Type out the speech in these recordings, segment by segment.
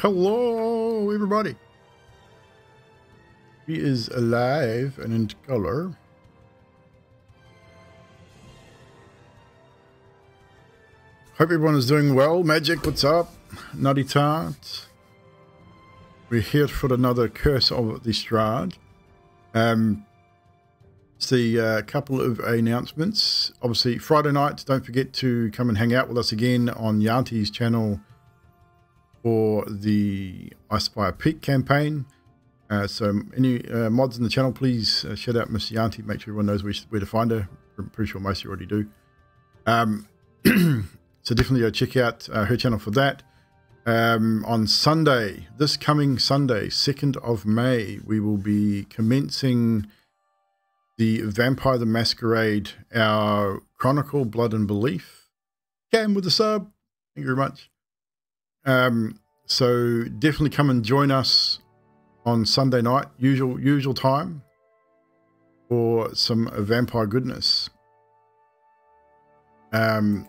Hello, everybody. He is alive and in color. Hope everyone is doing well. Magic, what's up? Nutty Tart. We're here for another Curse of the Strahd. See a couple of announcements. Obviously, Friday night, don't forget to come and hang out with us again on Yanti's channel for the I Spy a Peak campaign. So any mods in the channel, please shout out Miss Yanti. Make sure everyone knows where to find her. I'm pretty sure most of you already do. So definitely go check out her channel for that. On Sunday, this coming Sunday, 2nd of May, we will be commencing the Vampire the Masquerade, our Chronicle, Blood and Belief. Cam with the sub. Thank you very much. So definitely come and join us on Sunday night, usual time, for some vampire goodness. So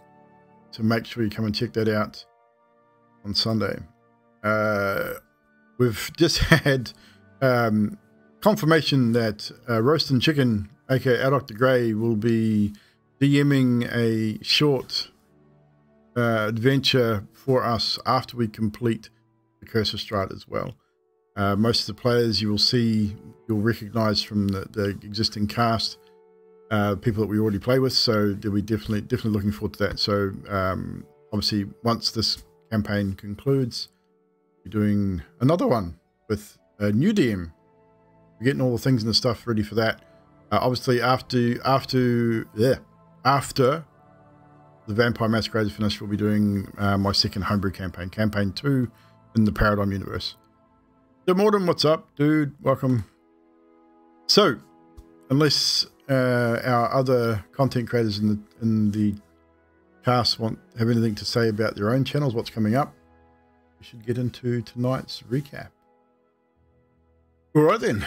make sure you come and check that out on Sunday. We've just had confirmation that Roast and Chicken, aka Dr. Grey, will be DMing a short adventure for us after we complete the Curse of Strahd as well. Most of the players you'll recognize from the existing cast, people that we already play with, so we're definitely looking forward to that. So obviously once this campaign concludes, we're doing another one with a new DM. We're getting all the things and the stuff ready for that. Obviously after the Vampire Masquerade is finished, we'll be doing my second homebrew campaign 2 in the Paradigm universe. Mortem, what's up, dude? Welcome. So, unless our other content creators in the cast have anything to say about their own channels, what's coming up, we should get into tonight's recap. All right then.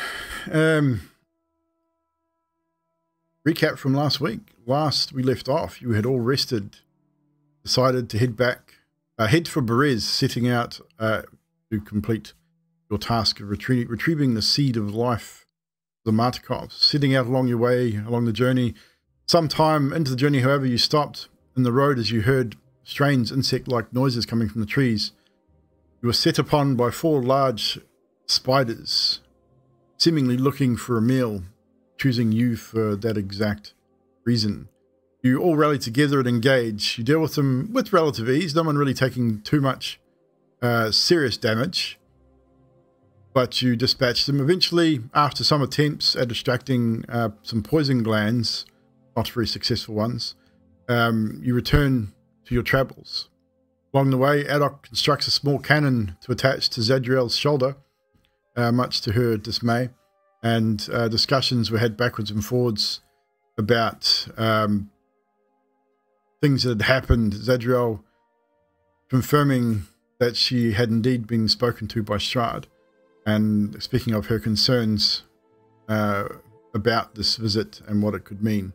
Recap from last week. Last we left off, you had all rested, decided to head for Berez, setting out to complete your task of retrieving the seed of life, the Martikov. Setting out along your way, along the journey. Sometime into the journey, however, you stopped in the road as you heard strange insect-like noises coming from the trees. You were set upon by 4 large spiders, seemingly looking for a meal, choosing you for that exact reason. You all rally together and engage. You deal with them with relative ease, no one really taking too much serious damage, but you dispatch them. Eventually, after some attempts at distracting some poison glands, not very successful ones, you return to your travels. Along the way, Adok constructs a small cannon to attach to Zadriel's shoulder, much to her dismay, and discussions were had backwards and forwards about things that had happened. Zadriel confirming that she had indeed been spoken to by Strahd, and speaking of her concerns about this visit and what it could mean.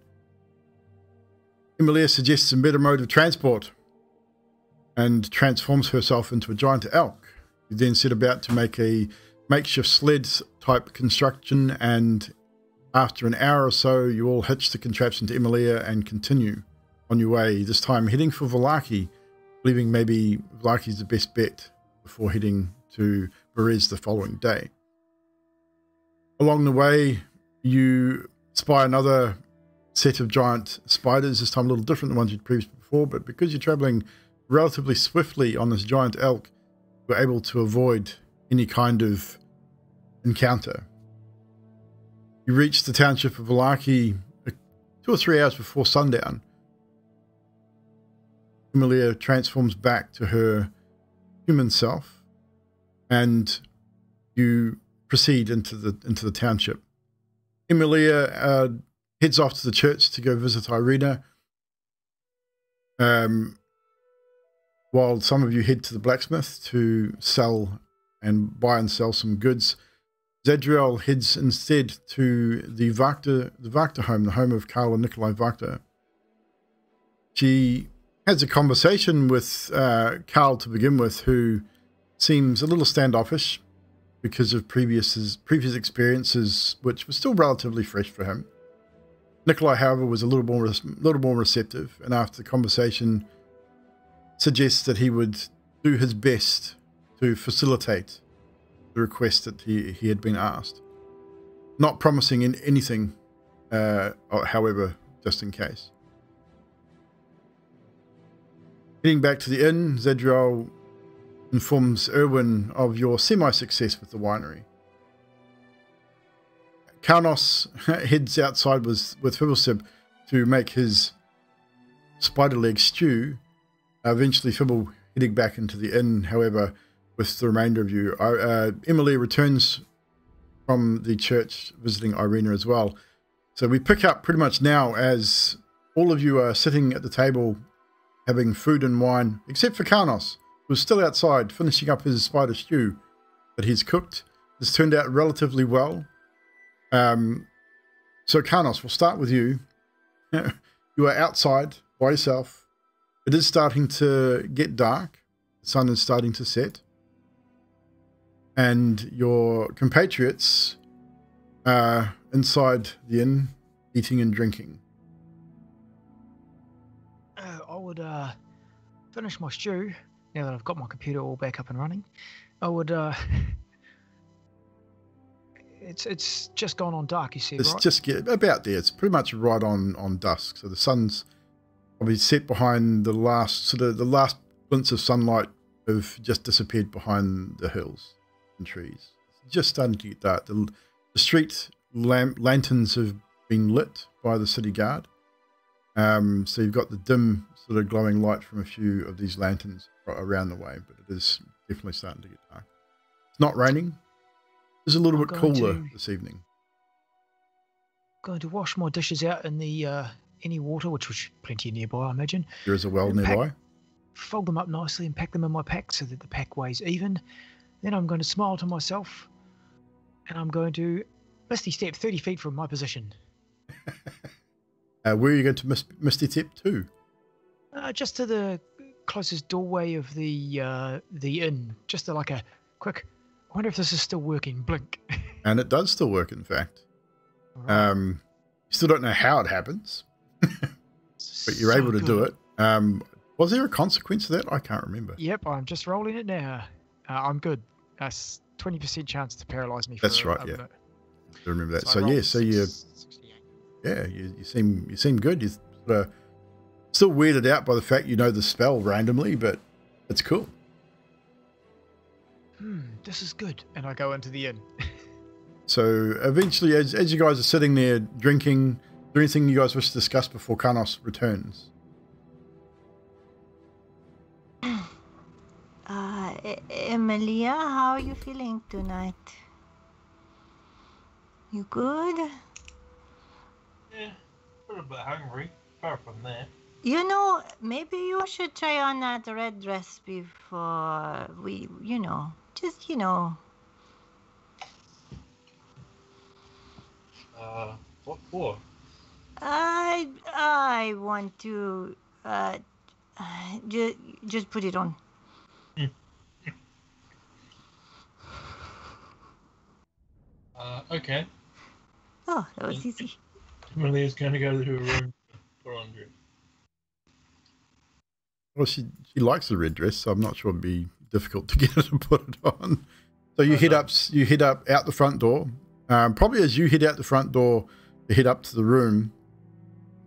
Emilia suggests a better mode of transport and transforms herself into a giant elk. You then set about to make a makeshift sled type construction, and after an hour or so you all hitch the contraption to Emilia and continue on your way, this time heading for Vallaki, believing maybe Vallaki's the best bet before heading to Berez the following day. Along the way, you spy another set of giant spiders, this time a little different than the ones you'd previously before, but because you're traveling relatively swiftly on this giant elk, you're able to avoid any kind of encounter. You reach the township of Vallaki 2 or 3 hours before sundown. Emilia transforms back to her human self, and you proceed into the township. Emilia heads off to the church to go visit Irina, while some of you head to the blacksmith to buy and sell some goods. Zadriel heads instead to the Vakta home, the home of Karl and Nikolai Vakta. She has a conversation with Karl to begin with, who seems a little standoffish because of previous experiences, which were still relatively fresh for him. Nikolai, however, was a little more receptive, and after the conversation, suggests that he would do his best to facilitate the request that he had been asked. Not promising anything, however, just in case. Getting back to the inn, Zadriel informs Erwin of your semi-success with the winery. Kaunos heads outside with Fibblesib to make his spider leg stew. Eventually, Fibble heading back into the inn, however, with the remainder of you. Emily returns from the church visiting Irina as well. So we pick up pretty much now as all of you are sitting at the table having food and wine, except for Kaunos, who's still outside finishing up his spider stew that he's cooked. This turned out relatively well. So Kaunos, we'll start with you. You are outside by yourself. It is starting to get dark. The sun is starting to set. And your compatriots are inside the inn, eating and drinking. I would finish my stew now that I've got my computer all back up and running. I would... It's just gone on dark, you said, right? It's just about there. It's pretty much right on dusk. So the sun's probably set behind the last glints of sunlight have just disappeared behind the hills and trees. It's just starting to get dark. The street lanterns have been lit by the city guard. So you've got the dim sort of glowing light from a few of these lanterns around the way, but it is definitely starting to get dark. It's not raining. It's a little bit cooler this evening. Going to wash my dishes out in the any water, which was plenty nearby, I imagine. There is a well nearby. Fold them up nicely and pack them in my pack so that the pack weighs even. Then I'm going to smile to myself, and I'm going to misty step 30 feet from my position. Where are you going to misty step to? Just to the closest doorway of the inn. Just like a quick... I wonder if this is still working. Blink. And it does still work, in fact. Right. You still don't know how it happens, but you're able to do it. Was there a consequence to that? I can't remember. Yep, I'm just rolling it now. I'm good. That's 20% chance to paralyze me. That's right. Yeah, I remember that. So you seem good. You're sort of still weirded out by the fact you know the spell randomly, but it's cool. This is good. And I go into the inn. So eventually, as you guys are sitting there drinking, is there anything you guys wish to discuss before Kaunos returns? Emilia, how are you feeling tonight? You good? Yeah, a little bit hungry, far from that. You know, maybe you should try on that red dress before we, just. What for? I want to, just put it on. Okay. Oh, that was easy. Emilia's going to go to her room for undress. Well, she likes the red dress, so I'm not sure it'd be difficult to get her to put it on. So you head up out the front door. Probably as you head out the front door, you head up to the room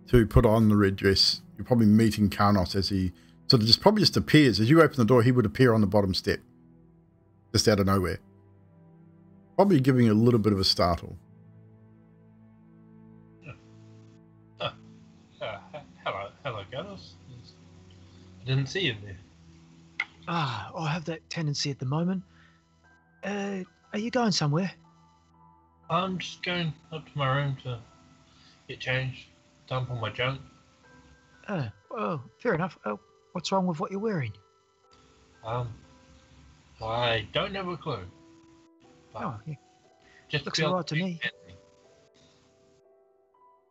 to put on the red dress. You're probably meeting Kaunos as he sort of just appears. As you open the door, he would appear on the bottom step, just out of nowhere. Probably giving you a little bit of a startle. Hello, Kaunos. I didn't see you there. I have that tendency at the moment. Are you going somewhere? I'm just going up to my room to get changed, dump all my junk. Oh, fair enough. What's wrong with what you're wearing? I don't have a clue. Yeah. Just looks alright to me.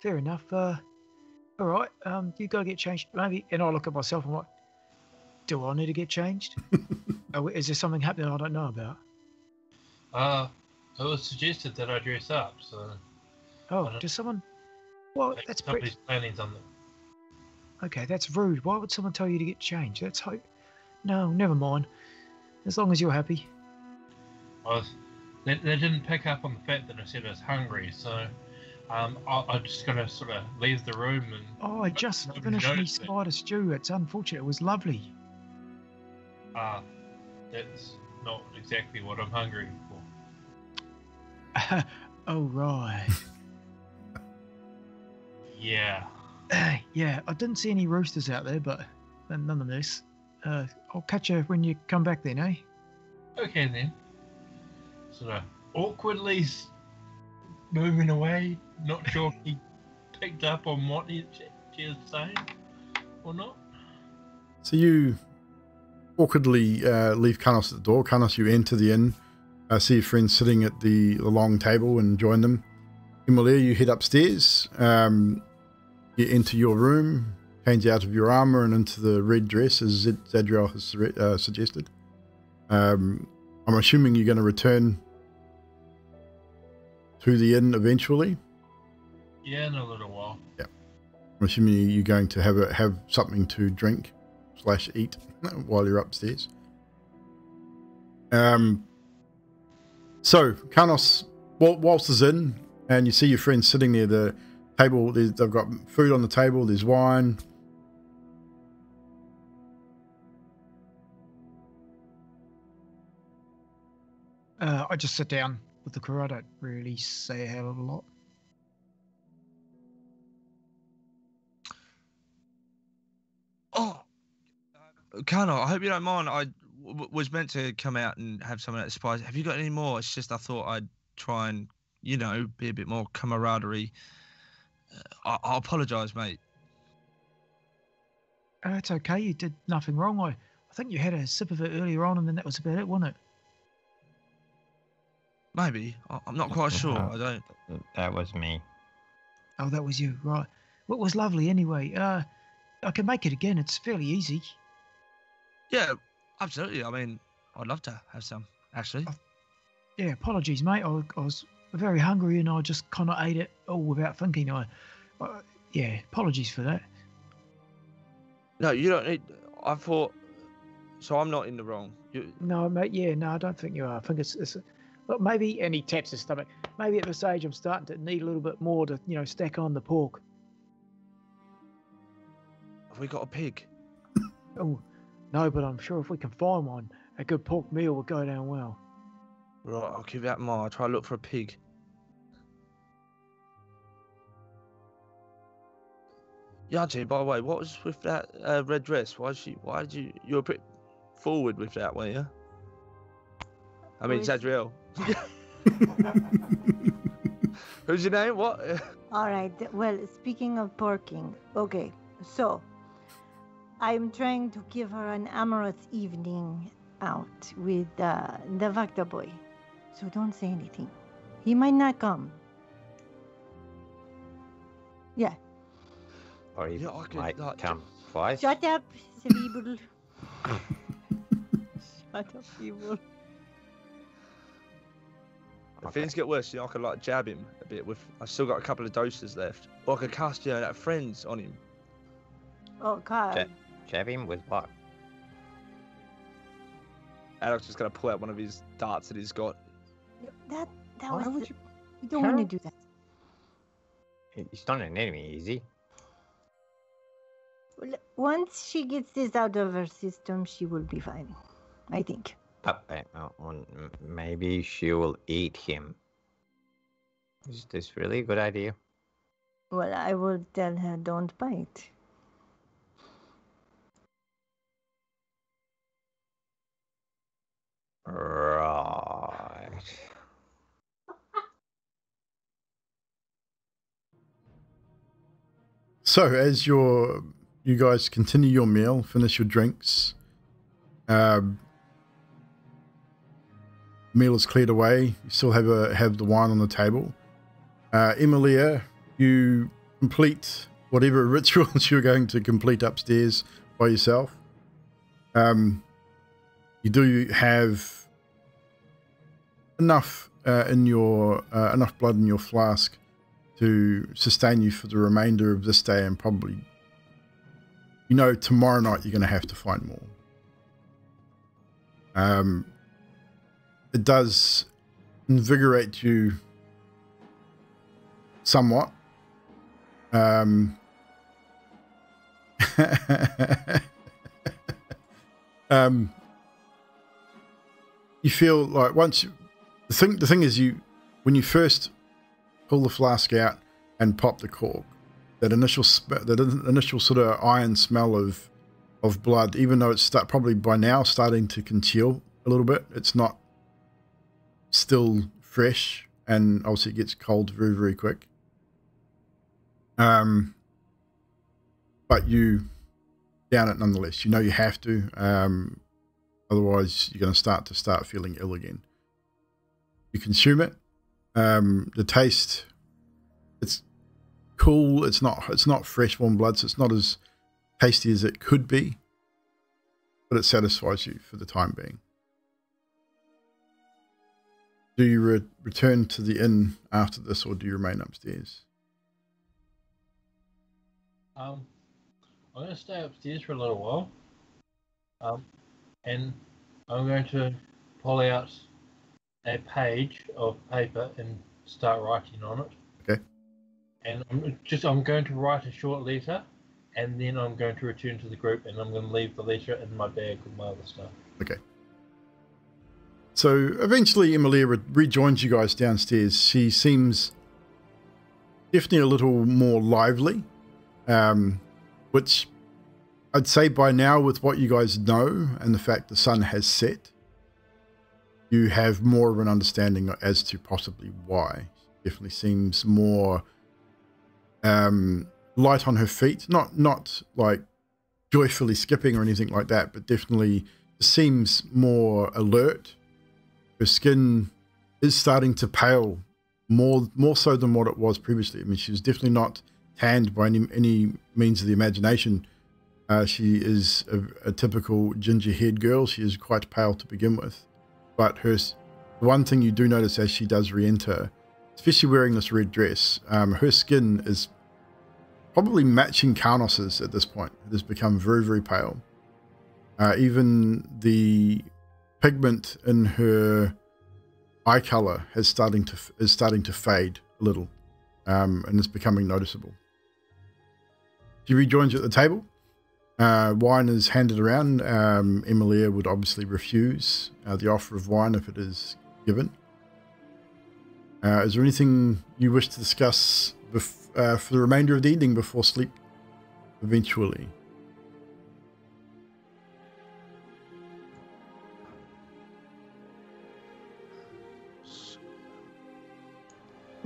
Fair enough. All right. You go get changed, maybe. And I look at myself and Do I need to get changed? Is there something happening I don't know about? It was suggested that I dress up, so Oh, does someone? Well, maybe that's somebody's planning something. okay. That's rude. Why would someone tell you to get changed? That's hope. No, never mind. As long as you're happy. They didn't pick up on the fact that I said I was hungry, so I'm just gonna sort of leave the room and. Oh, I just nobody finished me noticed it. spider stew. It's unfortunate. It was lovely. That's not exactly what I'm hungry for. Oh, right. Yeah. Yeah, I didn't see any roosters out there, but nonetheless, I'll catch you when you come back then, eh? Okay then. Sort of awkwardly moving away, not sure if he picked up on what she was saying or not. So you awkwardly leave Carnos at the door. Carnos, you enter the inn, see your friends sitting at the long table and join them. Himalaya, you head upstairs, you enter your room, change out of your armor and into the red dress as Zadriel has suggested. I'm assuming you're going to return to the inn eventually. Yeah, in a little while. Yeah, I'm assuming you're going to have something to drink / eat while you're upstairs. So Carnos waltzes in, and you see your friends sitting there. The table, they've got food on the table. There's wine. I just sit down with the crew. I don't really say a hell of a lot. Oh, Carno, I hope you don't mind. I was meant to come out and have some of that spice. Have you got any more? It's just I thought I'd try and, be a bit more camaraderie. I apologise, mate. It's okay. You did nothing wrong. I think you had a sip of it earlier on, and then that was about it, wasn't it? Maybe. I'm not quite sure. No, I don't. that was me. Oh, that was you, right? Well, it was lovely anyway. I can make it again. It's fairly easy. Yeah, absolutely. I mean, I'd love to have some, actually. Yeah, apologies, mate. I was very hungry and I just kind of ate it all without thinking. Yeah, apologies for that. No, you don't need. I thought. So I'm not in the wrong. No, mate. Yeah, no, I don't think you are. I think it's look, maybe. And he taps his stomach. Maybe at this age, I'm starting to need a little bit more to, stack on the pork. Have we got a pig? Oh, no, but I'm sure if we can find one, a good pork meal will go down well. Right, I'll keep that in mind. I'll try to look for a pig. Yaji, by the way, what was with that red dress? Why did you were pretty forward with that, weren't you? I mean, Zadriel. Who's your name? What? All right. Well, speaking of porking, okay. So, I'm trying to give her an amorous evening out with the Vacta boy. So don't say anything. He might not come. Yeah. Or he Yeah, I could, might like, come twice. Shut up, cerebral. Shut up, evil. If things get worse, I could jab him a bit with. I still got a couple of doses left. Or I could cast that friends on him. Oh, God. Jab him with what? Alex is gonna pull out one of his darts that he's got. That Why was. would you? You don't want to do that. He's not an enemy, is he? Well, once she gets this out of her system, she will be fine. I think. But maybe she will eat him. Is this really a good idea? Well, I will tell her don't bite. Right. So as you guys continue your meal, finish your drinks, meal is cleared away. You still have the wine on the table. Emilia, you complete whatever rituals you're going to complete upstairs by yourself. You do have enough enough blood in your flask to sustain you for the remainder of this day, and probably, tomorrow night you're going to have to find more. It does invigorate you somewhat. You feel like the thing is, when you first pull the flask out and pop the cork, that initial sort of iron smell of blood, even though it's probably by now starting to congeal a little bit, it's not still fresh, and obviously it gets cold very, very quick. But you down it nonetheless. You have to, otherwise you're going to start feeling ill again. You consume it. The taste, it's cool. It's not fresh warm blood, so it's not as tasty as it could be, but it satisfies you for the time being. Do you return to the inn after this, or do you remain upstairs? I'm going to stay upstairs for a little while, and I'm going to pull out a page of paper and start writing on it. Okay. And I'm going to write a short letter, and then I'm going to return to the group, and I'm going to leave the letter in my bag with my other stuff. Okay. So eventually Emilia rejoins you guys downstairs. She seems definitely a little more lively, which I'd say by now, with what you guys know and the fact the sun has set, you have more of an understanding as to possibly why. She definitely seems more light on her feet, not like joyfully skipping or anything like that, but definitely seems more alert. Her skin is starting to pale more so than what it was previously. I mean, she was definitely not tanned by any means of the imagination. She is a typical ginger-haired girl. She is quite pale to begin with. But the one thing you do notice as she does re-enter, especially wearing this red dress, her skin is probably matching Karnos's at this point. It has become very, very pale. Even the pigment in her eye color is starting to fade a little, and is becoming noticeable. She rejoins you at the table. Wine is handed around. Emilia would obviously refuse the offer of wine if it is given. Is there anything you wish to discuss for the remainder of the evening before sleep eventually?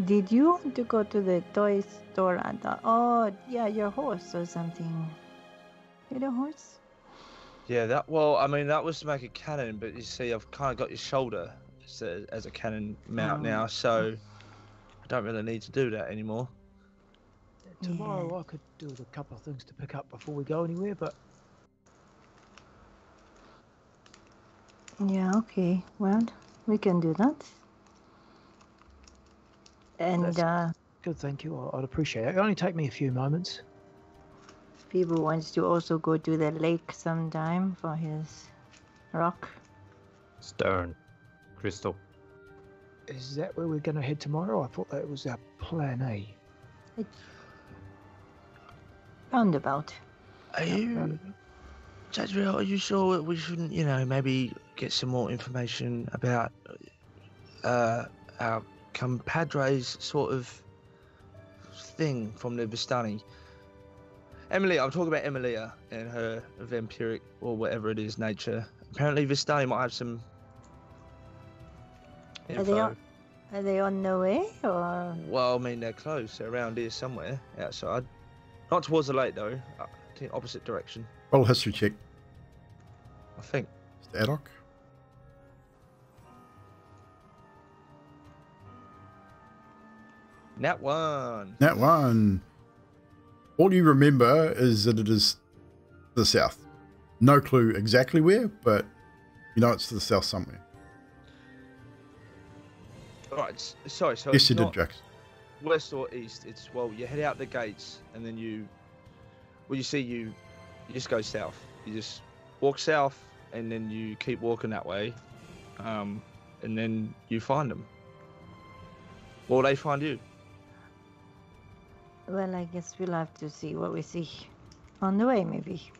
Did you want to go to the toy store your horse or something? You had a horse? Yeah, that was to make a cannon, but you see, I've kind of got your shoulder as a cannon mount now, so I don't really need to do that anymore. Tomorrow I could do a couple of things to pick up before we go anywhere, but... Yeah, okay. Well, we can do that. And good, thank you. I'd appreciate it. It'll only take me a few moments. People wants to also go to the lake sometime for his rock. Stone. Crystal. Is that where we're going to head tomorrow? I thought that was our plan A. Roundabout. Are you... Zadriel, are you sure that we shouldn't, maybe get some more information about our compadres sort of thing from the Vistani? Emilia, I'm talking about Emilia and her vampiric or whatever it is nature. Apparently Vistani might have some info. Are they on the way, or? Well, I mean, they're close. They're around here somewhere outside. Not towards the lake though. I think opposite direction. Roll a history check. I think. Mr. Addock. Nat 1. Nat 1. All you remember is that it is to the south. No clue exactly where, but you know it's to the south somewhere. All right. Sorry. So Yes, it's you did, not Jax. west or east. It's you head out the gates and then you just go south. You just walk south and then you keep walking that way, and then you find them. Or they find you. Well, I guess we'll have to see what we see on the way, maybe.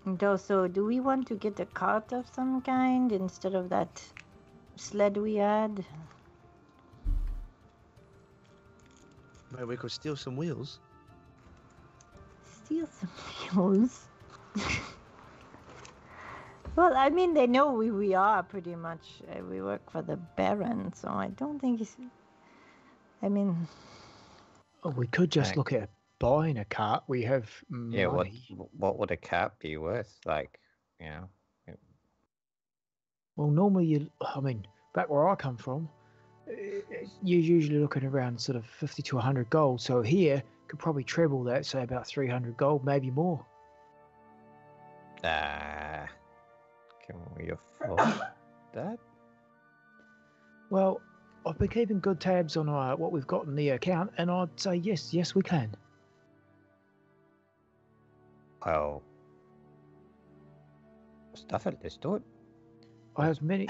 And also, do we want to get a cart of some kind instead of that sled we had? Maybe we could steal some wheels. Steal some wheels? Well, I mean, they know we are pretty much. We work for the Baron, so I don't think it's... I mean... Oh, we could just look at buying a cart. We have Yeah, money. what would a cart be worth? Like, you know, Well, normally back where I come from, you're usually looking around sort of 50 to 100 gold. So here could probably treble that, say about 300 gold, maybe more. can we afford that? Well, I've been keeping good tabs on what we've got in the account, and I'd say yes, we can. Well, stuff it. Let's do it. I have many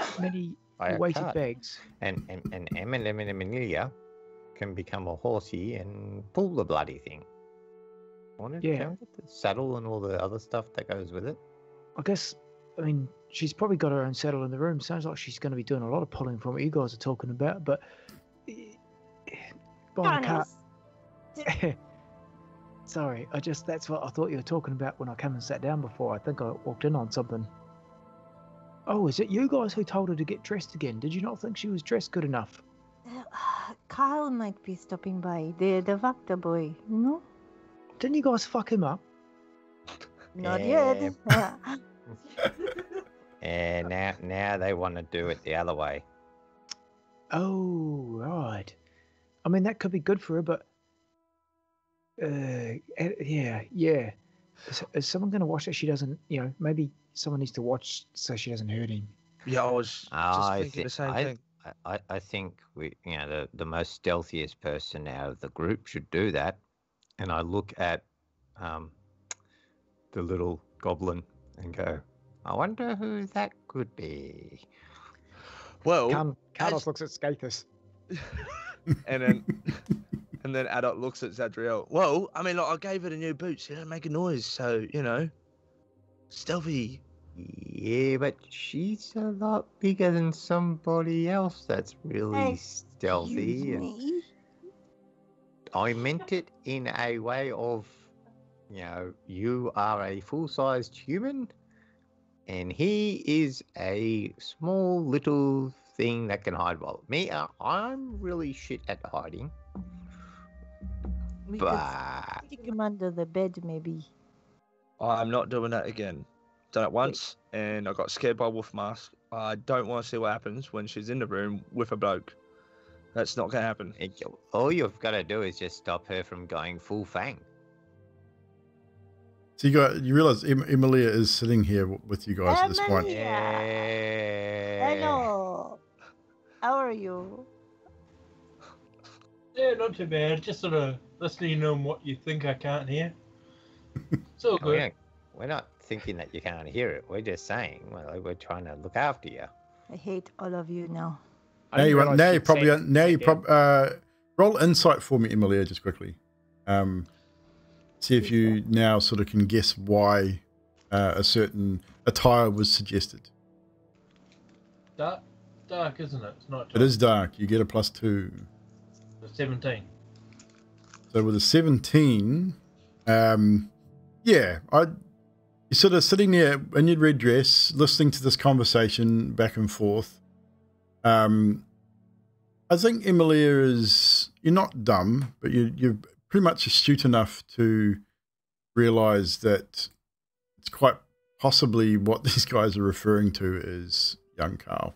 Buy a weighted cart. bags. And Emilia can become a horsey and pull the bloody thing. Want to Yeah. get the saddle and all the other stuff that goes with it? I guess, she's probably got her own saddle in the room. Sounds like she's going to be doing a lot of pulling from what you guys are talking about, but buying a cart. Sorry, that's what I thought you were talking about when I came and sat down before. I think I walked in on something. Oh, is it you guys who told her to get dressed again? Did you not think she was dressed good enough? Kyle might be stopping by. The Vacta boy, no? Didn't you guys fuck him up? Not yet. And now they want to do it the other way. Oh, right. That could be good for her, but... yeah. Is someone going to watch that she doesn't, maybe someone needs to watch so she doesn't hurt him. Yeah, I was just thinking the same thing. I think the most stealthiest person out of the group should do that. And I look at the little goblin and go, I wonder who that could be. Well, Carlos looks at Scathus. and then Adult looks at Zadriel. Well, I gave her the new boots. She didn't make a noise, so, stealthy. Yeah, but she's a lot bigger than somebody else that's really stealthy. Me? I meant it in a way of, you are a full-sized human, and he is a small little thing that can hide well. Me, I'm really shit at hiding. We But could stick him under the bed, maybe. I'm not doing that again. Done it once, and I got scared by Wolf Mask. I don't want to see what happens when she's in the room with a bloke. That's not going to happen. all you've got to do is just stop her from going full fang. So you realize Emilia is sitting here with you guys at this point. Yeah. Hello. How are you? Yeah, not too bad. Just sort of listening on what you think I can't hear. It's all good. We're not thinking that you can't hear it. We're just saying, we're trying to look after you. I hate all of you now. Now you probably roll insight for me, Emilia, just quickly. See if you now sort of can guess why a certain attire was suggested. Dark, isn't it? It's not. It is dark. You get a +2. 17. So with a 17, you're sort of sitting there in your red dress, listening to this conversation back and forth. I think Emilia you're not dumb, but you're pretty much astute enough to realize that it's quite possibly what these guys are referring to as young Carl.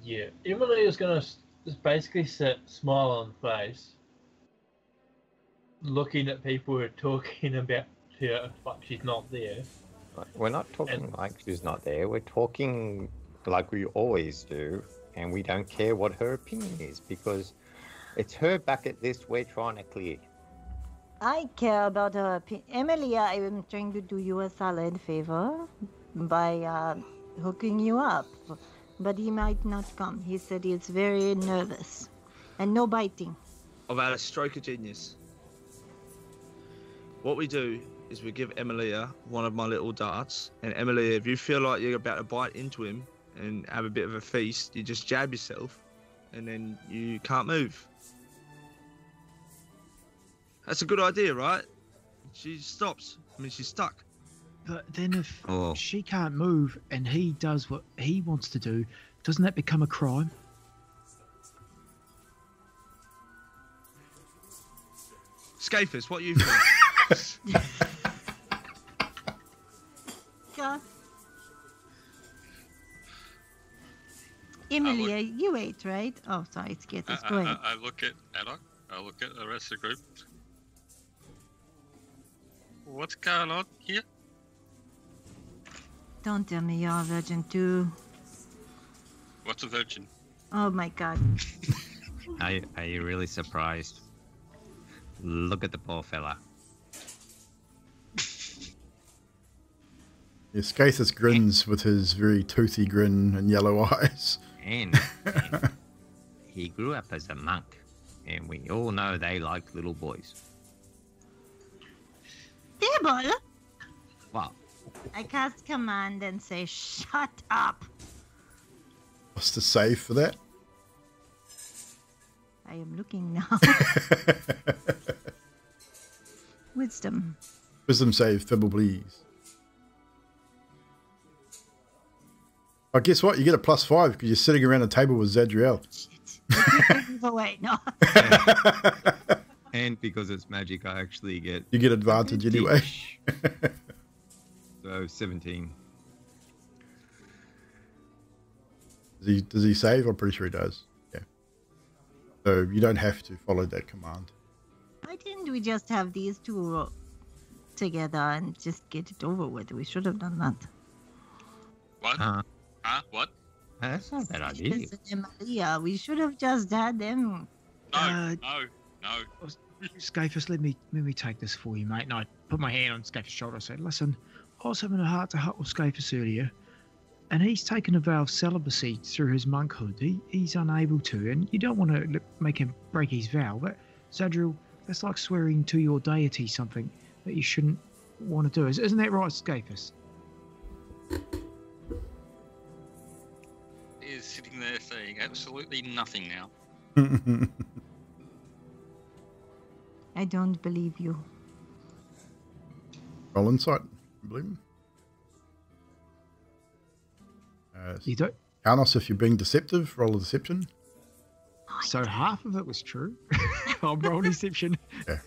Yeah, Emily is going to just basically sit, smile on face, looking at people who are talking about her like she's not there. We're not talking like she's not there. We're talking like we always do, and we don't care what her opinion is because it's her bucket list we're trying to clear. I care about her opinion. Emily, I am trying to do you a solid favor by hooking you up. But he might not come. He said he's very nervous. And no biting. I've had a stroke of genius. What we do is we give Emilia one of my little darts. And Emilia, if you feel like you're about to bite into him and have a bit of a feast, you just jab yourself and then you can't move. That's a good idea, right? She stops. I mean, she's stuck. But then if she can't move and he does what he wants to do, doesn't that become a crime? Scafus, what do you think? Yeah. Emilia, you ate, right? Oh, sorry, it's Gatus. Go ahead. I look at Adok. I look at the rest of the group. What's going on here? Don't tell me you're a virgin too. What's a virgin? Oh my god. Are you really surprised? Look at the poor fella. Yes, Gaithus grins with his very toothy grin and yellow eyes. And he grew up as a monk, and we all know they like little boys. Table. Well, I cast command and say, shut up. What's the save for that? I am looking now. Wisdom. Wisdom save, Fibble, please. Oh, guess what? You get a +5 because you're sitting around a table with Zadriel. Shit. Away. No. and because it's magic, I actually get... You get advantage anyway. So, 17. Does he save? I'm pretty sure he does. Yeah. So you don't have to follow that command. Why didn't we just have these two together and just get it over with? We should have done that. What? What? That's not a bad idea. Scafus and Emilia, we should have just had them. No. Scafus, let me take this for you, mate. And I put my hand on Scafus' shoulder and said, listen, I was having a heart-to-heart with Scafus earlier, and he's taken a vow of celibacy through his monkhood. He's unable to, and you don't want to make him break his vow. But, Zadriel, that's like swearing to your deity something that you shouldn't want to do. Isn't that right, Scafus? He is sitting there saying absolutely nothing now. I don't believe you. Roll insight. Believe me. You don't. Carnos, if you're being deceptive, roll a deception. So half of it was true. I'll roll deception. Yeah.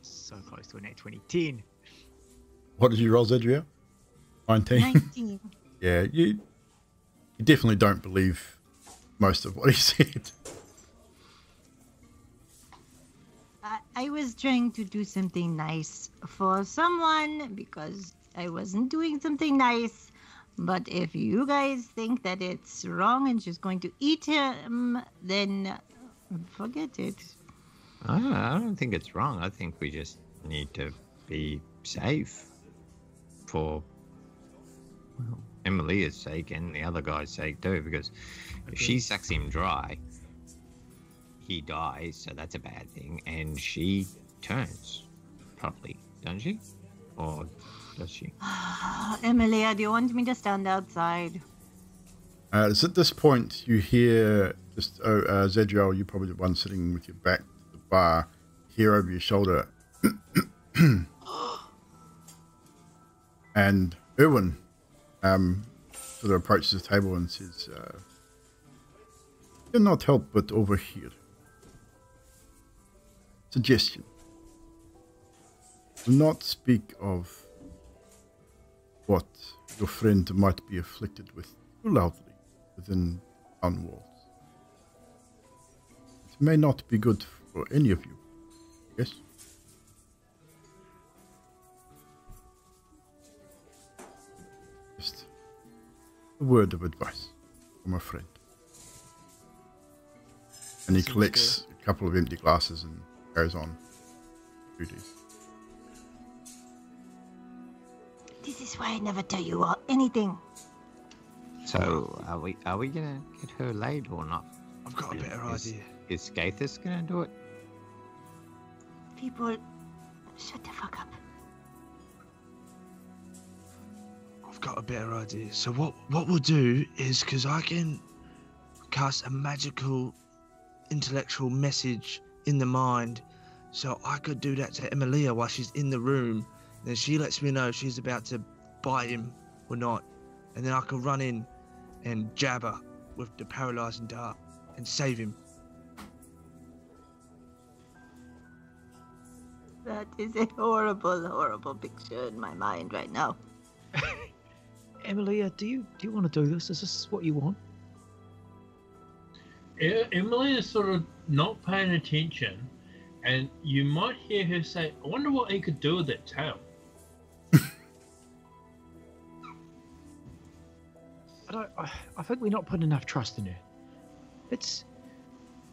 So close to a net 20. 10. What did you roll, Zadriel? 19. 19. Yeah, you definitely don't believe most of what he said. I was trying to do something nice for someone because I wasn't doing something nice. But if you guys think that it's wrong and she's going to eat him, then forget it. I don't think it's wrong. I think we just need to be safe for Emilia's sake and the other guy's sake too, because if she sucks him dry, he dies, so that's a bad thing, and she turns properly, doesn't she? Or does she? Emilia, do you want me to stand outside? It's at this point you hear just Zadriel, you're probably the one sitting with your back to the bar, hear over your shoulder. And Erwin sort of approaches the table and says, cannot help but overhear. Suggestion. Do not speak of what your friend might be afflicted with too loudly within town walls. It may not be good for any of you. Yes? Just a word of advice from a friend. And he Seems collects a couple of empty glasses and carries on duties. This is why I never tell you all anything. So, are we gonna get her laid or not? I've got a better idea. Is Skathis gonna do it? People, shut the fuck up. I've got a better idea. So what we'll do is, because I can cast a magical intellectual message in the mind, so I could do that to Emilia while she's in the room. Then she lets me know if she's about to bite him or not, and then I can run in and jab her with the paralyzing dart and save him. That is a horrible, horrible picture in my mind right now. Emilia, do you want to do this? Is this what you want? Emily is sort of not paying attention, and you might hear her say, "I wonder what he could do with that tail." I think we're not putting enough trust in her.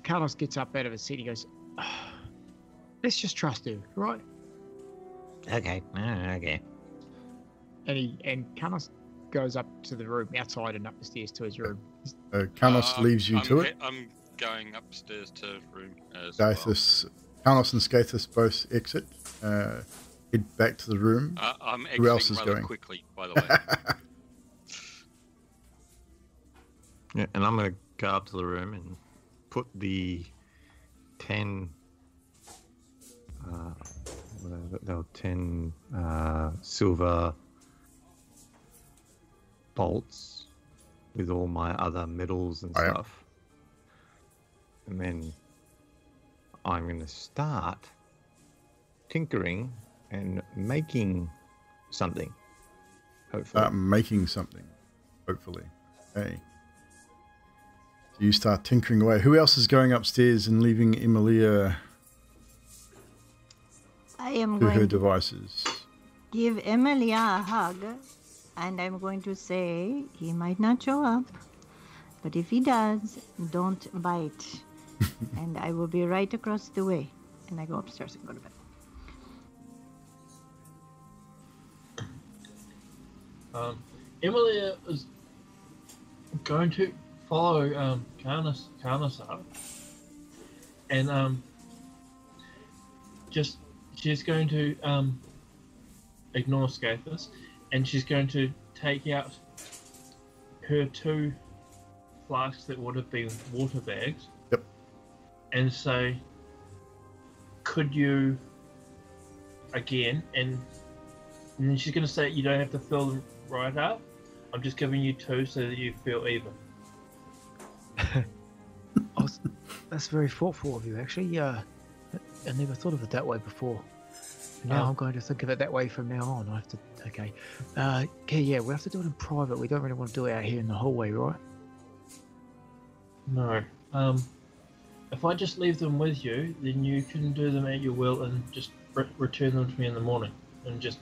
Carlos gets up out of his seat. He goes, let's just trust her, right? Okay. Okay. And Carlos goes up to the room outside and up the stairs to his room. Carlos leaves you to it. I'm going upstairs to his room as Skathis, Carlos and Skathis both exit, head back to the room. I'm Who else exiting is rather going? quickly, by the way. Yeah, and I'm gonna go up to the room and put the 10 silver bolts with all my other medals and Oh, yeah. stuff. And then I'm going to start tinkering and making something. Hopefully. Making something, hopefully. Okay. So you start tinkering away. Who else is going upstairs and leaving Emilia I am to her going to devices? give Emilia a hug, and I'm going to say he might not show up, but if he does, don't bite. And I will be right across the way. And I go upstairs and go to bed. Emilia is going to follow Carnus up, and she's going to ignore Skathis, and she's going to take out her 2 flasks that would have been water bags. Yep. And say, could you again, and then she's going to say, you don't have to fill them right up. I'm just giving you 2 so that you feel even. That's very thoughtful of you, actually. I never thought of it that way before. Now I'm going to think of it that way from now on. I have to. Okay. Yeah, we have to do it in private. We don't really want to do it out here in the hallway, right? No. If I just leave them with you, then you can do them at your will and just return them to me in the morning. And just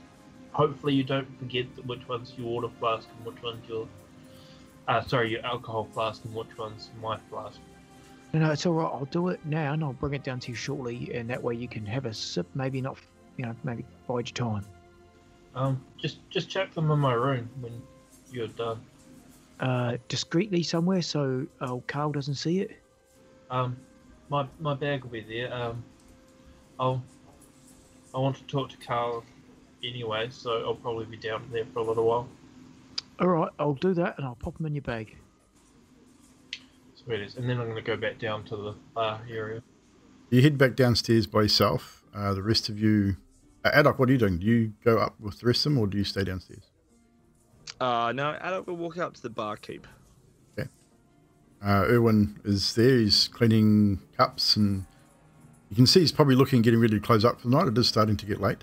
hopefully you don't forget which one's your water flask and which one's your your alcohol flask and which one's my flask. No, it's all right. I'll do it now, and I'll bring it down to you shortly, and that way you can have a sip. Maybe not, maybe bide your time. Just check them in my room when you're done. Discreetly somewhere so Carl doesn't see it. My bag will be there. I want to talk to Carl anyway, so I'll probably be down there for a little while. All right, I'll do that, and I'll pop them in your bag. Sweet as. And then I'm going to go back down to the bar area. You head back downstairs by yourself. The rest of you... Adok, what are you doing? Do you go up with the rest of them, or do you stay downstairs? No, Adok will walk up to the barkeep. Okay. Erwin is there. He's cleaning cups, and you can see he's probably getting ready to close up for the night. It is starting to get late.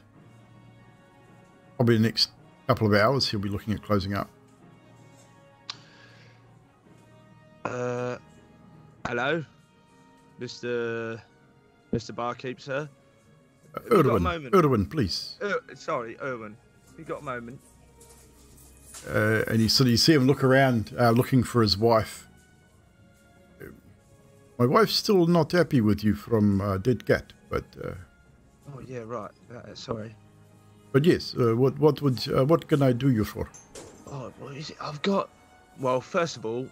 Probably the next couple of hours, he'll be looking at closing up. Hello, Mr. Barkeep, sir. Have you got a moment? Irwin, please. Sorry, Irwin. Have you got a moment? And you see him look around, looking for his wife. My wife's still not happy with you from Dead Cat, but. Oh yeah, right. Sorry. But yes, what can I do you for? Oh, what is it? I've got. Well, first of all,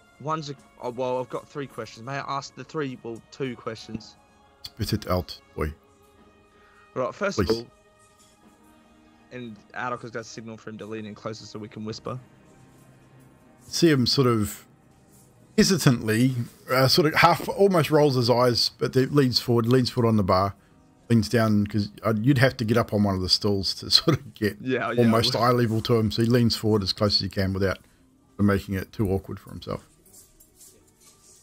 I've got 3 questions. May I ask the 2 questions? Spit it out, boy. Right, first Please. of all, and Adolf has got a signal for him to lean in closer so we can whisper. See him sort of hesitantly, sort of half, almost rolls his eyes, but then leans forward on the bar, leans down, because you'd have to get up on one of the stools to sort of get almost eye level to him, so he leans forward as close as he can without making it too awkward for himself.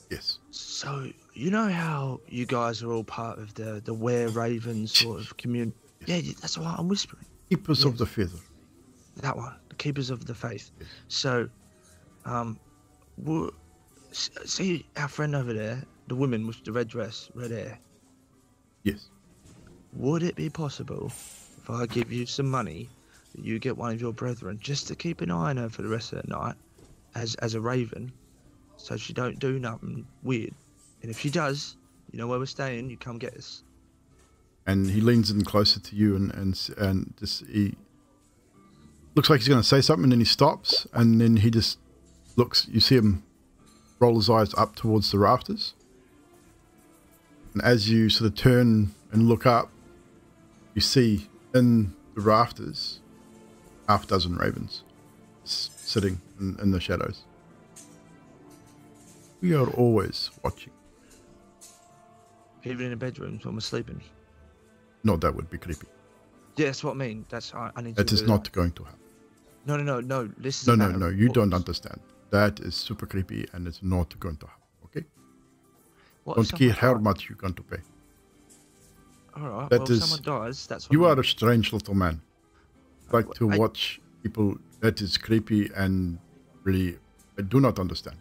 Yes. So, you know how you guys are all part of the Were Raven sort of community? Yes. Yeah, that's why I'm whispering. Keepers of the Feather. That one, the Keepers of the Faith. Yes. So, see our friend over there, the woman with the red dress, red hair. Yes. Would it be possible if I give you some money that you get one of your brethren just to keep an eye on her for the rest of the night as a raven, so she don't do nothing weird? And if she does, you know where we're staying, you come get us. And he leans in closer to you and just he looks like he's going to say something, and then he stops, and then he just looks. You see him roll his eyes up towards the rafters, and as you sort of turn and look up, you see in the rafters half dozen ravens sitting in the shadows. We are always watching. Even in the bedrooms when we're sleeping. No, that would be creepy. Yeah, that's what I mean. That's I need to. That is not going to happen. No. This is No. You don't understand. That is super creepy, and it's not going to happen. Okay. Don't care how much you're going to pay. All right. That well, is, if someone dies, that's what you are a strange little man. Like to I- watch people. That is creepy, and really, I do not understand.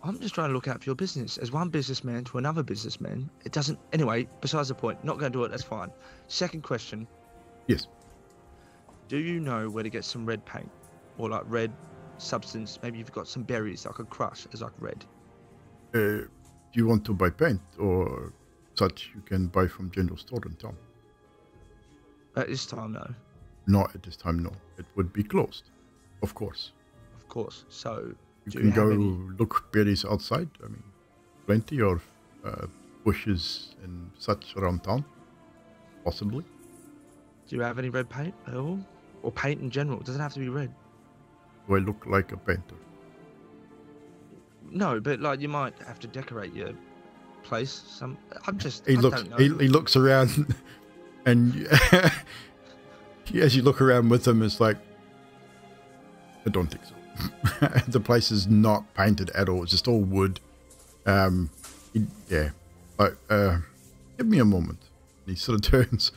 I'm just trying to look out for your business. As one businessman to another businessman, it doesn't. Anyway, besides the point. Not going to do it. That's fine. Second question. Yes. Do you know where to get some red paint, or like red substance? Maybe you've got some berries I could crush as like red. Do you want to buy paint or such? You can buy from general store in town. At this time, no. Not at this time, no. It would be closed, of course. Of course. So You do can you have go any? look berries outside. I mean, plenty of bushes and such around town, possibly. Do you have any red paint at all, or paint in general? It doesn't have to be red. Do I look like a painter? No, but like you might have to decorate your place. I'm just. He I looks. don't know. He looks around, and as you look around with him, it's like, I don't think so. The place is not painted at all. It's just all wood. Yeah. Like, give me a moment. And he sort of turns,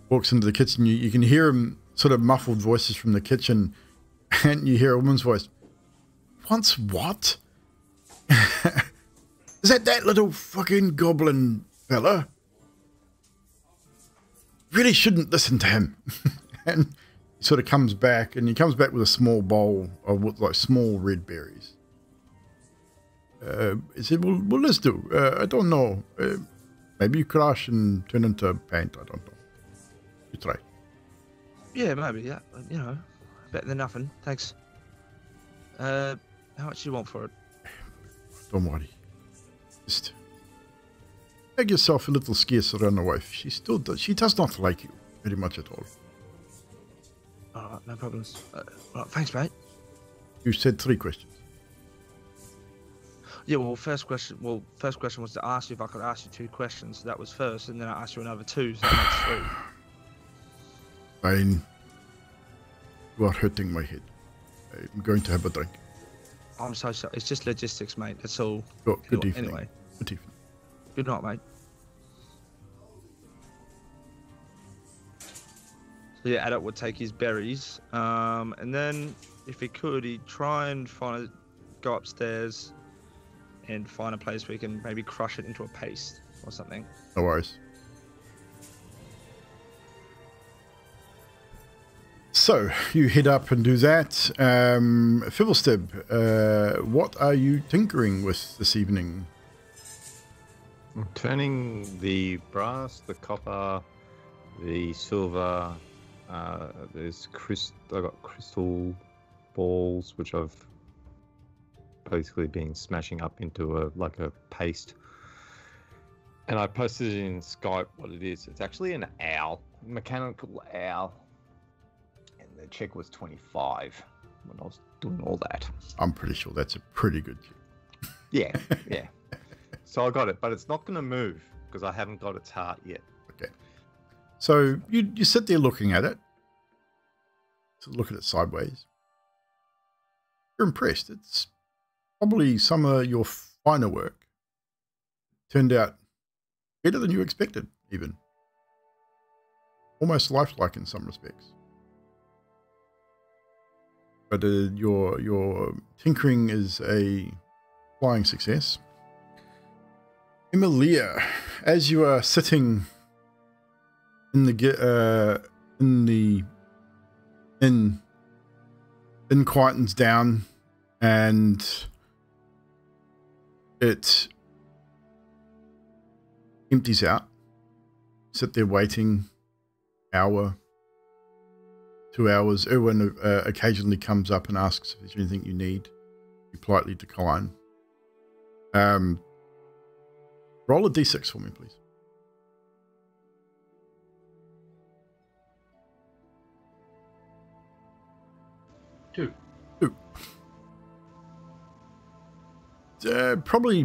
walks into the kitchen. You can hear him sort of muffled voices from the kitchen, and you hear a woman's voice. Wants what? Is that little fucking goblin fella? Really shouldn't listen to him. And he sort of comes back, and he comes back with a small bowl of like small red berries. He said, well, let's do. I don't know. Maybe you crush and turn into paint. I don't know. You try. Yeah, maybe. Yeah, you know, better than nothing. Thanks. How much do you want for it? Don't worry. Just make yourself a little scarce around the wife. She does not like you very much at all. All right, no problems. Right, thanks, mate. You said 3 questions. Yeah, well, first question was to ask you if I could ask you 2 questions. So that was first, and then I asked you another 2, so that makes 3. Fine. You are hurting my head. I'm going to have a drink. I'm so sorry. It's just logistics, mate. That's all. Good evening. Anyway, Good evening. good night, mate. So yeah, Adult would take his berries, and then if he could, he'd try and go upstairs and find a place where he can maybe crush it into a paste or something. No worries. So you head up and do that. Fibblestyb, what are you tinkering with this evening? I'm turning the brass, the copper, the silver. There's I got crystal balls, which I've basically been smashing up into a paste. And I posted it in Skype what it is. It's actually an owl, mechanical owl. And the check was 25 when I was doing all that. I'm pretty sure that's a pretty good check. Yeah, yeah. So I got it, but it's not going to move because I haven't got its heart yet. Okay. So you sit there looking at it. So look at it sideways. You're impressed. It's probably some of your finer work. Turned out better than you expected, even. Almost lifelike in some respects. But your tinkering is a flying success. Emilia, as you are sitting in quietens down, and it empties out. Sit there waiting, hour, 2 hours. Erwin occasionally comes up and asks if there's anything you need. You politely decline. Roll a d6 for me, please. Two. Probably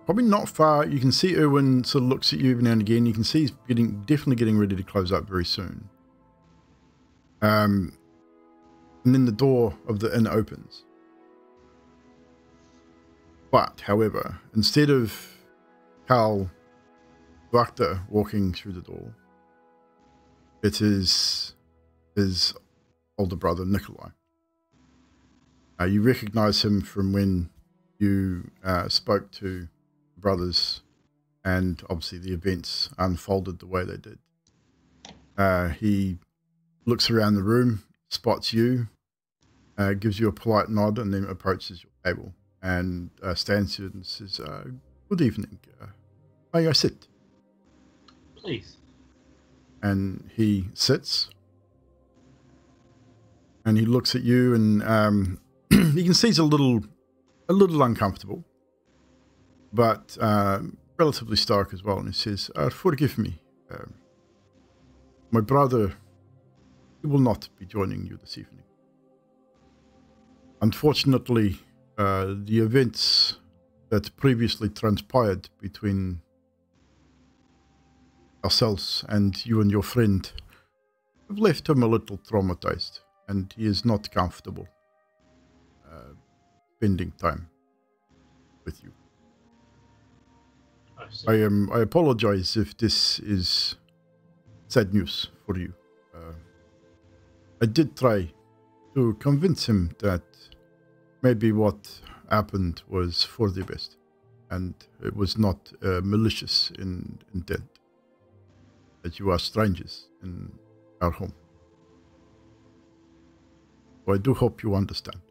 not far. You can see Erwin sort of looks at you every now and again. You can see he's definitely getting ready to close up very soon. And then the door of the inn opens. But, however, instead of Karl Wachter walking through the door, it is his older brother, Nikolai. You recognize him from when you spoke to brothers, and obviously the events unfolded the way they did. He looks around the room, spots you, gives you a polite nod, and then approaches your table and stands here and says, "Good evening. May I sit?" Please. And he sits, and he looks at you, and you can see he's a little uncomfortable, but relatively stoic as well. And he says, "Forgive me, my brother, he will not be joining you this evening. Unfortunately, the events that previously transpired between ourselves and you and your friend have left him a little traumatized, and he is not comfortable spending time with you. I apologize if this is sad news for you. I did try to convince him that maybe what happened was for the best, and it was not malicious in intent, that you are strangers in our home. So I do hope you understand.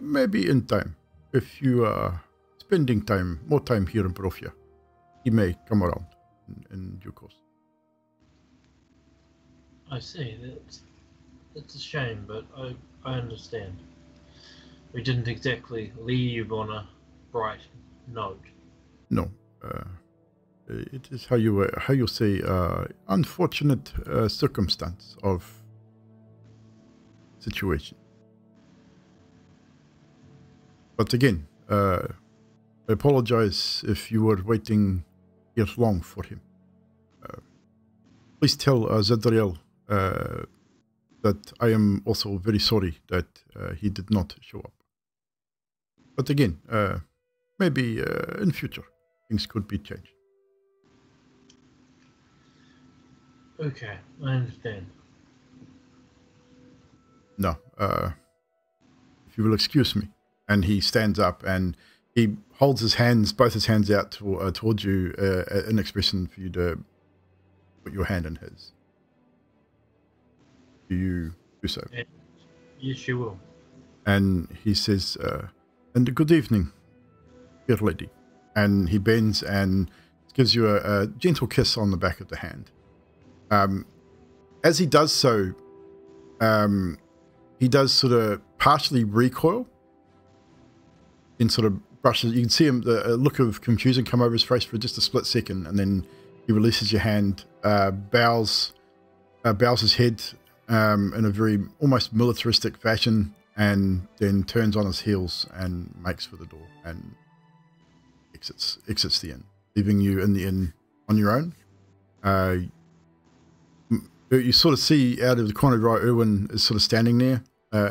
Maybe in time, if you are spending more time here in Profia, he may come around in due course." I see. That's a shame, but I understand. We didn't exactly leave on a bright note. No, it is how you say unfortunate circumstance of situation. But again, I apologize if you were waiting here long for him. Please tell Zadriel that I am also very sorry that he did not show up. But again, maybe in future things could be changed. Okay, I understand. No, if you will excuse me. And he stands up and he holds his hands, both his hands out towards you, an expression for you to put your hand in his. Do you do so? And yes, you will. And he says, and good evening, dear lady. And he bends and gives you a gentle kiss on the back of the hand. As he does so, he does sort of partially recoil and sort of brushes. You can see him, the look of confusion come over his face for just a split second, and then he releases your hand, bows his head in a very almost militaristic fashion, and then turns on his heels and makes for the door and exits the inn, leaving you in the inn on your own. You sort of see out of the corner of your eye, Erwin is sort of standing there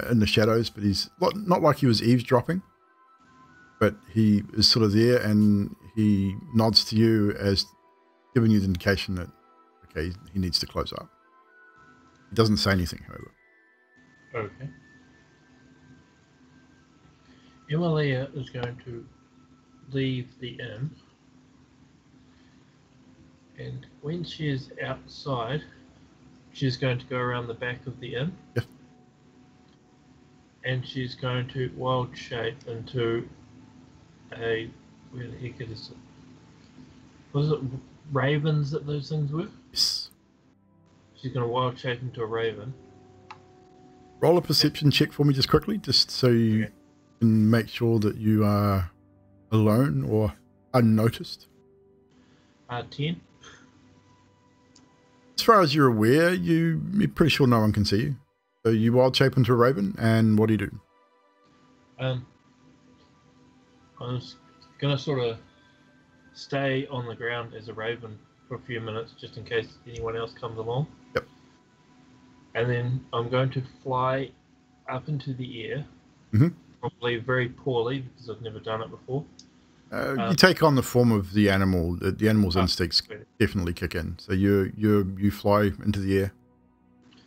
in the shadows, but he's not like he was eavesdropping, but he is sort of there, and he nods to you as giving you the indication that, okay, he needs to close up. He doesn't say anything, however. Okay. Emilia is going to leave the inn, and when she is outside, she's going to go around the back of the inn. Yes. And she's going to wild shape into a, where the heck is it? Was it ravens that those things were? Yes. She's going to wild shape into a raven. Roll a perception check for me just quickly, just so you can make sure that you are alone or unnoticed. 10. As far as you're aware, you're pretty sure no one can see you. So you wild shape into a raven, and what do you do? I was going to sort of stay on the ground as a raven for a few minutes, just in case anyone else comes along. Yep. And then I'm going to fly up into the air, Mhm. probably very poorly because I've never done it before. You take on the form of the animal. The animal's instincts definitely kick in. So you fly into the air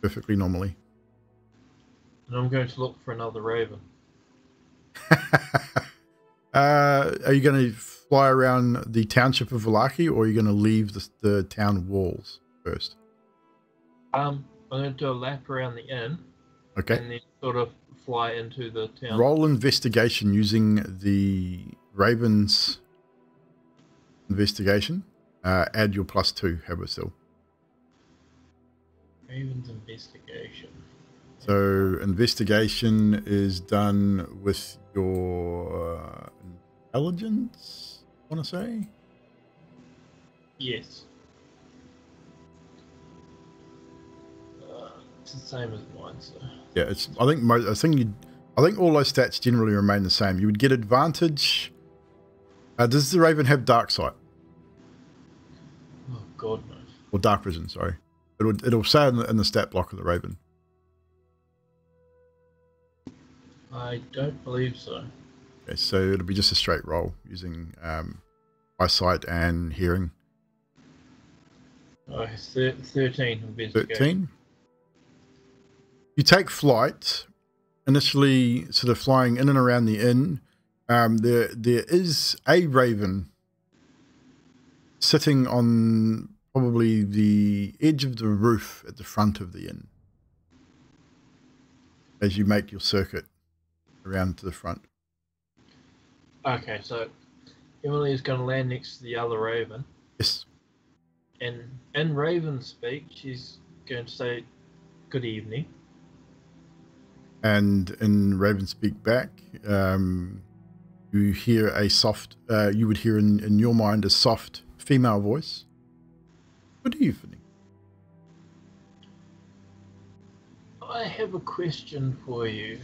perfectly normally. And I'm going to look for another raven. Are you going to fly around the township of Valaki, or are you going to leave the town walls first? I'm going to do a lap around the inn. Okay. And then sort of fly into the town. Roll investigation using the Raven's investigation. Add your +2, however, still. Raven's investigation. So investigation is done with your intelligence, I want to say? Yes. It's the same as mine, so. Yeah, it's. I think all those stats generally remain the same. You would get advantage. Does the Raven have dark sight Oh God, no. or dark vision? Sorry, it'll say in the stat block of the Raven. I don't believe so. Okay, so it'll be just a straight roll using eyesight and hearing. Oh, 13 investigation. 13. You take flight, initially sort of flying in and around the inn. There is a raven sitting on probably the edge of the roof at the front of the inn as you make your circuit around to the front. Okay, so Emily is going to land next to the other raven. Yes. And in raven speak, she's going to say, "Good evening." And in Raven speak back, you hear a soft, you would hear in your mind a soft female voice. Good evening. I have a question for you.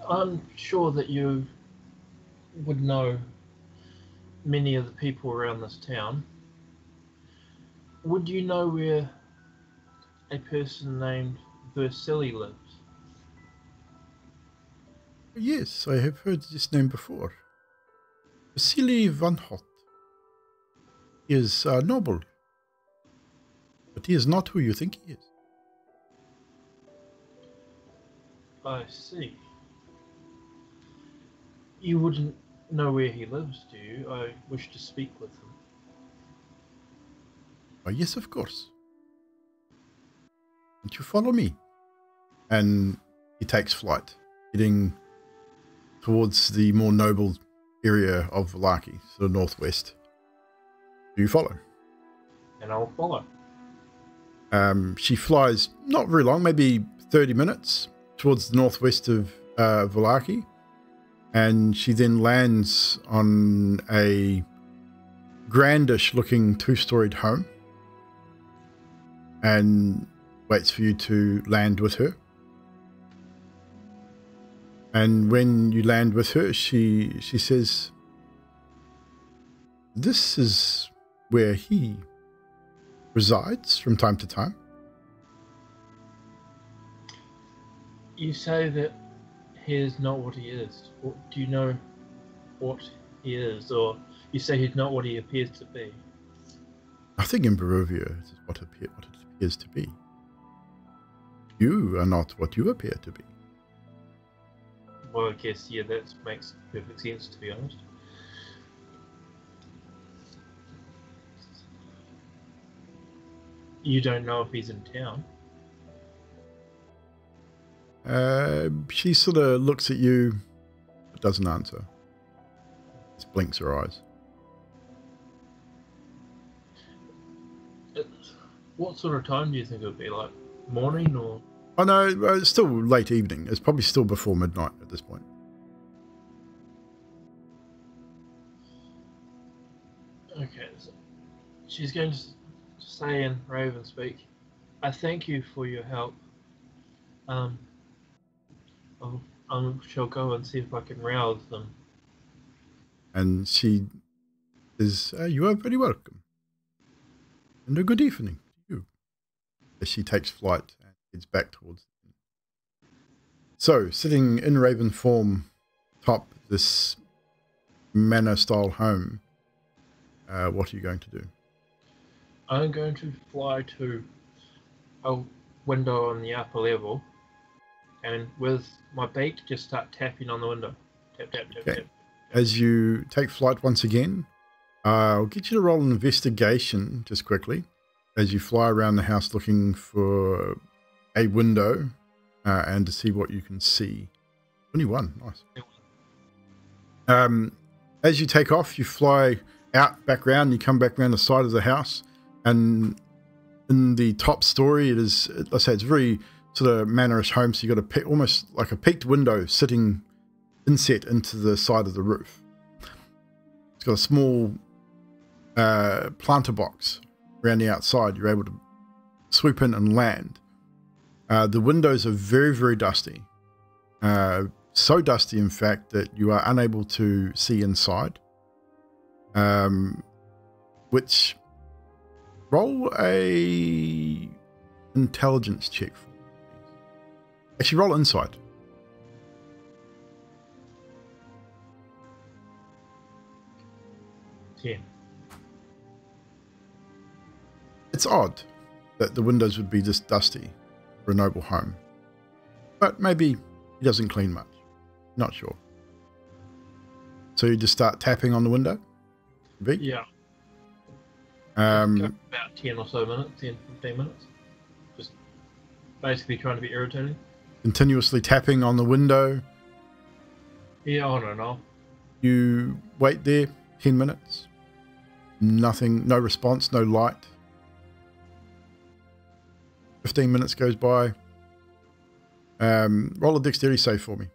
I'm sure that you would know many of the people around this town. Would you know where a person named Versili lives? Yes, I have heard this name before. Vasily Van Hot is noble, But he is not who you think he is. I see. You wouldn't know where he lives, do you? I wish to speak with him. Oh, yes, of course. Won't you follow me? And he takes flight, heading towards the more noble area of Vallaki, to the northwest. Do you follow? And I'll follow. She flies not very long, maybe 30 minutes towards the northwest of Vallaki, and she then lands on a grandish looking 2-storied home and waits for you to land with her. And when you land with her, she says, "This is where he resides from time to time." You say that he is not what he is. Do you know what he is? Or you say he's not what he appears to be? I think in Barovia this is what it appears to be. You are not what you appear to be. Well, I guess, yeah, that makes perfect sense, to be honest. You don't know if he's in town? She sort of looks at you, but doesn't answer. Just blinks her eyes. What sort of time do you think it would be? Like morning or? Oh no, it's still late evening. It's probably still before midnight at this point. Okay, so she's going to say in Raven speak, "I thank you for your help. I shall go and see if I can rouse them." And she says, "You are very welcome. And a good evening to you." As she takes flight and heads back towards them. So, sitting in Raven form top this manor-style home, what are you going to do? I'm going to fly to a window on the upper level, and with my beak just start tapping on the window. Tap, tap, tap, Okay. tap. As you take flight once again, I'll get you to roll an investigation just quickly as you fly around the house looking for a window and to see what you can see. 21, nice. As you take off, you fly out back round, you come back around the side of the house, and in the top story, let's say it's a very sort of manorish home, so you've got almost like a peaked window sitting inset into the side of the roof. It's got a small planter box around the outside. You're able to swoop in and land. The windows are very, very dusty. So dusty, in fact, that you are unable to see inside. Which, roll a intelligence check for me. Actually, roll inside. Yeah. It's odd that the windows would be this dusty for a noble home. But maybe he doesn't clean much. Not sure. So you just start tapping on the window? V? Yeah. About 10 or so minutes, 10, 15 minutes. Just basically trying to be irritating. Continuously tapping on the window. Yeah, on and off. You wait there 10 minutes. Nothing, no response, no light. 15 minutes goes by. Roll a dexterity save for me.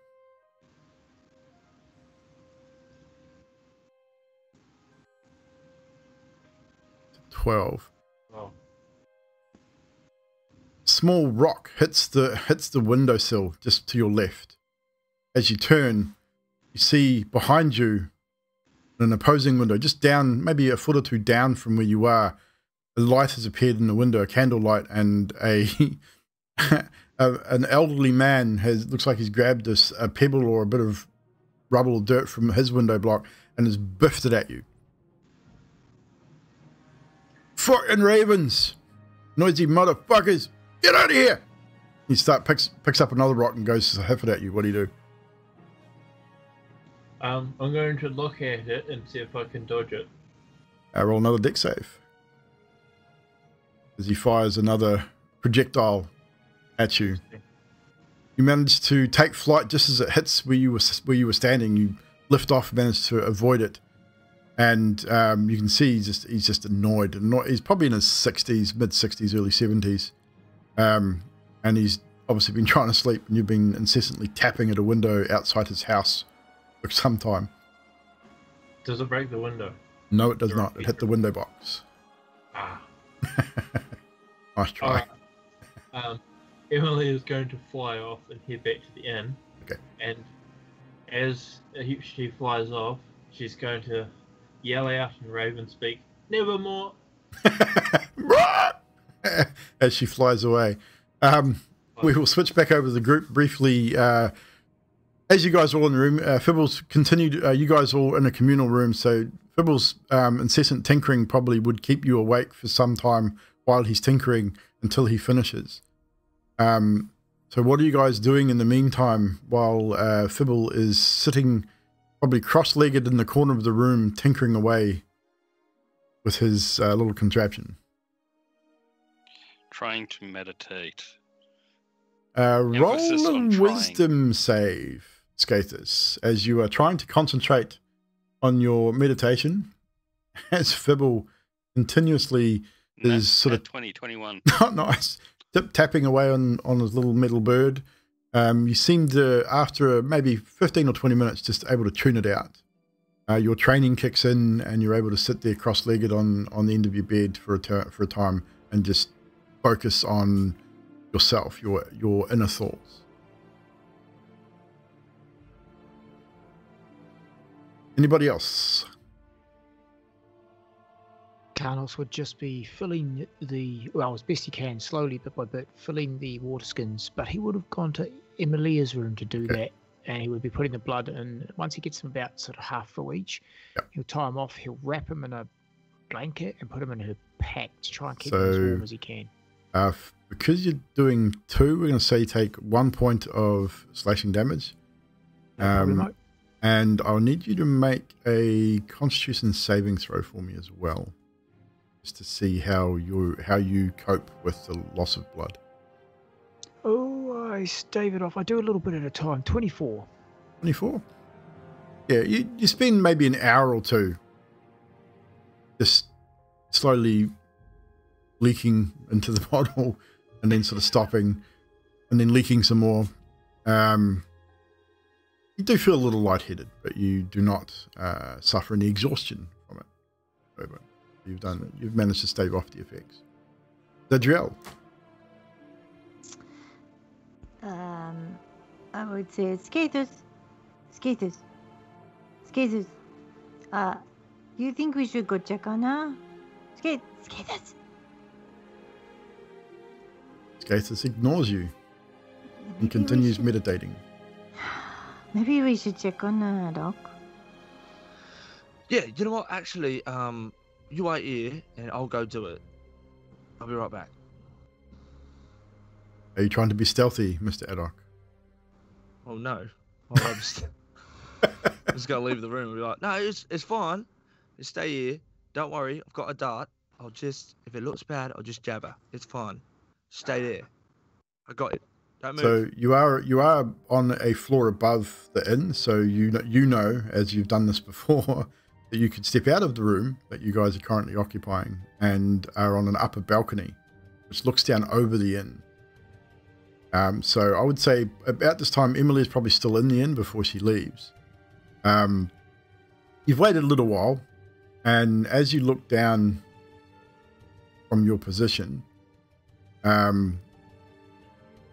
12. Oh. Small rock hits the windowsill just to your left. As you turn, you see behind you an opposing window, just down, maybe a foot or two down from where you are. A light has appeared in the window, a candle light, and an elderly man looks like he's grabbed a pebble or a bit of rubble or dirt from his window block and has biffed it at you. "Fucking ravens! Noisy motherfuckers, get out of here! He picks up another rock and goes to hit it at you. What do you do? I'm going to look at it and see if I can dodge it. Roll another dex save. As he fires another projectile at you. You manage to take flight just as it hits where you were standing. You lift off, manage to avoid it, and you can see he's just annoyed. He's probably in his 60s, mid 60s, early 70s, and he's obviously been trying to sleep. And you've been incessantly tapping at a window outside his house for some time. Does it break the window? No, it does not. It hit the window box. Ah. Nice try. Emily is going to fly off and head back to the inn. Okay. And as she flies off, she's going to yell out in Raven speak, "Nevermore!" As she flies away. We will switch back over to the group briefly. As you guys are all in the room, Fibbles continued, you guys are all in a communal room, so Fibbles' incessant tinkering probably would keep you awake for some time while he's tinkering until he finishes. So what are you guys doing in the meantime while Fibble is sitting probably cross-legged in the corner of the room tinkering away with his little contraption? Trying to meditate. Roll Emphasis a on trying. wisdom save, Skathis, as you are trying to concentrate on your meditation, as Fibble continuously is sort of 2021. nice, tapping away on his little metal bird. You seem to, after maybe 15 or 20 minutes, just able to tune it out. Your training kicks in, and you're able to sit there cross-legged on the end of your bed for a time and just focus on yourself, your inner thoughts. Anybody else? Carlos would just be filling as best he can, slowly bit by bit, filling the water skins, but he would have gone to Emilia's room to do that, and he would be putting the blood in. Once he gets them about sort of half full each, he'll tie them off, he'll wrap them in a blanket and put them in her pack to try and keep them as warm as he can. Because you're doing 2, we're going to say you take 1 point of slashing damage. And I'll need you to make a Constitution saving throw for me as well, just to see how you cope with the loss of blood. Oh, I stave it off. I do a little bit at a time. 24. 24? Yeah, you spend maybe an hour or two just slowly leaking into the bottle and then sort of stopping and then leaking some more. You do feel a little lightheaded, but you do not suffer any exhaustion from it. However, you've managed to stave off the effects. Zadriel. I would say skaters. You think we should go check on her? Skaters. Skathis ignores you and continues meditating. Maybe we should check on her, Doc. Yeah, you know what? Actually, you wait here, and I'll go do it. I'll be right back. Are you trying to be stealthy, Mr. Addock? Oh no! I'm just gonna leave the room and be like, no, it's fine. Just stay here. Don't worry. I've got a dart. If it looks bad, I'll just jab her. It's fine. Stay there. I got it. Don't move. So you are on a floor above the inn, so you know, as you've done this before, that you could step out of the room that you guys are currently occupying and are on an upper balcony, which looks down over the inn. So I would say about this time, Emily is probably still in the inn before she leaves. You've waited a little while, and as you look down from your position,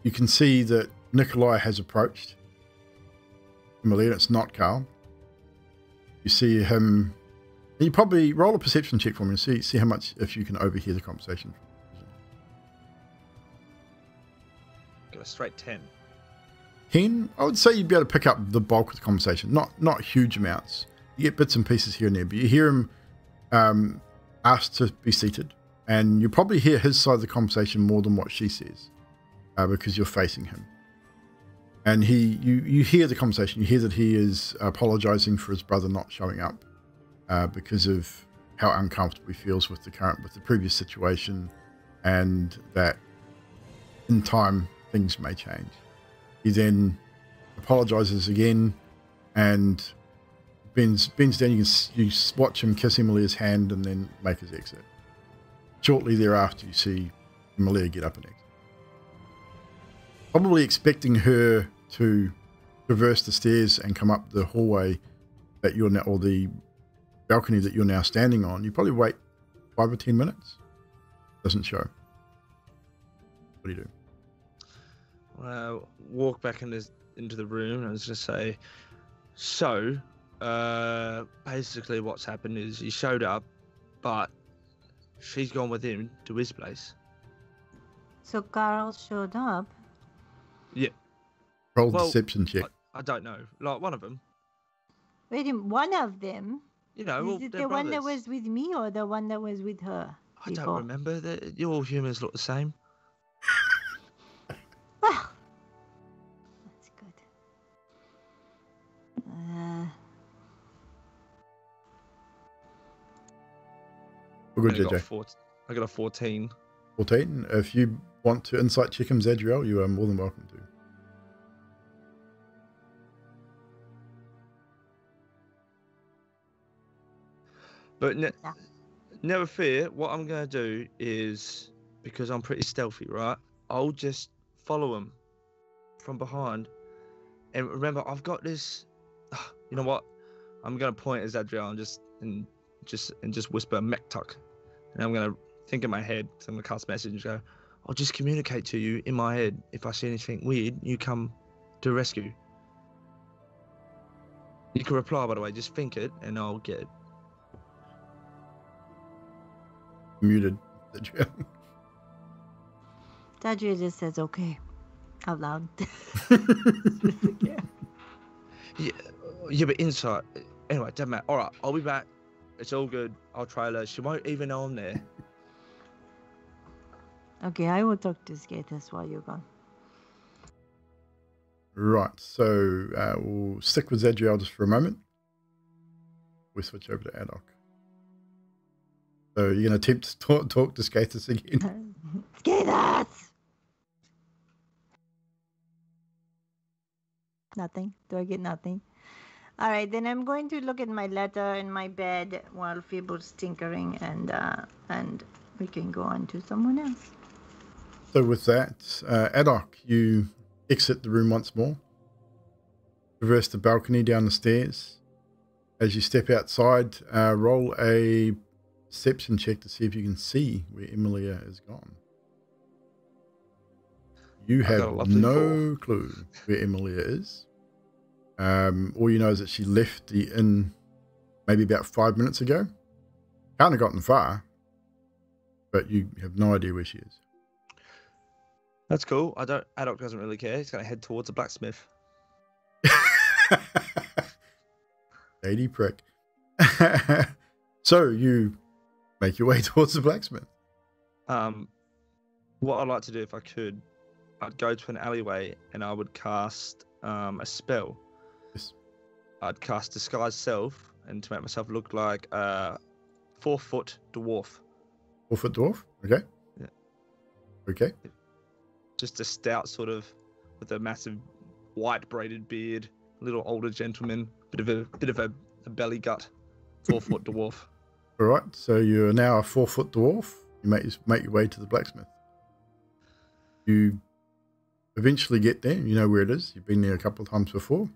you can see that Nikolai has approached Emily, and it's not Carl. You see him, and you probably roll a perception check for me and see how much, if you can overhear the conversation. Got a straight 10. 10, I would say you'd be able to pick up the bulk of the conversation. Not huge amounts. You get bits and pieces here and there, but you hear him ask to be seated, and you probably hear his side of the conversation more than what she says, because you're facing him. And you hear the conversation. You hear that he is apologizing for his brother not showing up because of how uncomfortable he feels with the previous situation, and that in time things may change. He then apologizes again, and bends down. You watch him kiss Emilia's hand and then make his exit. Shortly thereafter, you see Emilia get up and exit. Probably expecting her to traverse the stairs and come up the hallway that you're now, or the balcony that you're now standing on. You probably wait 5 or 10 minutes. Doesn't show. What do you do? Walk back into the room, and I was just say, so basically what's happened is he showed up, but she's gone with him to his place. So Carl showed up? Yeah. Roll deception check. I don't know. Like, one of them. Wait, one of them? You know, is it they're the one that brothers. was with me or the one that was with her? I don't remember. You all humans look the same. Well, that's good. We're good, JJ. I got a 14. 14. If you want to insight check him, Zadriel, you are more than welcome to. But never fear. What I'm going to do is, because I'm pretty stealthy, right? I'll just follow him from behind. And remember, I've got this. You know what? I'm going to point at Zadriel and just whisper Mektuk. And I'm going to think in my head. So I'm going to cast a message and go, I'll just communicate to you in my head. If I see anything weird, you come to rescue. You can reply, by the way. Just think it, and I'll get it. Muted. Zadriel just says okay out loud. Yeah, but inside. Anyway, doesn't matter. All right, I'll be back. It's all good. I'll trail her. She won't even know I'm there. Okay, I will talk to Skathis while you're gone. Right, so we'll stick with Zadriel just for a moment. We'll switch over to Adok. So you're going to attempt to talk to Skathis again? Skathis! Nothing. Do I get nothing? All right, then I'm going to look at my letter in my bed while Feeble's tinkering, and we can go on to someone else. So with that, Adok, you exit the room once more, traverse the balcony down the stairs. As you step outside, roll a perception check to see if you can see where Emilia is gone. You have no clue where Emilia is. All you know is that she left the inn maybe about 5 minutes ago. Can't have gotten far, but you have no idea where she is. That's cool. Adok doesn't really care. He's going to head towards a blacksmith. Lady prick. So you make your way towards the blacksmith. What I'd like to do, if I could, I'd go to an alleyway and I would cast a spell. Yes. I'd cast Disguise Self, and to make myself look like a 4-foot dwarf. 4-foot dwarf? Okay. Yeah. Okay. Just a stout sort of, with a massive white braided beard, little older gentleman, bit of a belly gut, 4-foot dwarf. All right. So you're now a 4-foot dwarf. You make your way to the blacksmith. You eventually get there. You know where it is. You've been there a couple of times before.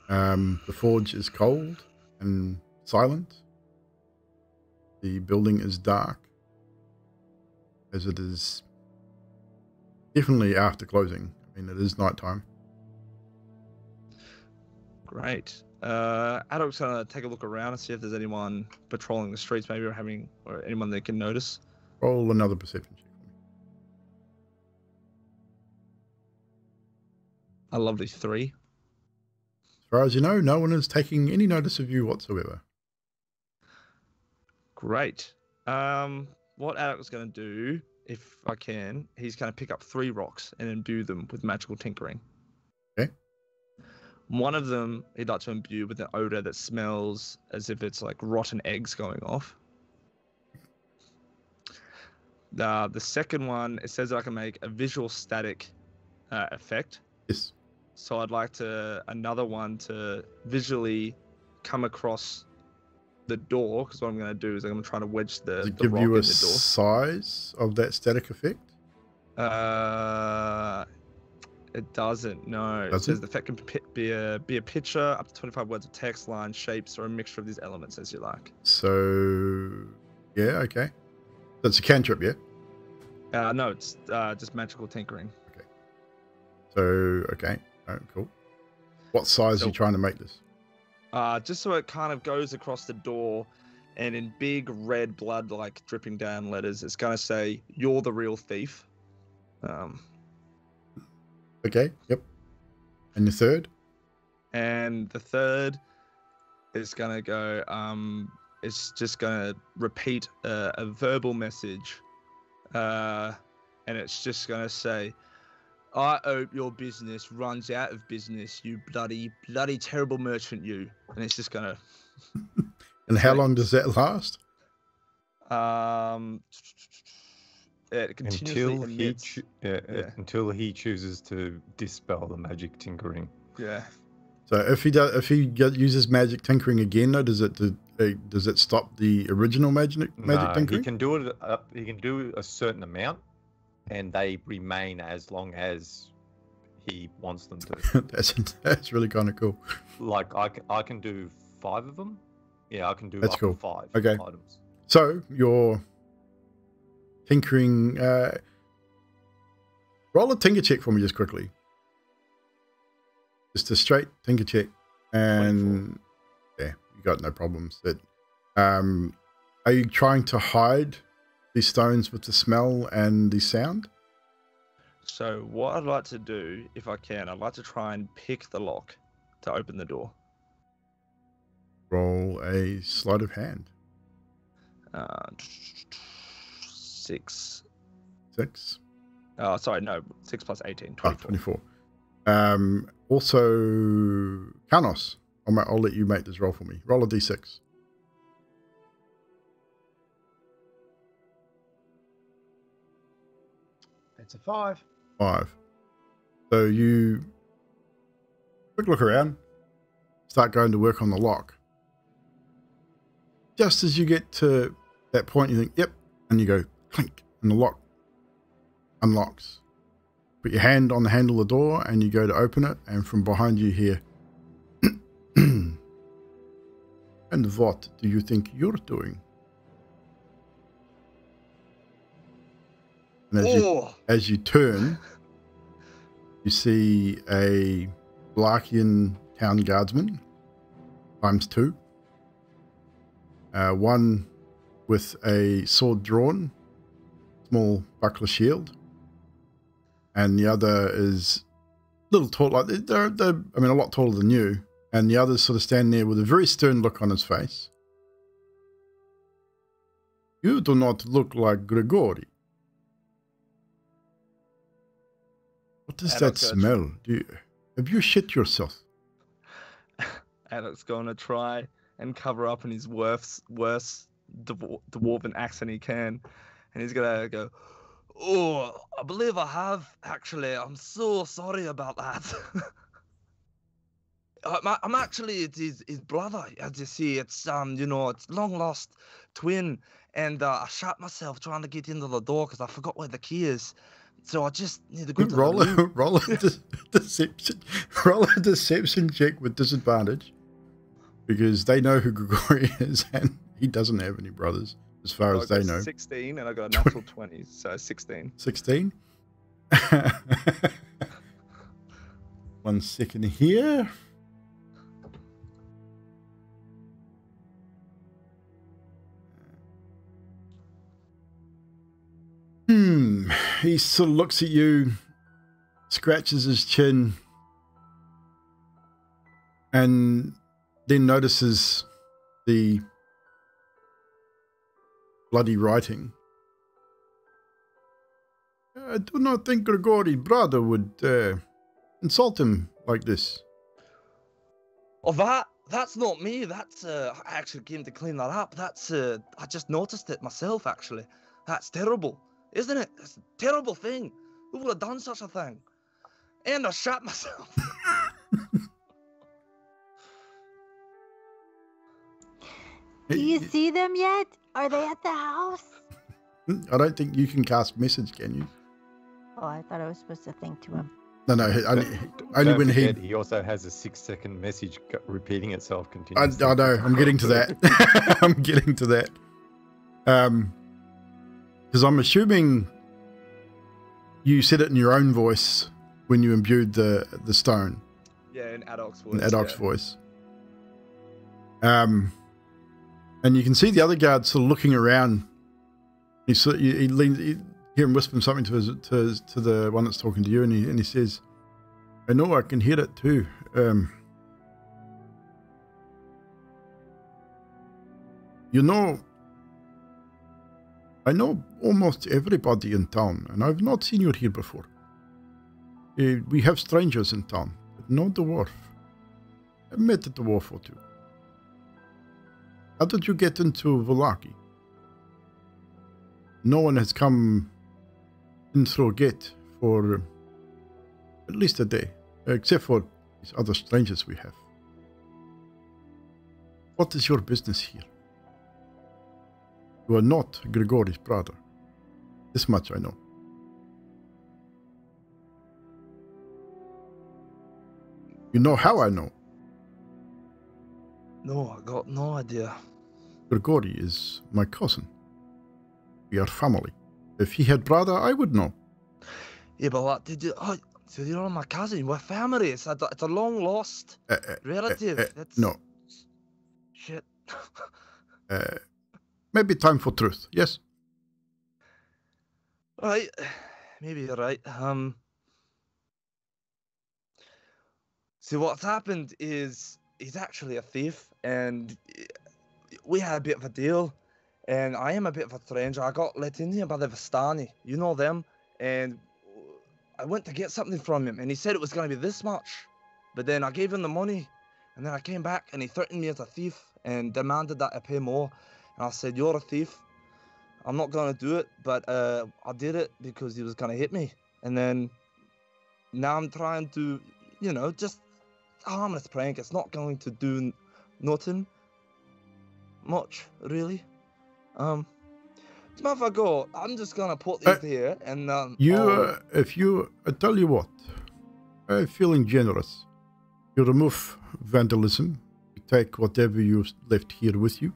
The forge is cold and silent. The building is dark, as it is definitely after closing. I mean, it is nighttime. Great. Adok's gonna take a look around and see if there's anyone patrolling the streets, maybe, or anyone they can notice. Roll another perception check for me. A lovely 3. As far as you know, no one is taking any notice of you whatsoever. Great. what Adam's going to do, if I can, he's going to pick up 3 rocks and imbue them with magical tinkering. Okay. One of them he'd like to imbue with an odor that smells as if it's like rotten eggs going off. The second one, it says that I can make a visual static effect. Yes. So I'd like another one to visually come across the door, because what I'm going to do is I'm going to try to wedge the Does it rock give you in a the door. size of that static effect? It doesn't. No. Does it says it? the effect can be a picture, up to 25 words of text, lines, shapes, or a mixture of these elements as you like. So, yeah, okay. That's a cantrip, yeah? No, it's just magical tinkering. So, okay. Oh, cool. What size are you trying to make this? Just so it kind of goes across the door, and in big red blood, like dripping down letters, it's going to say, "You're the real thief." Okay, yep. And the third? And the third is going to go, it's just going to repeat a verbal message. And it's just going to say, "I hope your business runs out of business, you bloody terrible merchant, you." And it's just going to... And how long does that last? It continuously emits. Until he chooses to dispel the magic tinkering. Yeah. So if he uses magic tinkering again, though, does it stop the original magic tinkering? He can do it. He can do a certain amount, and they remain as long as he wants them to. that's really kind of cool. Like I can do 5 of them. Yeah, I can do That's up cool. to 5 Okay. items. So your tinkering. Roll a tinker check for me just quickly. Just a straight tinker check, and 24. Yeah, you got no problems. Are you trying to hide these stones with the smell and the sound? So what I'd like to do, if I can, I'd like to try and pick the lock to open the door. Roll a sleight of hand. 6. 6. Oh, sorry, no. 6 plus 18, 24. 24. Also, Kanos, I'll let you make this roll for me. Roll a d6. That's a 5. 5. So you quick look around, start going to work on the lock. Just as you get to that point, you think, yep, and you go clink, and the lock unlocks. Put your hand on the handle of the door, and you go to open it, and from behind you hear, "And what do you think you're doing?" And as you turn, you see a Blarkian town guardsman, ×2. One with a sword drawn, small buckler shield, and the other is a little tall, like they're a lot taller than you, and the other's sort of standing there with a very stern look on his face. "You do not look like Grigori. What does that smell? Have you shit yourself?" Alex's going to try and cover up in his worst dwarven accent he can. And he's going to go, "Oh, I believe I have, actually. I'm so sorry about that." I'm actually his brother, as you see. It's, it's long lost twin. And I shot myself trying to get into the door because I forgot where the key is. So I just need to go to roll a deception. Roll a deception check with disadvantage, because they know who Grigori is, and he doesn't have any brothers, as far as they know. 16, and I got a natural 20, so 16. 16. 1 second here. He sort of looks at you, scratches his chin, and then notices the bloody writing I do not think Grigori's brother would insult him like this. Oh, that's not me. That's I actually came to clean that up. That's I just noticed it myself. Actually, that's terrible, isn't it? It's a terrible thing. Who would have done such a thing? And I shot myself. Do you see them yet? Are they at the house? I don't think you can cast message, can you? Oh, I thought I was supposed to think to him. No, only Don't when forget, he also has a 6-second message repeating itself I continuously. know. I'm getting to that. I'm getting to that. Because I'm assuming you said it in your own voice when you imbued the stone. Yeah, in Adok's voice. In Adok's voice. And you can see the other guard sort of looking around. He leans. You hear him whispering something to the one that's talking to you, and he says, "I know, I can hear it too. You know, I know almost everybody in town, and I've not seen you here before. We have strangers in town, but no dwarf. I met a dwarf or two. How did you get into Volaki? No one has come in through a gate for at least a day, except for these other strangers we have. What is your business here? You are not Grigori's brother. This much I know." You know how I know? No, I got no idea. Grigori is my cousin. We are family. If he had brother, I would know. Yeah, but what did you? Oh, so you're not my cousin. We're family. It's a long lost relative. No. Shit. Maybe time for truth. Yes. Right. Maybe you're right. See, what's happened is he's actually a thief, and we had a bit of a deal. And I am a bit of a stranger. I got let in here by the Vistani. You know them. And I went to get something from him, and he said it was going to be this much. But then I gave him the money, and then I came back, and he threatened me as a thief and demanded that I pay more. And I said, "You're a thief. I'm not going to do it." But I did it because he was going to hit me. And then now I'm trying to, just a harmless prank. It's not going to do nothing much, really. If I go, I'm just gonna put these here, and I tell you what, I'm feeling generous. You remove vandalism, you take whatever you left here with you.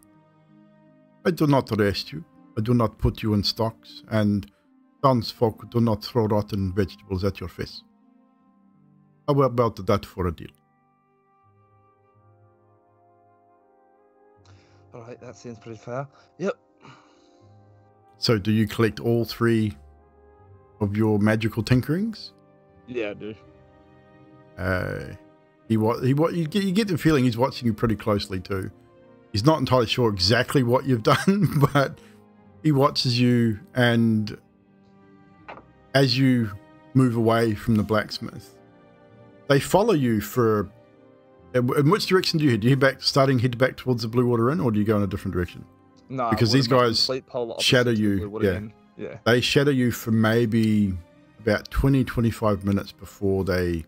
I do not arrest you. I do not put you in stocks, and townsfolk do not throw rotten vegetables at your face. How about that for a deal? All right, that seems pretty fair. Yep. So, do you collect all 3 of your magical tinkerings? Yeah, I do. You get the feeling he's watching you pretty closely too. He's not entirely sure exactly what you've done, but he watches you, and as you move away from the blacksmith, they follow you for. In which direction do you head? Do you head back towards the Blue Water Inn, or do you go in a different direction? No, because these guys shadow you. Yeah. They shadow you for maybe about 20-25 minutes before they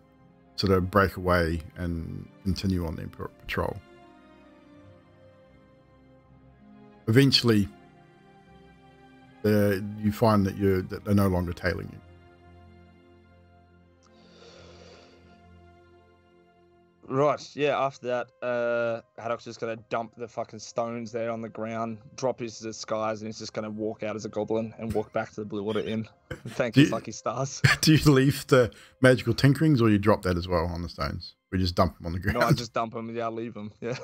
sort of break away and continue on their patrol. Eventually, you find that they're no longer tailing you. Right, yeah, after that, Haddock's just going to dump the fucking stones there on the ground, drop his disguise, and he's just going to walk out as a goblin and walk back to the Blue Water Inn and thank his lucky stars. Do you leave the magical tinkerings, or you drop that as well on the stones? We just dump them on the ground? No, I just dump them. Yeah, I leave them, yeah.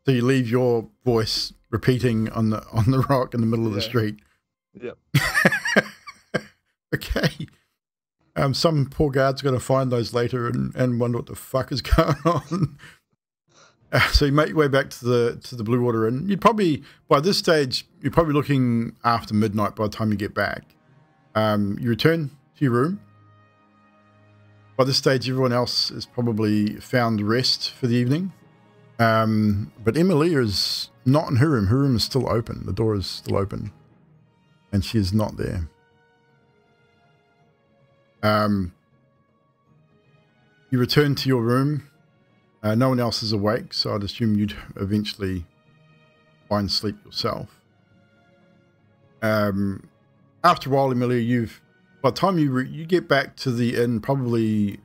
So you leave your voice repeating on the rock in the middle of the street? Yep. Okay. Some poor guard's going to find those later and wonder what the fuck is going on. So you make your way back to the Blue Water Inn. You'd probably, by this stage, you're probably looking after midnight by the time you get back. You return to your room. By this stage, everyone else has probably found rest for the evening. But Emilia is not in her room. Her room is still open. The door is still open. And she is not there. You return to your room. No one else is awake, so I'd assume you'd eventually find sleep yourself. After a while, Emilia, by the time you get back to the inn, probably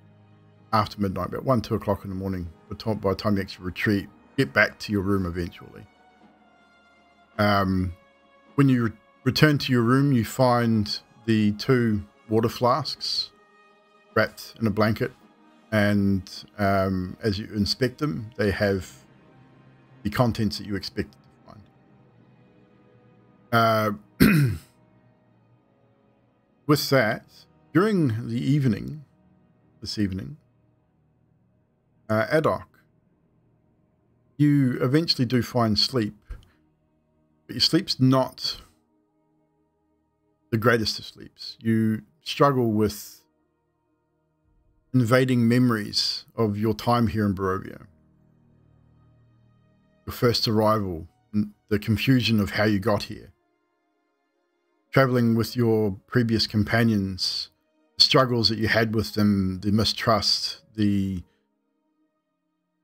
after midnight, about 1, 2 o'clock in the morning, by the time you actually retreat, get back to your room eventually. When you return to your room, you find the 2 water flasks wrapped in a blanket, and as you inspect them, they have the contents that you expected to find. With that, during the evening, this evening, Adok, you eventually do find sleep, but your sleep's not the greatest of sleeps. You struggle with invading memories of your time here in Barovia, your first arrival, the confusion of how you got here, traveling with your previous companions, the struggles that you had with them, the mistrust, the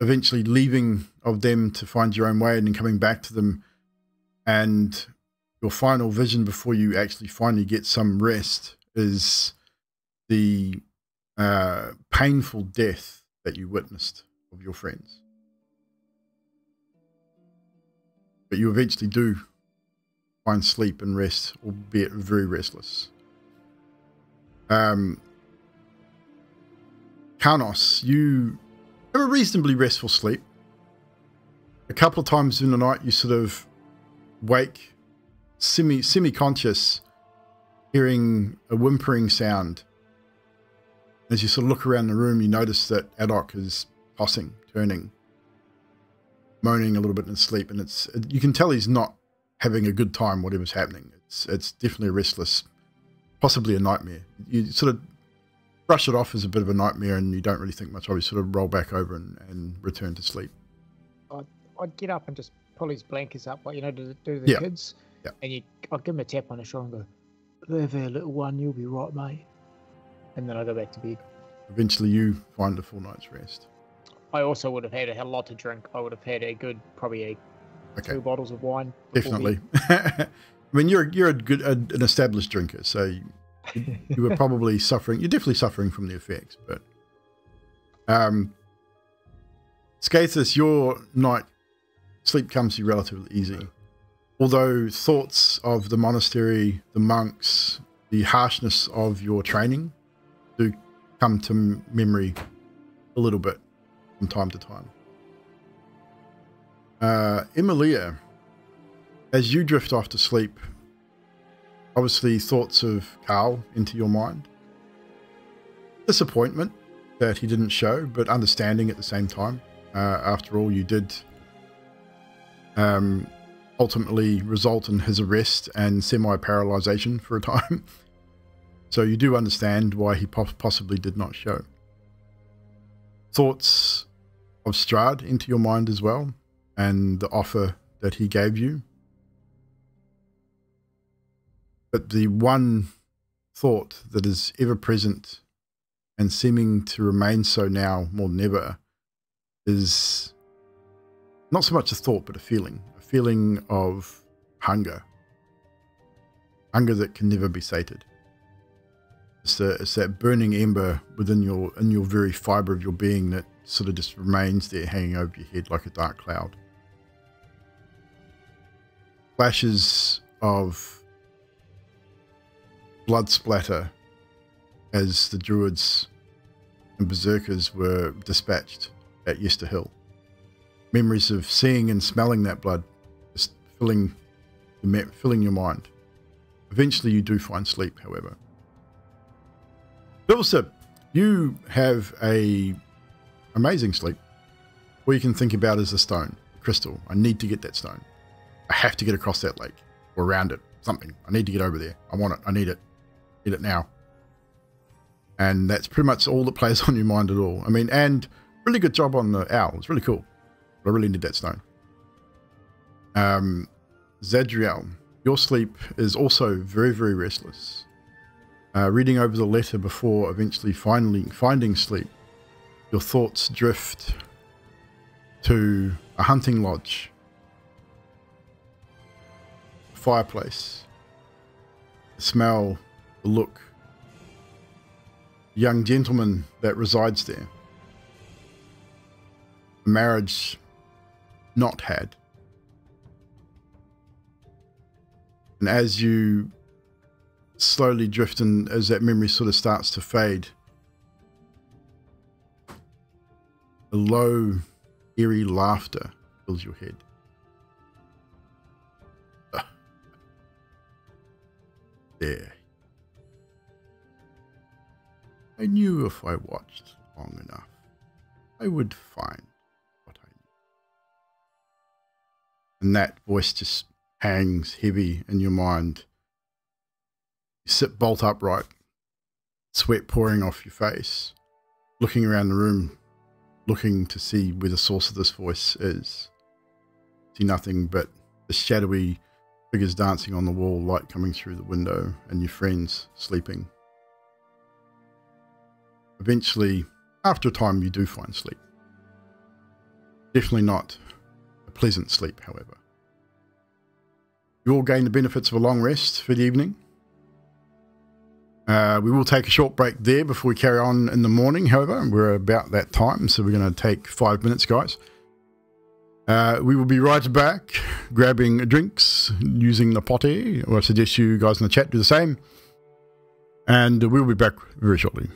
eventually leaving of them to find your own way and then coming back to them, and your final vision before you actually finally get some rest is the painful death that you witnessed of your friends. But you eventually do find sleep and rest, albeit very restless. Karnos, you have a reasonably restful sleep. A couple of times in the night you sort of wake semi-conscious, hearing a whimpering sound. As you sort of look around the room, you notice that Adok is tossing, turning, moaning a little bit in his sleep, and you can tell he's not having a good time, whatever's happening. It's definitely a restless, possibly a nightmare. You sort of brush it off as a bit of a nightmare, and you don't really think much of it. You sort of roll back over and return to sleep. I'd get up and just pull his blankets up, to do the kids. Yeah. And I'd give him a tap on the shoulder and go, "There, little one, you'll be right, mate." And then I go back to bed. Eventually you find a full night's rest. I also would have had a lot to drink. I would have had probably 2 bottles of wine. Definitely. I mean, you're an established drinker, so you were probably suffering. You're definitely suffering from the effects. But Skathis, your night sleep comes to you relatively easy. Although thoughts of the monastery, the monks, the harshness of your training do come to memory a little bit from time to time. Emilia, as you drift off to sleep, obviously thoughts of Carl into your mind. Disappointment that he didn't show, but understanding at the same time. After all, you did ultimately result in his arrest and semi-paralyzation for a time. So you do understand why he possibly did not show. Thoughts of Strahd into your mind as well, and the offer that he gave you. But the one thought that is ever present and seeming to remain so now more than ever is not so much a thought, but a feeling of hunger that can never be sated. It's that burning ember within your very fibre of your being that sort of just remains there hanging over your head like a dark cloud. Flashes of blood splatter as the druids and berserkers were dispatched at Yester Hill. Memories of seeing and smelling that blood just filling your mind. Eventually you do find sleep, however. Bilsip, you have a amazing sleep. All you can think about is the stone, the crystal. I need to get that stone. I have to get across that lake or around it. Something. I need to get over there. I want it. I need it. Need it now. And that's pretty much all that plays on your mind at all. I mean, and really good job on the owl. It's really cool. I really need that stone. Zadriel, your sleep is also very, very restless. Reading over the letter before eventually finding sleep, your thoughts drift to a hunting lodge, a fireplace, the smell, the look, the young gentleman that resides there, a marriage not had. And as you slowly drift and as that memory sort of starts to fade, a low, eerie laughter fills your head. There. I knew if I watched long enough, I would find what I need. And that voice just hangs heavy in your mind. You sit bolt upright, sweat pouring off your face, looking around the room, looking to see where the source of this voice is. See nothing but the shadowy figures dancing on the wall, light coming through the window, and your friends sleeping. Eventually, after a time, you do find sleep. Definitely not a pleasant sleep, however. You all gain the benefits of a long rest for the evening. We will take a short break there before we carry on in the morning, however. We're about that time, so we're going to take 5 minutes, guys. We will be right back, grabbing drinks, using the potty. I suggest you guys in the chat do the same. And we'll be back very shortly.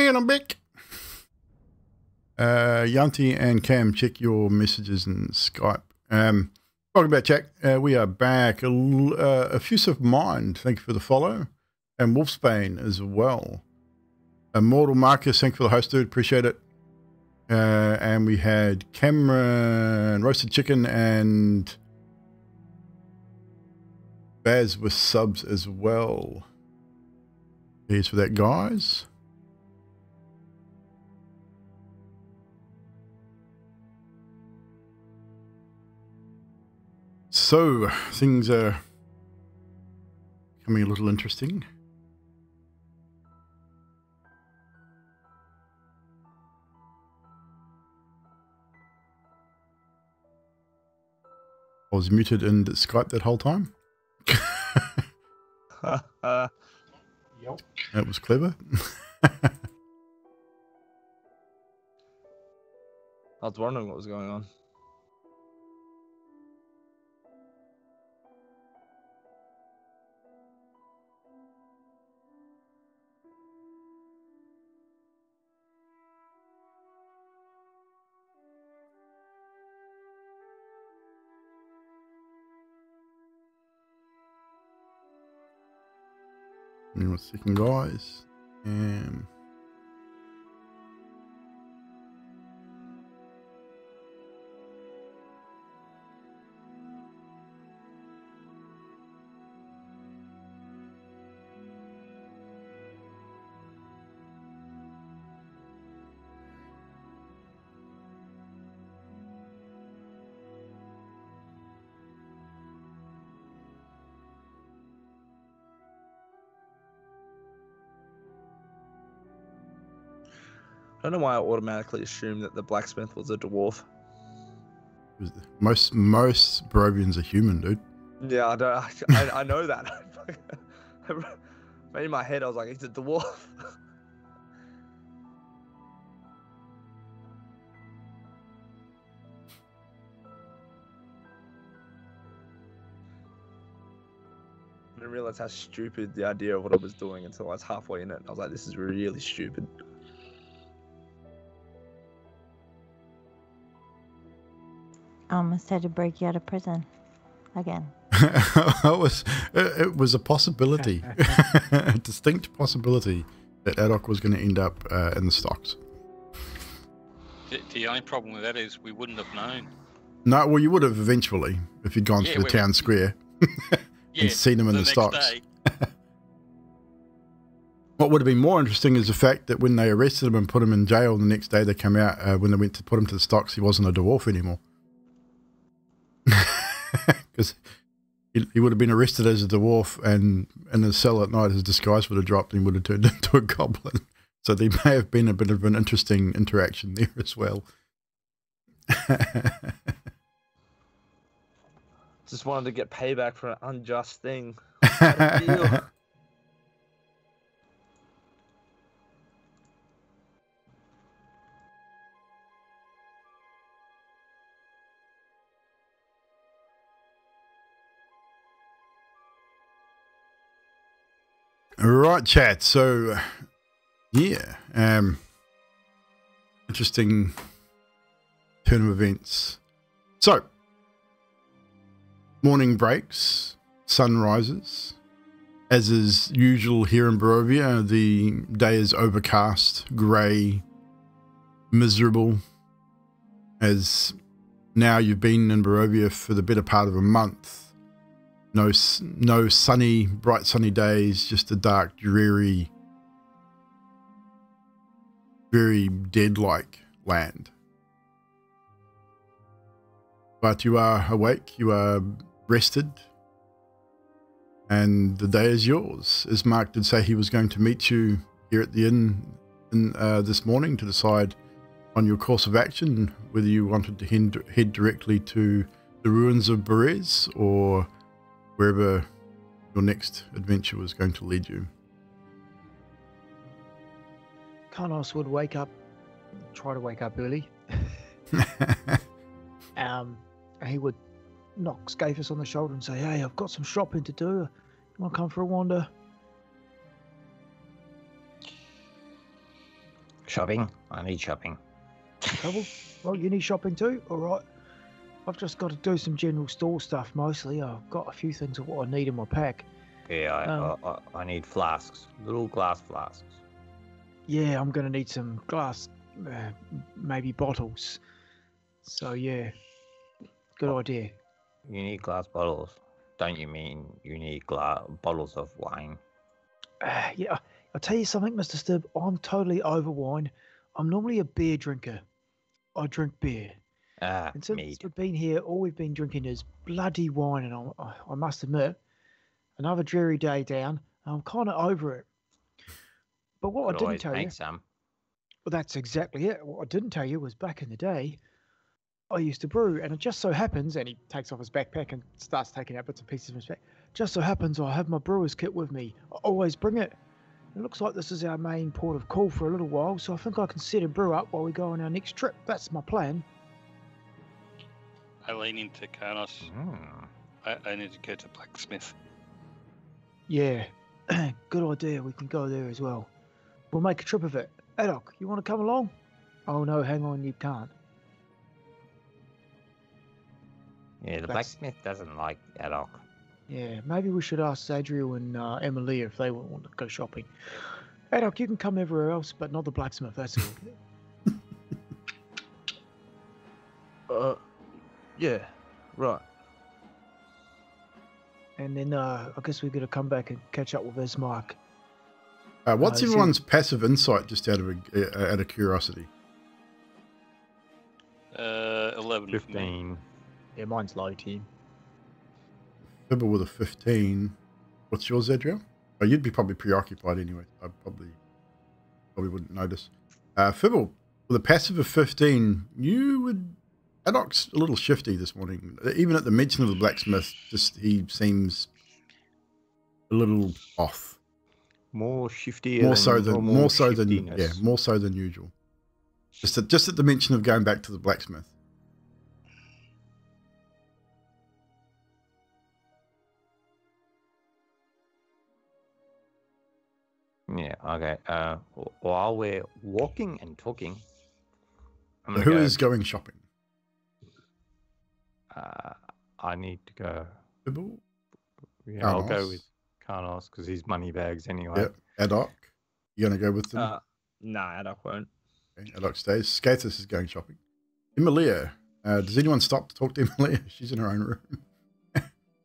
man, I'm back. Yanti and Cam, check your messages in Skype. Welcome back, Jack. We are back. Effusive Mind, thank you for the follow. And Wolfsbane as well. Immortal Marcus, thank you for the host, dude. Appreciate it. And we had Cameron, Roasted Chicken, and Baz with subs as well. Cheers for that, guys. So, things are becoming a little interesting. I was muted in Skype that whole time. Yep. That was clever. I was wondering what was going on. Hang on a second, guys. I don't know why I automatically assumed that the blacksmith was a dwarf. Most Barovians are human, dude. Yeah, I know that. But in my head, I was like, he's a dwarf. I didn't realize how stupid the idea of what I was doing until I was halfway in it. I was like, this is really stupid. I almost had to break you out of prison again. It was a possibility, a distinct possibility that Adok was going to end up in the stocks. The only problem with that is we wouldn't have known. No, well, you would have eventually if you'd gone through the town square and seen him in the stocks. What would have been more interesting is the fact that when they arrested him and put him in jail, the next day they come out, when they went to put him to the stocks, he wasn't a dwarf anymore. Because he would have been arrested as a dwarf, and in his cell at night his disguise would have dropped and he would have turned into a goblin. So there may have been a bit of an interesting interaction there as well. Just wanted to get payback for an unjust thing. Right, chat. So, yeah, interesting turn of events. So, morning breaks, sun rises. As is usual here in Barovia, the day is overcast, grey, miserable. As now you've been in Barovia for the better part of a month. No sunny, bright sunny days, just a dark, dreary, very dead-like land. But you are awake, you are rested, and the day is yours. As Mark did say, he was going to meet you here at the inn this morning to decide on your course of action, whether you wanted to head directly to the ruins of Berez or wherever your next adventure was going to lead you. Carlos would try to wake up early. He would knock Scafus on the shoulder and say, "Hey, I've got some shopping to do. You want to come for a wander?" Shopping? I need shopping. Okay, well, you need shopping too? All right. I've just got to do some general store stuff mostly. I've got a few things of what I need in my pack. Yeah, I need flasks. Little glass flasks. Yeah, I'm going to need some glass, maybe bottles. So, yeah, good idea. You need glass bottles. Don't you mean you need bottles of wine? Yeah, I'll tell you something, Mr. Stibb. I'm totally over wine. I'm normally a beer drinker. I drink beer. And since mead. we've been here, all we've been drinking is bloody wine. And I must admit, another dreary day down. I'm kind of over it. But what I didn't tell you... some. Well, that's exactly it. What I didn't tell you was back in the day, I used to brew, and it just so happens, and he takes off his backpack and starts taking out bits and pieces of his back. Just so happens I have my brewer's kit with me. I always bring it. It looks like this is our main port of call for a little while, so I think I can set a brew up while we go on our next trip. That's my plan. I lean into Carlos. I need to go to blacksmith. Yeah, good idea. We can go there as well. We'll make a trip of it. Adok, you want to come along? Oh no, hang on, you can't. Yeah, the blacksmith doesn't like Adok. Yeah, maybe we should ask Zadriel and Emily if they want to go shopping. Adok, you can come everywhere else, but not the blacksmith, that's all. Yeah, right. And then I guess we're going to come back and catch up with Ismark. What's everyone's passive insight, just out of curiosity? 11. 15. Yeah, mine's low, team. Fibble with a 15. What's yours, Zadriel? Oh, you'd be probably preoccupied anyway. I probably wouldn't notice. Fibble, with a passive of 15, you would... Adok's a little shifty this morning. Even at the mention of the blacksmith, he seems a little off. More shifty. More so than usual. Just at the mention of going back to the blacksmith. Yeah. Okay. While we're walking and talking, Who is going shopping? I need to go. Fibble? Yeah, Carlos. I'll go with Carlos because he's money bags anyway. Yep. Adok, you going to go with them? Nah, Adok won't. Okay, Adok stays. Skatus is going shopping. Emilia, does anyone stop to talk to Emilia? She's in her own room.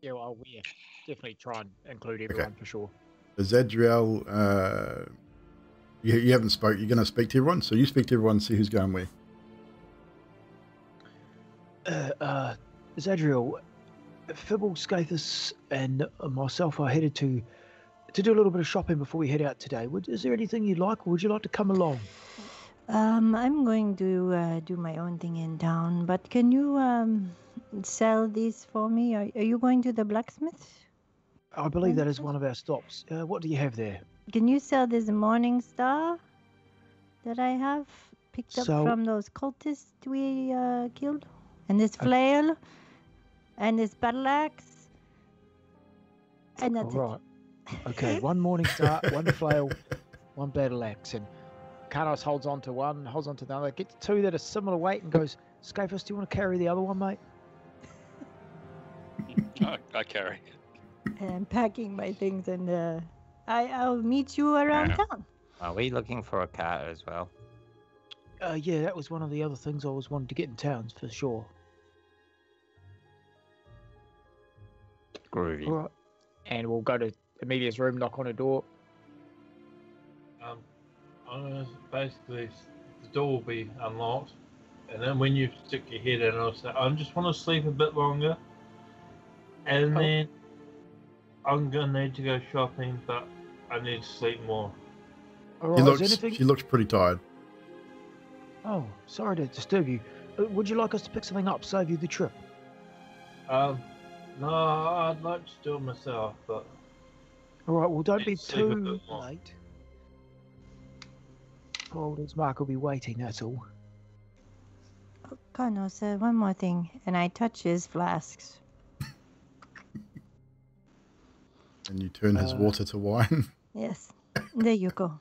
Yeah, well, we definitely try and include everyone for sure. Zadriel, you haven't spoke. You're going to speak to everyone, so you speak to everyone and see who's going where. Zadriel, Fibble, Skathis, and myself are headed to do a little bit of shopping before we head out today. Is there anything you'd like, or would you like to come along? I'm going to do my own thing in town, but can you sell these for me? Are you going to the blacksmith? I believe that is one of our stops. What do you have there? Can you sell this Morning Star that I have picked up from those cultists we killed? And this flail, and this battle axe, and that's it. Okay, one Morning Star, one flail, one battle axe, and Carlos holds on to one, holds on to the other, gets two that are similar weight, and goes, Scapus, do you want to carry the other one, mate? I carry. And I'm packing my things, and I'll meet you around town. Are we looking for a car as well? Yeah, that was one of the other things I always wanted to get in towns, for sure. Groovy. All right. And we'll go to Amelia's room, knock on her door. Basically, the door will be unlocked, and then when you stick your head in, I'll say, I just want to sleep a bit longer, and then I'm going to need to go shopping, but I need to sleep more. All right, she looks pretty tired. Oh, sorry to disturb you. Would you like us to pick something up, save you the trip? No, I'd like to do it myself, but... Alright, well, don't be too late. Poor old Ismark will be waiting, that's all. Oh, Carlos, one more thing, and I touch his flasks. And you turn his water to wine. Yes, there you go.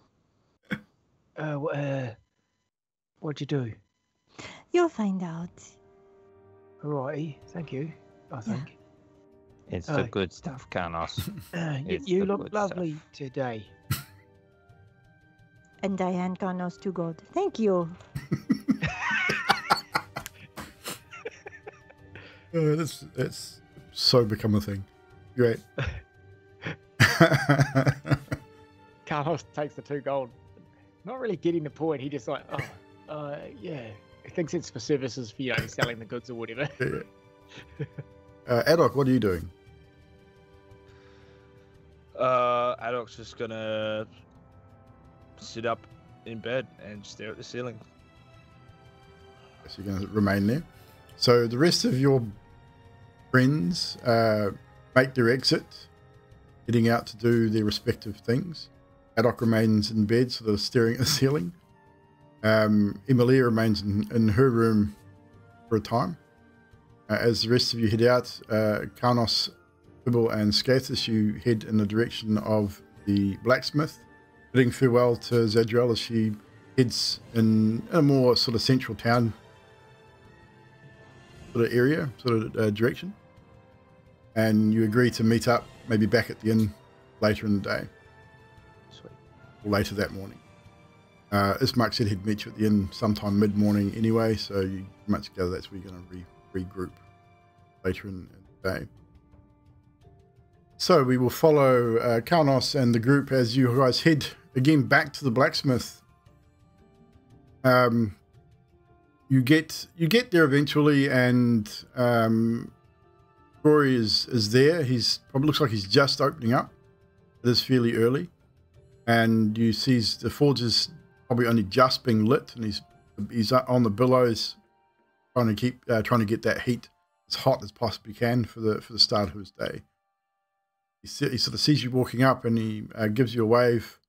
What'd you do? You'll find out. Alrighty, thank you. I think. It's the good stuff, Carnos. It's You the look good lovely stuff. today. And I hand Carnos to God. Thank you. That's so become a thing. Great. Carlos takes the 2 gold. Not really getting the point. He just like, yeah. He thinks it's for services for, selling the goods or whatever. Adok, what are you doing? Adok's just gonna sit up in bed and stare at the ceiling. So you're going to remain there. So the rest of your friends make their exit, heading out to do their respective things. Adok remains in bed, sort of staring at the ceiling. Emilia remains in her room for a time. As the rest of you head out, Carnos, Bibble, and Scathus, you head in the direction of the blacksmith, bidding farewell to Zadriel as she heads in a more sort of central town sort of area, direction. And you agree to meet up maybe back at the inn later in the day. Sweet. Or later that morning. Ismark said he'd meet you at the inn sometime mid-morning anyway, so you much gather that's where you're going to regroup later in the day. So we will follow Carnos and the group as you guys head again back to the blacksmith. You get there eventually, and Rory is there. He's probably looks like he's just opening up. It is fairly early, and you see the forge is probably only just being lit, and he's on the billows, trying to get that heat as hot as possibly can for the start of his day. He sort of sees you walking up, and he gives you a wave,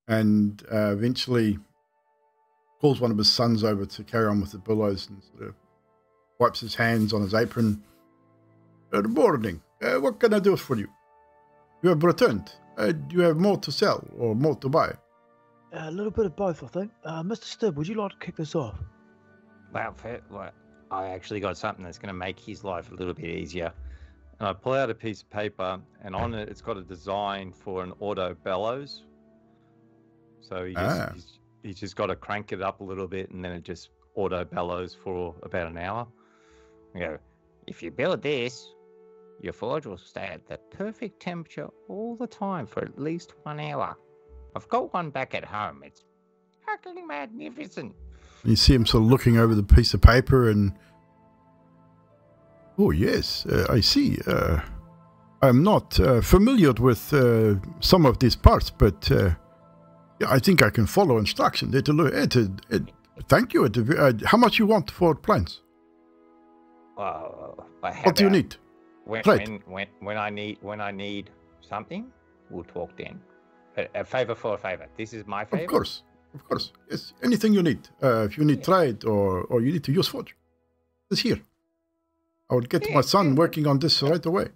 and eventually calls one of his sons over to carry on with the billows, and sort of wipes his hands on his apron. Good morning. What can I do for you? You have returned. Do you have more to sell or more to buy? A little bit of both, I think. Mr. Stibb, would you like to kick this off? Well, I actually got something that's going to make his life a little bit easier. And I pull out a piece of paper, and on it, it's got a design for an auto bellows. So he's just got to crank it up a little bit, and then it just auto bellows for about an hour. You go, if you build this, your forge will stay at the perfect temperature all the time for at least 1 hour. I've got one back at home. It's fucking magnificent. You see him sort of looking over the piece of paper, and oh yes, I see. I'm not familiar with some of these parts, but I think I can follow instruction. Thank you. How much you want for plants? What do you need? When I need something, we'll talk then. A favor for a favor. This is my favor. Of course. Yes, anything you need. If you need trade or you need to use forge, it's here. I will get my son working on this right away.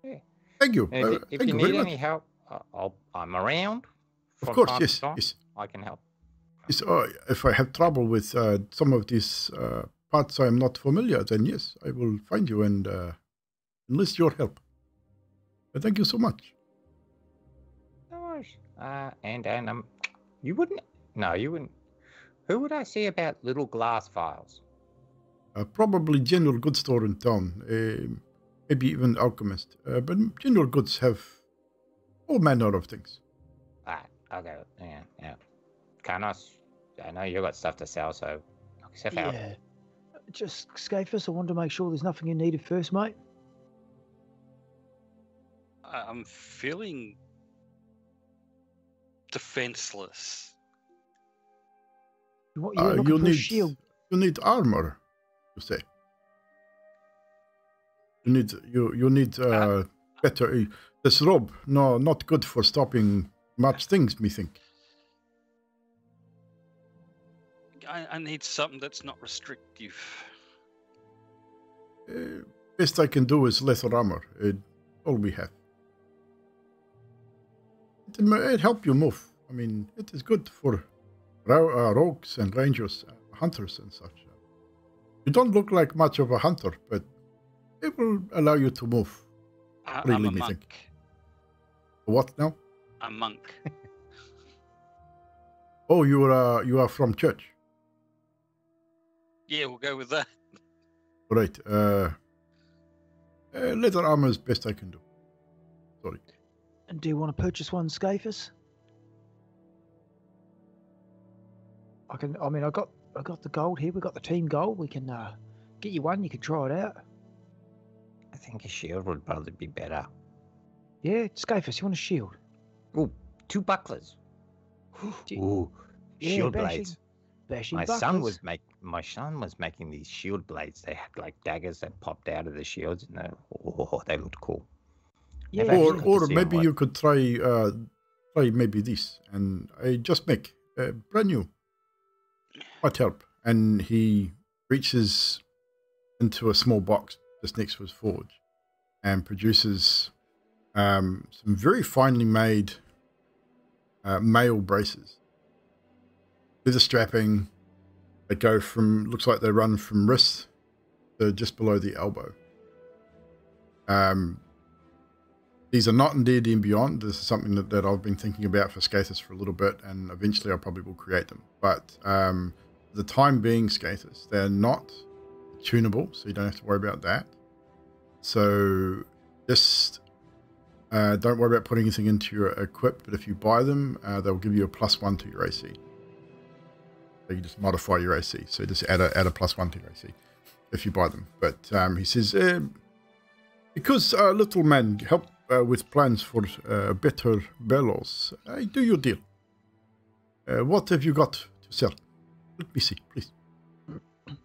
Yeah. Thank you. If you need any help, I'm around. Of course, yes. I can help. Yes, if I have trouble with some of these parts I am not familiar, then yes, I will find you and enlist your help. Thank you so much. No worries. And you wouldn't. No, you wouldn't. Who would I see about little glass vials? Probably general goods store in town. Maybe even alchemist. But general goods have all manner of things. Okay. Yeah. Carnos, I know you got stuff to sell, so knock yourself out. Yeah. Just, Scafus, I wanted to make sure there's nothing you needed first, mate. I'm feeling defenseless. You're looking for a shield. You need armor, you say. You need better. This robe, no, not good for stopping much things, methink. I need something that's not restrictive. Best I can do is leather armor. All we have. It help you move. I mean, it is good for rogues and rangers, hunters and such. You don't look like much of a hunter, but it will allow you to move I'm freely, a me monk. think. What now? A monk. Oh, you are from church. Yeah, we'll go with that. Right. Leather armor is best I can do. Sorry. And do you want to purchase one, Scafus? I got the gold here. We got the team gold. We can get you one. You can try it out. I think a shield would probably be better. Yeah, Scafus, you want a shield? Ooh, 2 bucklers. Ooh, Yeah, shield bashing- blades. Bashing My son bucklers. was making these shield blades. They had like daggers that popped out of the shields, and they looked cool. Yeah, I've actually Or got to or see maybe what- you could try maybe this, and I just make brand new. Might help. And he reaches into a small box just next to his forge, and produces some very finely made mail braces. Leather strapping. They go from, looks like they run from wrist to just below the elbow. These are not in D&D and Beyond. This is something that I've been thinking about for Skathis for a little bit, and eventually I probably will create them. But the time being, Skathis, they're not tunable, so you don't have to worry about that. So just don't worry about putting anything into your equip, but if you buy them, they'll give you a +1 to your AC. So you just modify your AC. So just add a +1 to your AC if you buy them. But he says, because little man helped with plans for better bellows, I do your deal. What have you got to sell? Let me see, please.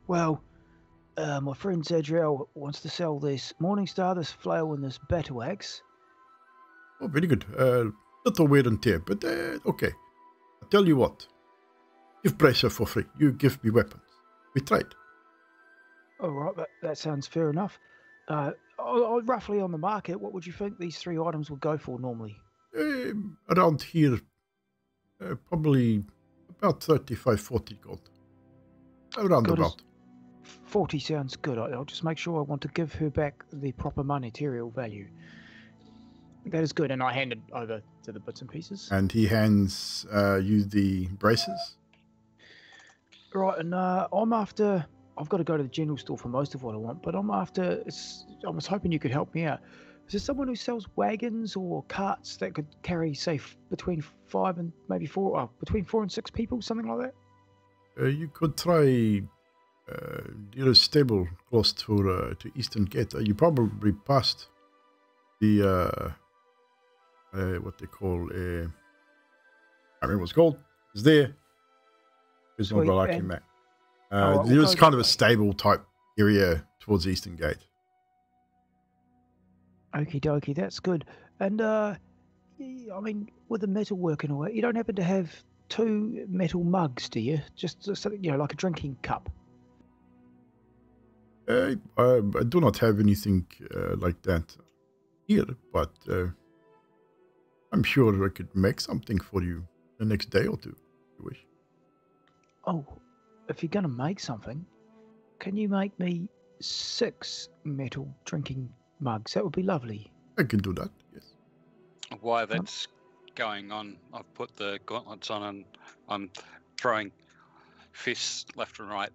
Well, my friend Zadriel wants to sell this Morningstar, this flail, and this battle axe. Oh, very good. Little wear and tear, but okay. I'll tell you what. Give Bracer for free. You give me weapons. We trade. All right, that sounds fair enough. Roughly on the market, what would you think these 3 items would go for normally? Around here, probably about 35, 40 gold. Around Good as- about. 40 sounds good. I'll just make sure I want to give her back the proper monetary value. That is good, and I hand it over to the bits and pieces. And he hands you the braces. Right, and I'm after. I've got to go to the general store for most of what I want, but I'm after. I was hoping you could help me out. Is there someone who sells wagons or carts that could carry, say, between 5 and maybe 4, between 4 and 6 people, something like that? You could try nearest stable close to Eastern Gate. You probably passed the what they call I don't remember what it's called. It's there. There's no Sweet, like and- in that. we'll There's go kind that of a way. stable type area towards the Eastern Gate. Okie dokie, that's good. And I mean, with the metal work and all that, you don't happen to have 2 metal mugs, do you? Just something, like a drinking cup. I do not have anything like that here, but I'm sure I could make something for you the next day or two, if you wish. Oh, if you're going to make something, can you make me 6 metal drinking mugs? That would be lovely. I can do that, yes. While that's going on, I've put the gauntlets on and I'm throwing fists left and right.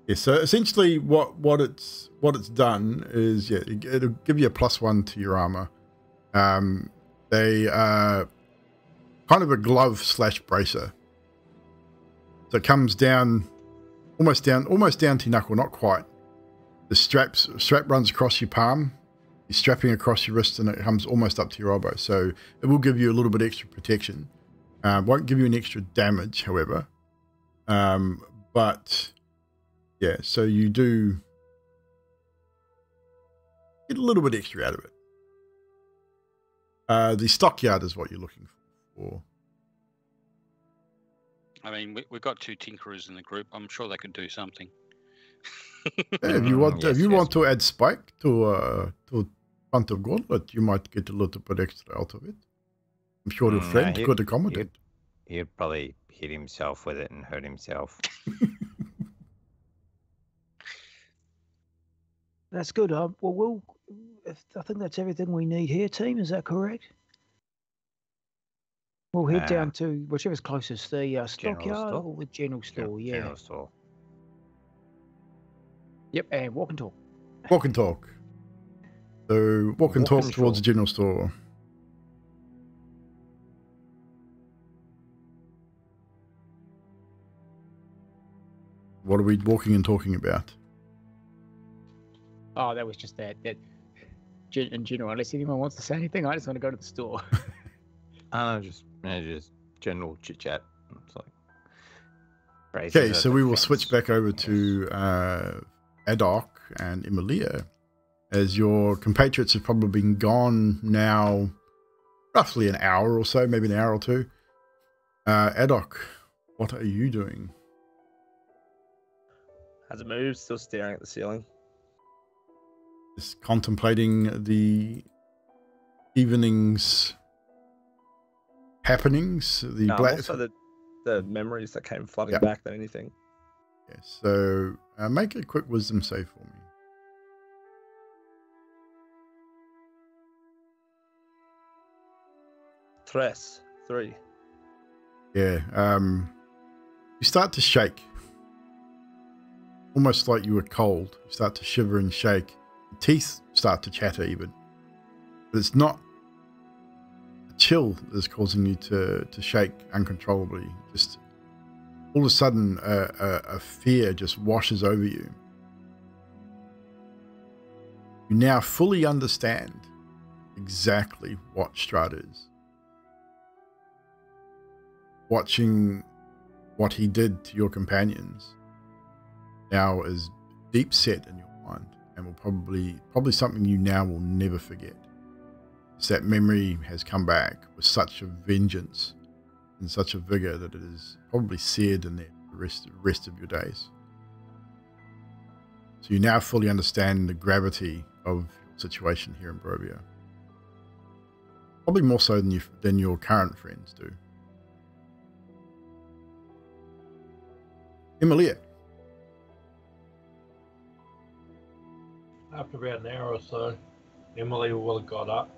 Yeah, so essentially what it's done is, it'll give you a +1 to your armor. They are kind of a glove / bracer. So it comes down almost down to your knuckle, not quite. The strap runs across your palm. You're strapping across your wrist, and it comes almost up to your elbow. So it will give you a little bit extra protection. Won't give you any extra damage, however. But yeah, so you do get a little bit extra out of it. The stockyard is what you're looking for. I mean, we've got 2 tinkerers in the group. I'm sure they could do something. If you want, Yes, yes. want to add spike to front of gauntlet, you might get a little bit extra out of it. I'm sure your friend he- could accommodate. He'd probably hit himself with it and hurt himself. That's good. I think that's everything we need here, team. Is that correct? We'll head down to whichever's closest, the stockyard store? or the general store. Yeah. General store. Yep, and walk and talk. Walk and talk. So walk and talk towards the general store. What are we walking and talking about? Oh, that was just that in general. Unless anyone wants to say anything, I just want to go to the store. Just general chit chat. Okay, so we will switch back over to Adok and Emilia, as your compatriots have probably been gone now roughly an hour or so, maybe an hour or two. Adok, what are you doing? Hasn't moved, still staring at the ceiling. Just contemplating the evening's happenings. Also the memories that came flooding back than anything. Yes, so make a quick wisdom save for me. Tres, 3. Yeah, you start to shake. Almost like you were cold. You start to shiver and shake. Your teeth start to chatter even. But it's not a chill that is causing you to shake uncontrollably. Just all of a sudden, a fear just washes over you. You now fully understand exactly what Strahd is. Watching what he did to your companions now is deep set in your mind, and will probably something you now will never forget. It's that memory has come back with such a vengeance and such a vigor that it is probably seared in there the rest of your days. So you now fully understand the gravity of your situation here in Barovia. Probably more so than your current friends do. Emilia. After about an hour or so, Emily will have got up,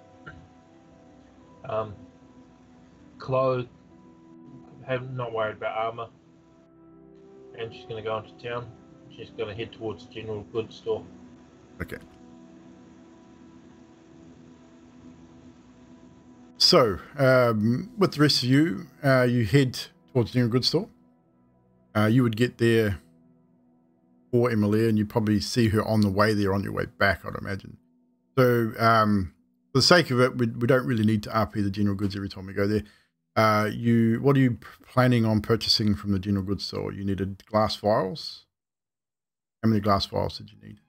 clothed, not worried about armor, and she's going to go into town. She's going to head towards the general goods store. Okay. So, with the rest of you, you head towards the general goods store. You would get there for Emilia, and you probably see her on the way there, on your way back, I'd imagine. So, for the sake of it, we don't really need to RP the general goods every time we go there. What are you planning on purchasing from the general goods store? You needed glass vials. How many glass vials did you need?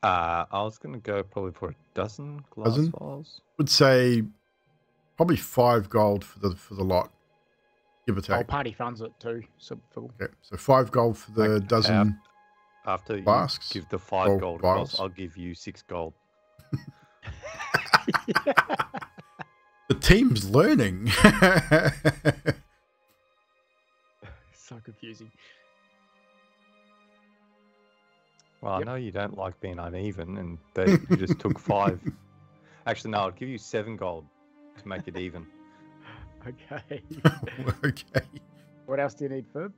I was going to go probably for a dozen glass vials. Would say probably 5 gold for the lot, give or take. Oh, party funds it too. So okay, so 5 gold for the dozen. After flasks, you give the 5 gold across, I'll give you 6 gold. The team's learning. So confusing. Well, I know you don't like being uneven, and you just took 5. Actually, no, I'll give you 7 gold to make it even. Okay. Okay. What else do you need, Ferb?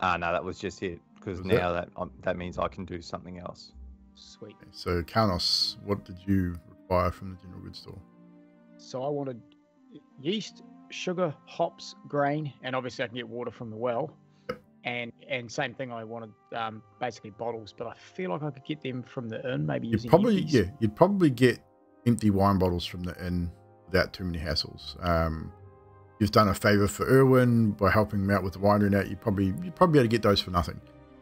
No, that was just it. Because now that means I can do something else. Sweet. Okay, so, Karnos, what did you require from the general goods store? So I wanted yeast, sugar, hops, grain, and obviously I can get water from the well. And same thing, I wanted basically bottles, but I feel like I could get them from the inn, maybe using empties. You'd probably get empty wine bottles from the inn without too many hassles. You've done a favor for Erwin by helping him out with the winery now. You'd probably be able to get those for nothing.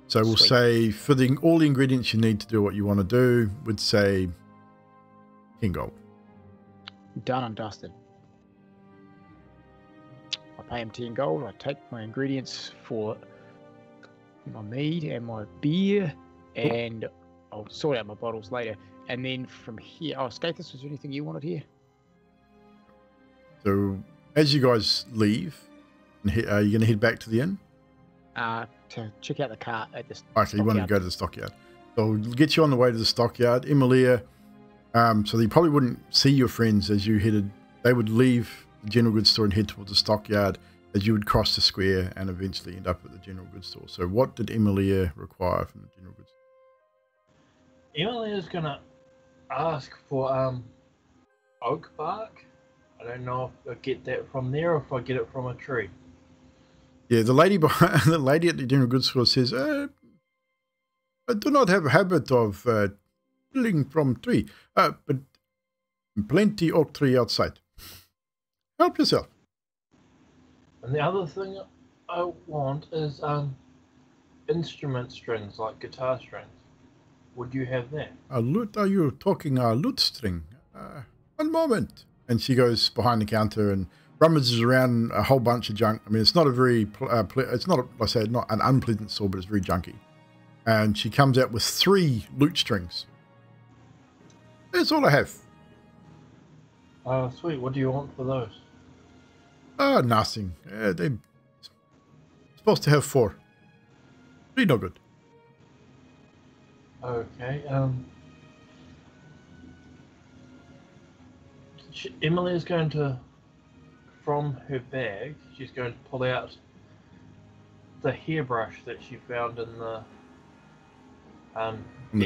So we'll say for all the ingredients you need to do what you want to do, we'd say 10 gold. Done and dusted. I pay him 10 gold. I take my ingredients for my mead and my beer, and I'll sort out my bottles later. And then from here, Skathis, was there anything you wanted here? So As you guys leave, are you going to head back to the inn? To check out the cart at the Okay, you wanted to go to the stockyard. So we'll get you on the way to the stockyard. Emilia, so you probably wouldn't see your friends as you headed. They would leave the general goods store and head towards the stockyard as you would cross the square and eventually end up at the general goods store. So what did Emilia require from the general goods store? Emilia's going to ask for oak bark. I don't know if I get that from there or if I get it from a tree. Yeah, the lady behind the lady at the general goods store says, "I do not have a habit of peeling from tree, but plenty oak tree outside. Help yourself." And the other thing I want is instrument strings, like guitar strings. Would you have that? A lute? Are you talking a lute string? One moment. And she goes behind the counter and rummages around a whole bunch of junk. I mean, it's not a very, it's not, I say, not an unpleasant store, but it's very junky. And she comes out with 3 lute strings. That's all I have. Oh, sweet. What do you want for those? Nothing. They're supposed to have 4. 3 no good. Okay. Emily is going to, from her bag, she's going to pull out the hairbrush that she found in the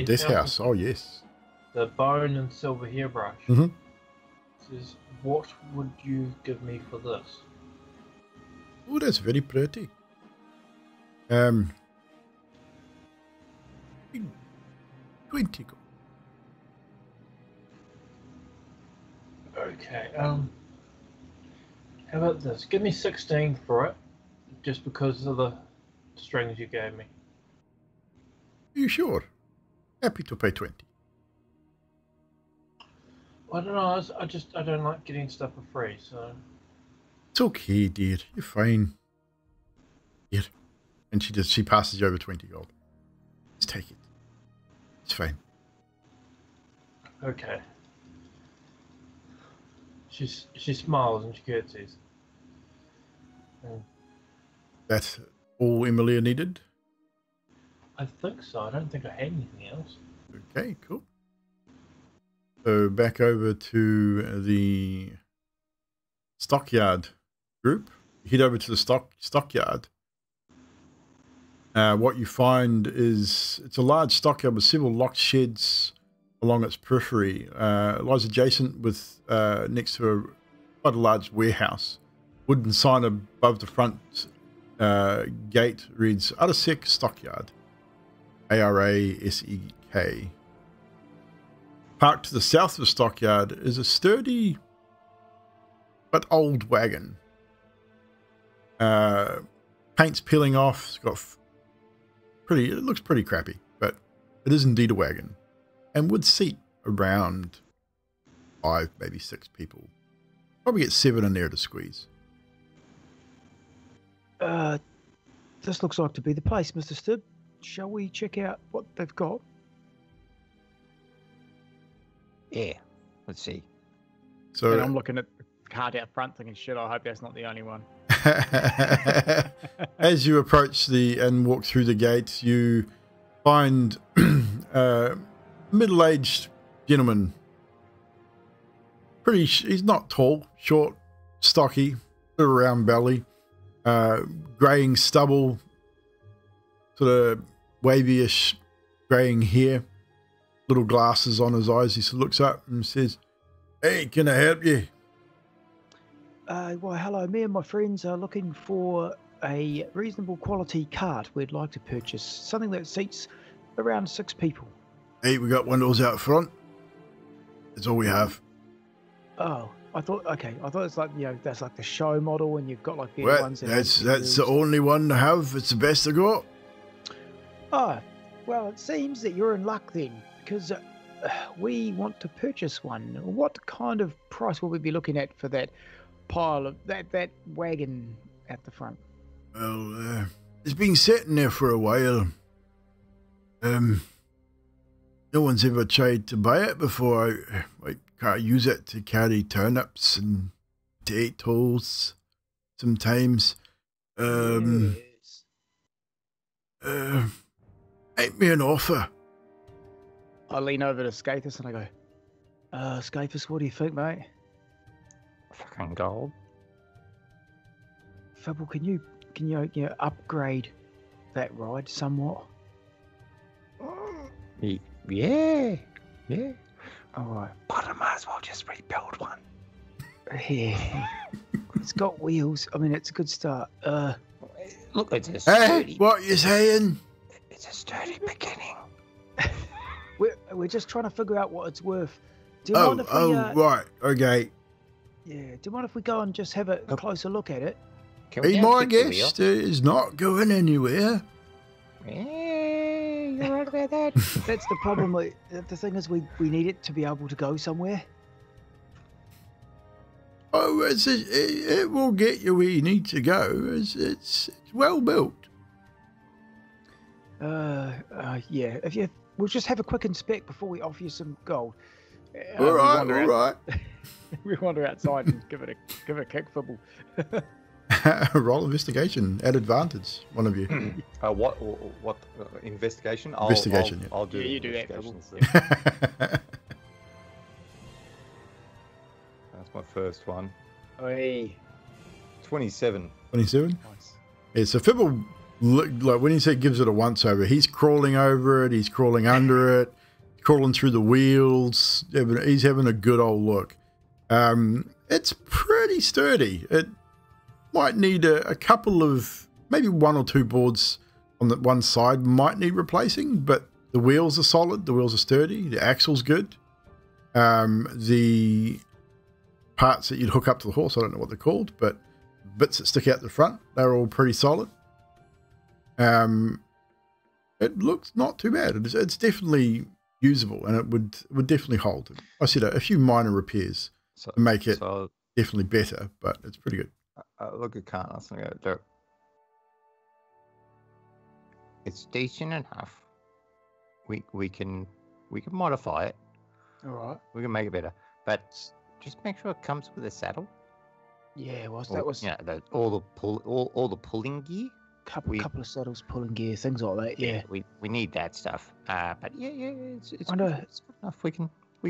death house. Oh yes. The bone and silver hairbrush. Mm-hmm. Says, what would you give me for this? Oh, that's very pretty. 20 gold. Okay, how about this? Give me 16 for it, just because of the strings you gave me. Are you sure? Happy to pay 20. I don't know, I don't like getting stuff for free, so... It's okay, dear. You're fine. Here. And she passes you over 20 gold. Just take it. It's fine. Okay. She smiles and she curtsies. That's all Emilia needed? I think so. I don't think I had anything else. Okay, cool. So back over to the stockyard group. Head over to the stockyard. What you find is it's a large stockyard with several locked sheds along its periphery. It lies adjacent with next to quite a large warehouse. Wooden sign above the front gate reads Arasek Stockyard, ARASEK. Parked to the south of the stockyard is a sturdy but old wagon. Paint's peeling off. It's got it looks pretty crappy, but it is indeed a wagon, and would seat around 5, maybe 6 people. Probably get 7 in there to squeeze. This looks like to be the place, Mr. Stib. Shall we check out what they've got? Yeah, let's see. So and I'm looking at the card out front thinking, shit, I hope that's not the only one. as you approach and walk through the gate, you find a middle-aged gentleman. He's not tall, short, stocky, bit of round belly, greying stubble, sort of wavy-ish greying hair, little glasses on his eyes. He sort of looks up and says, "Hey, can I help you?" Why, hello. Me and my friends are looking for a reasonable quality cart. We'd like to purchase something that seats around 6 people. Hey, we got one of those out front. That's all we have. Oh, I thought it's like, that's like the show model, and you've got like the Well, ones. that's the only one to have. It's the best I got. Oh, well, it seems that you're in luck then, because we want to purchase one. What kind of price will we be looking at for that pile of that wagon at the front? Well, it's been sitting there for a while. No one's ever tried to buy it before. I can't use it to carry turnips and potatoes sometimes. Yes. Make me an offer. I lean over to Scathus and I go, Scathus, what do you think, mate? Fucking gold. Fable, can you upgrade that ride somewhat? Yeah. All right. But I might as well just rebuild one. Yeah. It's got wheels. I mean, it's a good start. Look, it's a Hey, sturdy. what you saying? It's a sturdy beginning. We're just trying to figure out what it's worth. Do you mind if we? Right. Okay. Yeah. Do you mind if we go and just have a closer look at it? Can we Be go my kick the wheel? guest is not going anywhere. Yeah, you're right about that. That's the problem. The thing is, we need it to be able to go somewhere. Oh, it will get you where you need to go. It's well built. Yeah. We'll just have a quick inspect before we offer you some gold. All right. We wander outside and give it a kick, Fibble. Roll investigation at advantage. One of you. What investigation? Investigation, yeah. I'll do. Yeah, you do that, investigations Fibble. then. That's my first one. Oi. 27. 27. Nice. Yeah, so Fibble, like when he said gives it a once over, he's crawling over it, he's crawling under it, crawling through the wheels. He's having a good old look. It's pretty sturdy. It might need a couple of, maybe one or two boards on the one side might need replacing, but the wheels are solid, the wheels are sturdy, the axle's good. The parts that you'd hook up to the horse, I don't know what they're called, but bits that stick out the front, they're all pretty solid. It looks not too bad. It's definitely usable, and it would definitely hold. I said a few minor repairs to make it definitely better, but it's pretty good. Look at Carlos and I go, look, it's decent enough. We can modify it. All right. We can make it better, but just make sure it comes with a saddle. Yeah. That was all the pulling gear. Couple of saddles, pulling gear, things like that. Yeah. We need that stuff. But yeah, it's good enough. We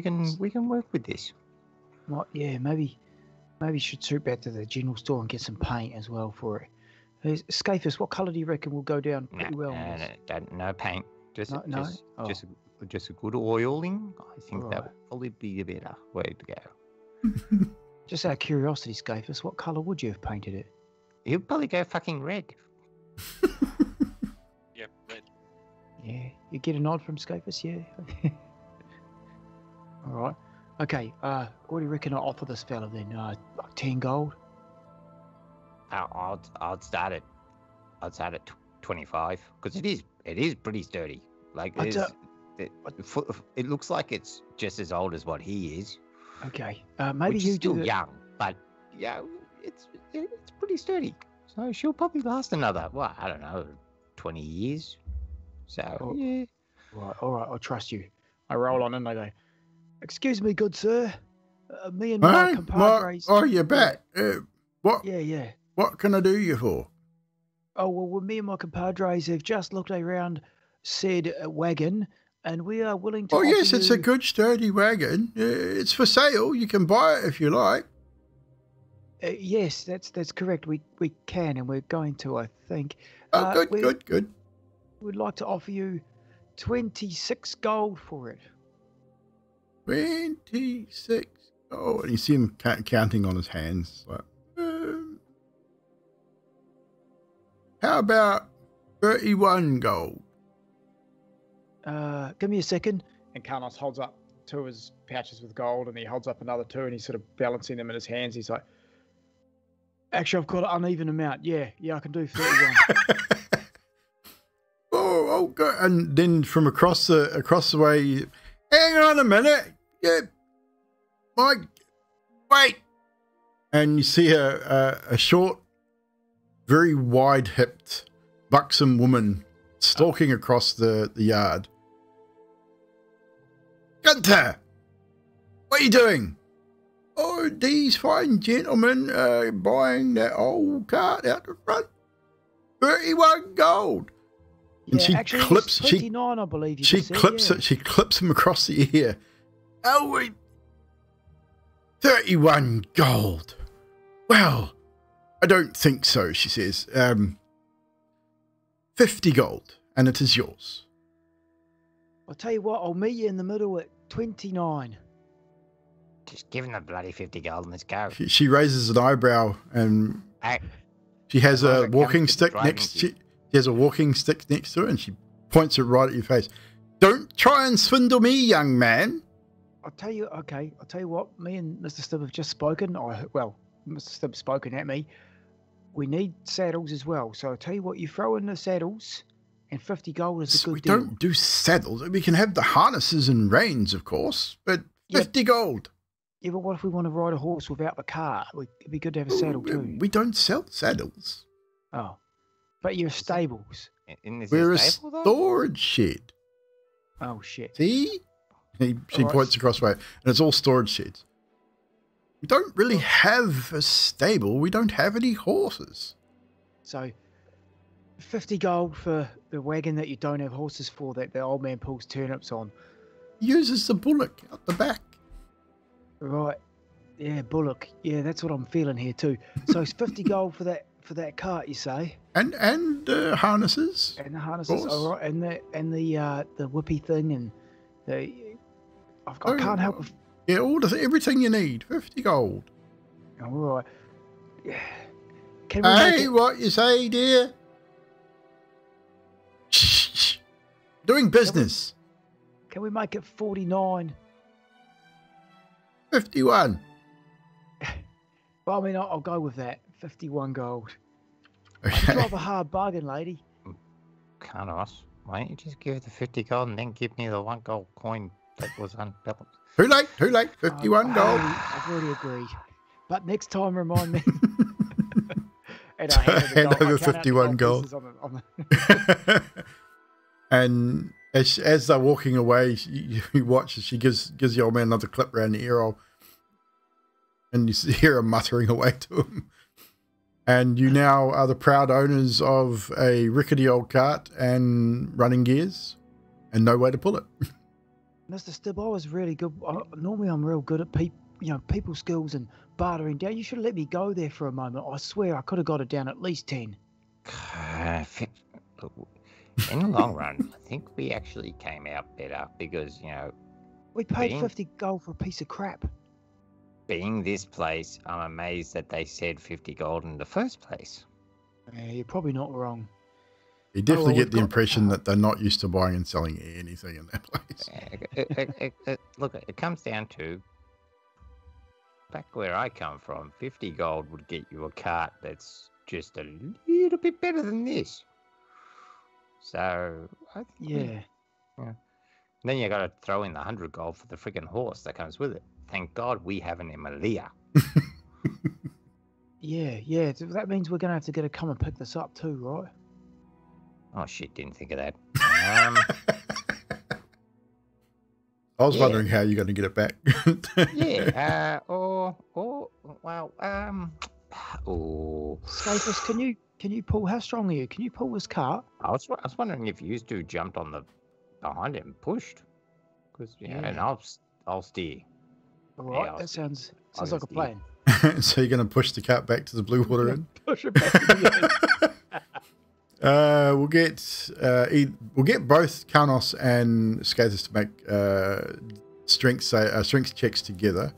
can work with this. Maybe should troop back to the general store and get some paint as well for it. Scathus, what colour do you reckon will go down pretty well? No paint. Just a good oiling. I think that would probably be a better way to go. Just out of curiosity, Scathus, what colour would you have painted it? You'd probably go fucking red. Yep, red. Yeah, you get a nod from Scathus, yeah. All right. Okay, what do you reckon I offer this fella then? 10 gold? I'd start at 25 because it is pretty sturdy. Like it looks like it's just as old as what he is. Okay, maybe which you is still do young, but yeah, it's pretty sturdy. So she'll probably last another, I don't know, 20 years. So yeah. Right, all right, I'll trust you. I roll on and I go, excuse me, good sir. Me and my compadres. Oh, you're back. What? Yeah. What can I do you for? Oh, well, me and my compadres have just looked around said wagon, and we are willing to. Oh, yes, it's a good sturdy wagon. It's for sale. You can buy it if you like. Yes, that's correct. We can, and we're going to, I think. Oh, good. We'd like to offer you 26 gold for it. 26. Oh, and you see him counting on his hands. Like, how about 31 gold? Give me a second. And Carlos holds up two of his pouches with gold, and he holds up another two, and he's sort of balancing them in his hands. He's like, actually, I've got an uneven amount. Yeah, I can do 31. Oh, good. And then from across the way, hang on a minute. Yeah, Mike, wait. And you see a short, very wide-hipped, buxom woman stalking across the yard. Gunter, what are you doing? Oh, these fine gentlemen buying that old cart out the front. 31 gold. And Yeah, she actually, clips, it was 29, I believe. she clips it. She clips him across the ear. Oh, 31 gold. Well, I don't think so, she says. 50 gold, and it is yours. I'll tell you what, I'll meet you in the middle at 29. Just give him the bloody 50 gold and let's go. She raises an eyebrow, and Hey, she has Well, a it comes walking to stick driving next. seat. She has a walking stick next to her, and she points it right at your face. Don't try and swindle me, young man. I'll tell you what, me and Mr. Stibb have just spoken. Mr. Stibb's spoken at me. We need saddles as well. So I'll tell you what, you throw in the saddles, and 50 gold is a good We deal. don't do saddles. We can have the harnesses and reins, of course, but 50 gold. Yeah, but what if we want to ride a horse without the cart? It'd be good to have a saddle too. We don't sell saddles. Oh, but you're stables. We're a storage shed. Oh shit! See? She points across the way, and it's all storage sheds. We don't really have a stable. We don't have any horses. So, 50 gold for the wagon that you don't have horses for, that the old man pulls turnips on. Uses the bullock out the back. Right. Yeah, bullock. Yeah, that's what I'm feeling here too. So it's 50 gold for that cart, you say? And harnesses. And the harnesses, all right. And the whippy thing, and I can't help. Yeah, everything you need. 50 gold. All right. Yeah. Hey, what you say, dear? Shh. Doing business. Can we make it 49? 51. Well, I mean, I'll go with that. 51 gold. Okay. Drive a hard bargain, lady. Carlos, why don't you just give her the 50 gold and then give me the 1 gold coin that was unbalanced? Too late. 51 gold. I've already agreed. But next time, remind me. And I hand over 51 gold. And as they're walking away, you watch as she gives the old man another clip around the ear hole, and you hear her muttering away to him. And you now are the proud owners of a rickety old cart and running gears, and no way to pull it. Mr. Stibb, I was really good. Normally, I'm real good at people skills and bartering down. You should have let me go there for a moment. I swear, I could have got it down at least 10. In the long run, I think we actually came out better because, we paid 50 gold for a piece of crap. Being this place, I'm amazed that they said 50 gold in the first place. Yeah, you're probably not wrong. You definitely get the impression that they're not used to buying and selling anything in that place. Look, it comes down to, back where I come from, 50 gold would get you a cart that's just a little bit better than this. So, I think then you got to throw in the 100 gold for the freaking horse that comes with it. Thank God we have an Emilia. Yeah. That means we're going to have to get her come and pick this up too, right? Oh, shit, didn't think of that. I was wondering how you're going to get it back. Scapus, can you pull? How strong are you? Can you pull this cart? I was wondering if you two jumped on the behind it and pushed, because and I'll steer. All right, that sounds like a plan. So you're going to push the cart back to the blue water inn? Push it back to the We'll get both Karnos and Skathis to make strength checks together.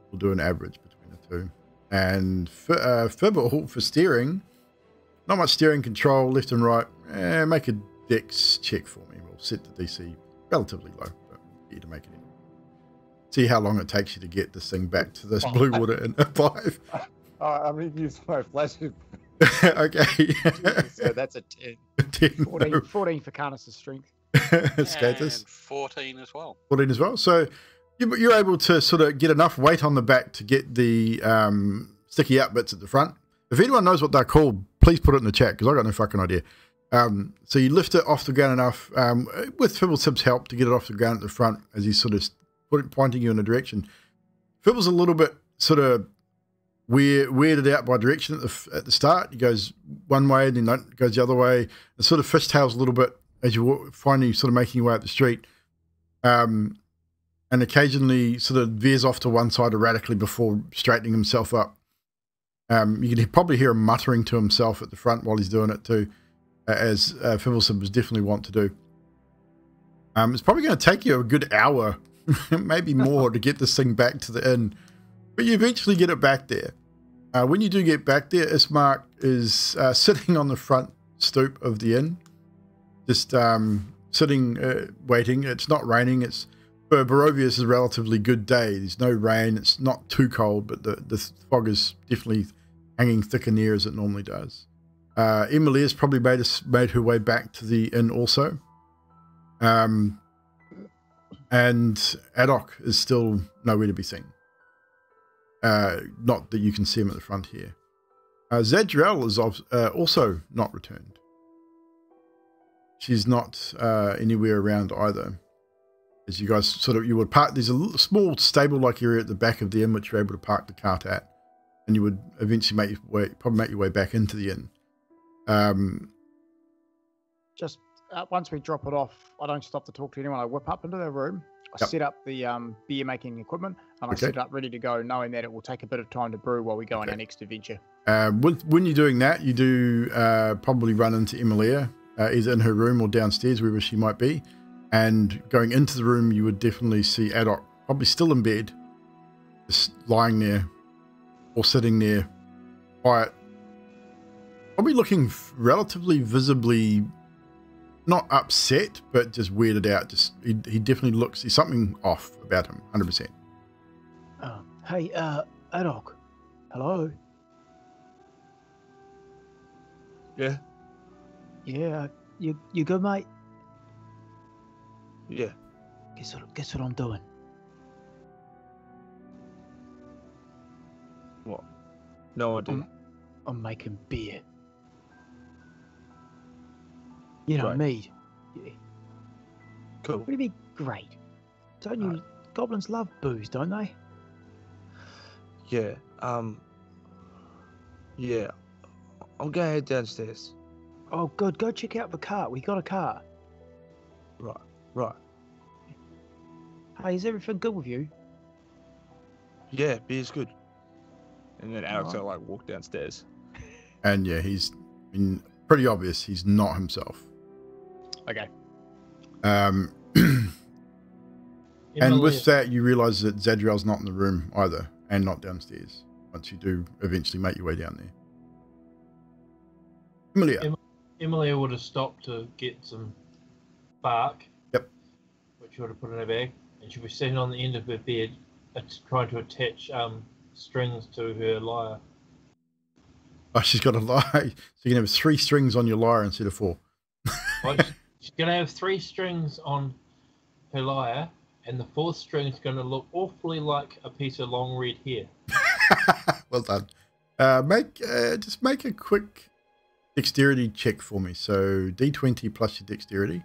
We'll do an average between the two. And Fibble for steering, not much steering control left and right. Make a dex check for me. We'll set the DC relatively low, but get you to make it in. See how long it takes you to get this thing back to this blue water in a 5. I'm going to use my flashing. Okay. So that's a 10. 14 for Karnas' strength. Skathis. And 14 as well. 14 as well. So you're able to sort of get enough weight on the back to get the sticky out bits at the front. If anyone knows what they're called, please put it in the chat, because I got no fucking idea. So you lift it off the ground enough, with Fibblesib's help, to get it off the ground at the front as he's sort of pointing you in a direction. Fibble's a little bit sort of weirded out by direction at the start. He goes one way and then goes the other way. It sort of fishtails a little bit as you finally sort of making your way up the street. And occasionally sort of veers off to one side erratically before straightening himself up. You can probably hear him muttering to himself at the front while he's doing it too, as Fibbleson was definitely wont to do. It's probably going to take you a good hour, maybe more, to get this thing back to the inn, but you eventually get it back there. When you do get back there, Ismark is sitting on the front stoop of the inn, just sitting, waiting. It's not raining. For Barovia, it's a relatively good day. There's no rain. It's not too cold, but the fog is definitely hanging thicker near as it normally does. Emily has probably made her way back to the inn also. And Adok is still nowhere to be seen. Not that you can see him at the front here. Zadriel is also not returned. She's not anywhere around either. As you guys you would park, there's a small stable-like area at the back of the inn which you're able to park the cart at, and you would eventually probably make your way back into the inn. Just once we drop it off, I don't stop to talk to anyone. I whip up into their room. I set up the beer making equipment, and I set it up ready to go, knowing that it will take a bit of time to brew while we go on our next adventure. When you're doing that, you do probably run into Emilia, either in her room or downstairs, wherever she might be. And going into the room, you would definitely see Adok, probably still in bed, just lying there or sitting there, quiet, probably looking relatively visibly not upset, but just weirded out. Just he definitely looks. There's something off about him, 100%. Hey, Adok, hello. Yeah. Yeah, you good, mate? Yeah. Guess what I'm doing? What? No idea. I'm making beer. You know, Right. mead. Yeah. Cool. What do you mean, great? Don't you? Goblins love booze, don't they? Yeah. Yeah. I'm gonna head downstairs. Oh, good. Go check out the cart. We got a cart. Right. Hey, is everything good with you? Yeah, beer's good. And then Alex will like walk downstairs. And yeah, pretty obvious he's not himself. Okay. And with that, you realise that Zadriel's not in the room either, and not downstairs. Once you do eventually make your way down there, Emilia would have stopped to get some bark. Yep. Which she would have put in her bag, and she was sitting on the end of her bed, trying to attach strings to her lyre. Oh, she's got a lyre. So you can have 3 strings on your lyre instead of 4. Well, she's going to have 3 strings on her lyre, and the 4th string is going to look awfully like a piece of long red hair. Well done. Just make a quick dexterity check for me. So D20 plus your dexterity.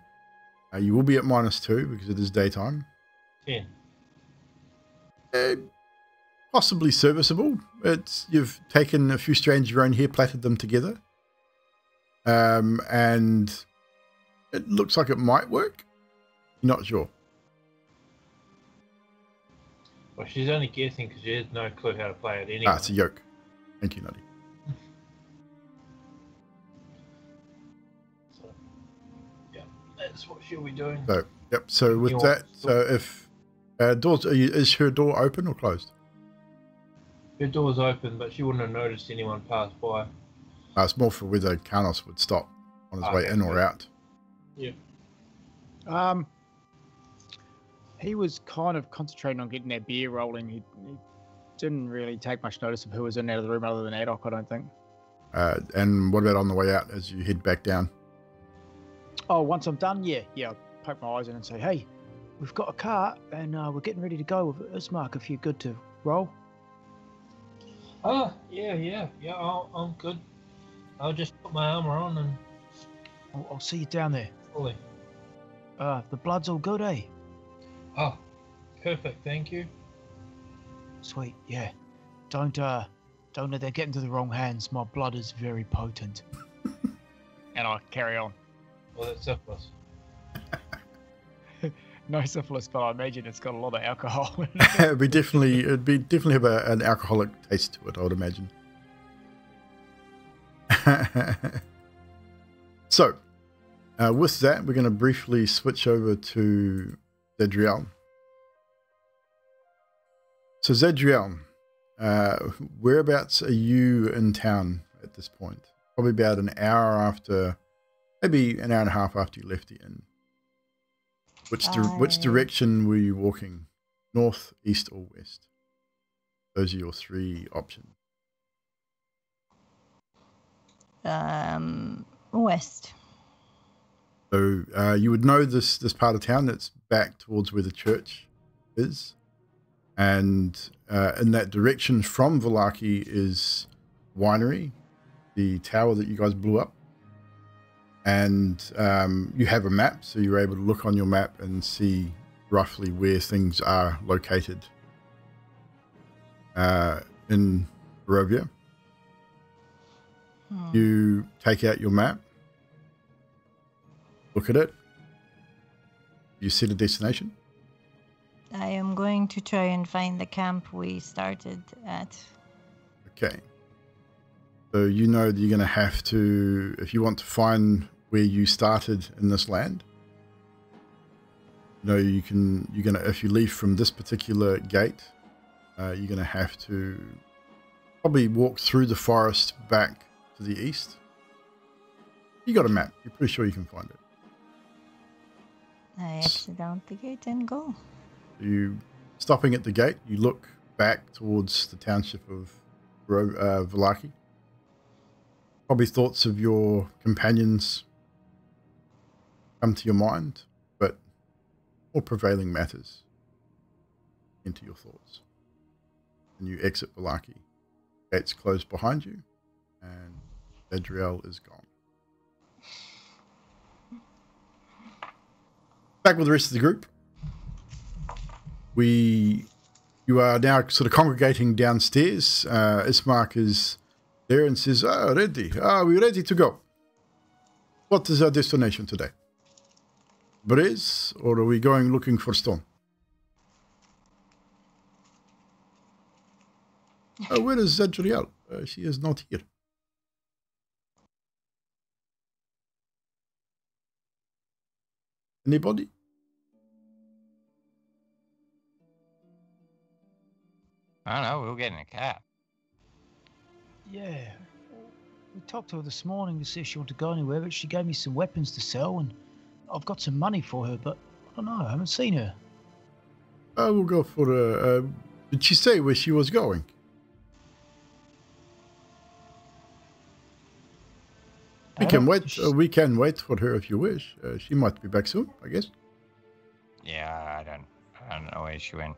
You will be at -2 because it is daytime. 10. Possibly serviceable. You've taken a few strands of your own hair, plaited them together, and it looks like it might work. Not sure. Well, she's only guessing because she has no clue how to play it anyway. It's a yoke. Thank you, Nutty. So, yeah, that's what she'll be doing. So, yep. So with that, so if doors, is her door open or closed? Her door's open, but she wouldn't have noticed anyone pass by. It's more for whether Karnos would stop on his way in or out. Yeah. He was kind of concentrating on getting that beer rolling. He didn't really take much notice of who was in and out of the room other than Adok, I don't think. And what about on the way out as you head back down? Oh, once I'm done, yeah, I'll poke my eyes in and say, hey, we've got a cart and we're getting ready to go with Ismark if you're good to roll. Oh, yeah, I'm good. I'll just put my armor on and... I'll see you down there. Fully. The blood's all good, eh? Oh, perfect, thank you. Sweet, yeah. Don't let that get into the wrong hands. My blood is very potent. And I carry on. Well, that's syphilis. No syphilis, but I imagine it's got a lot of alcohol in it'd be definitely have an alcoholic taste to it, I would imagine. So, with that, we're going to briefly switch over to Zadriel. So, Zadriel, whereabouts are you in town at this point? Probably about an hour after, maybe an hour and a half after you left the inn. Which direction were you walking? North, east, or west? Those are your three options. West. So you would know this part of town that's back towards where the church is. And in that direction from Vallaki is Winery, the tower that you guys blew up. And you have a map, so you're able to look on your map and see roughly where things are located in Barovia. You take out your map, look at it, you set a destination. I am going to try and find the camp we started at. Okay. So you know that you're going to have to, if you want to find where you started in this land, you know, you're going to, if you leave from this particular gate, you're going to have to probably walk through the forest back to the east. You got a map. You're pretty sure you can find it. I exit out the gate and go. You stopping at the gate, you look back towards the township of Vallaki. Probably thoughts of your companions come to your mind, but more prevailing matters into your thoughts. And you exit Vallaki. Gates close behind you, and Zadriel is gone. Back with the rest of the group. You are now sort of congregating downstairs. Ismark is there and says, ready. We're ready to go. What is our destination today? Braze, or are we going looking for stone? Where is Zadriel? She is not here. Anybody? I don't know, we'll get in a cab. Yeah. We talked to her this morning to see if she wanted to go anywhere, but she gave me some weapons to sell, and I've got some money for her, but I don't know, I haven't seen her. I will go for her. Did she say where she was going? We can wait for her if you wish. She might be back soon, I guess. Yeah, I don't know where she went.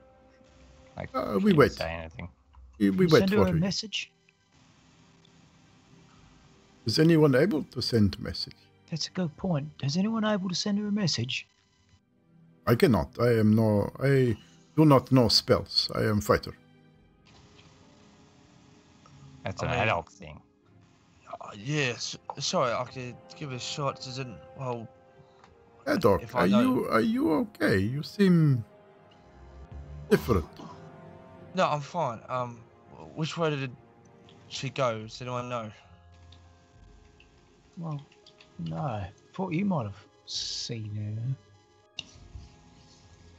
Like, we wait. Say anything. We wait send for her her. a message. Is anyone able to send a message? That's a good point. Is anyone able to send her a message? I cannot. I do not know spells. I am fighter. That's an adult thing. Yes. Sorry, I could give it a shot. Doesn't well. Doc, are you okay? You seem different. No, I'm fine. Which way did she go? Does anyone know? Well, no. Thought you might have seen her.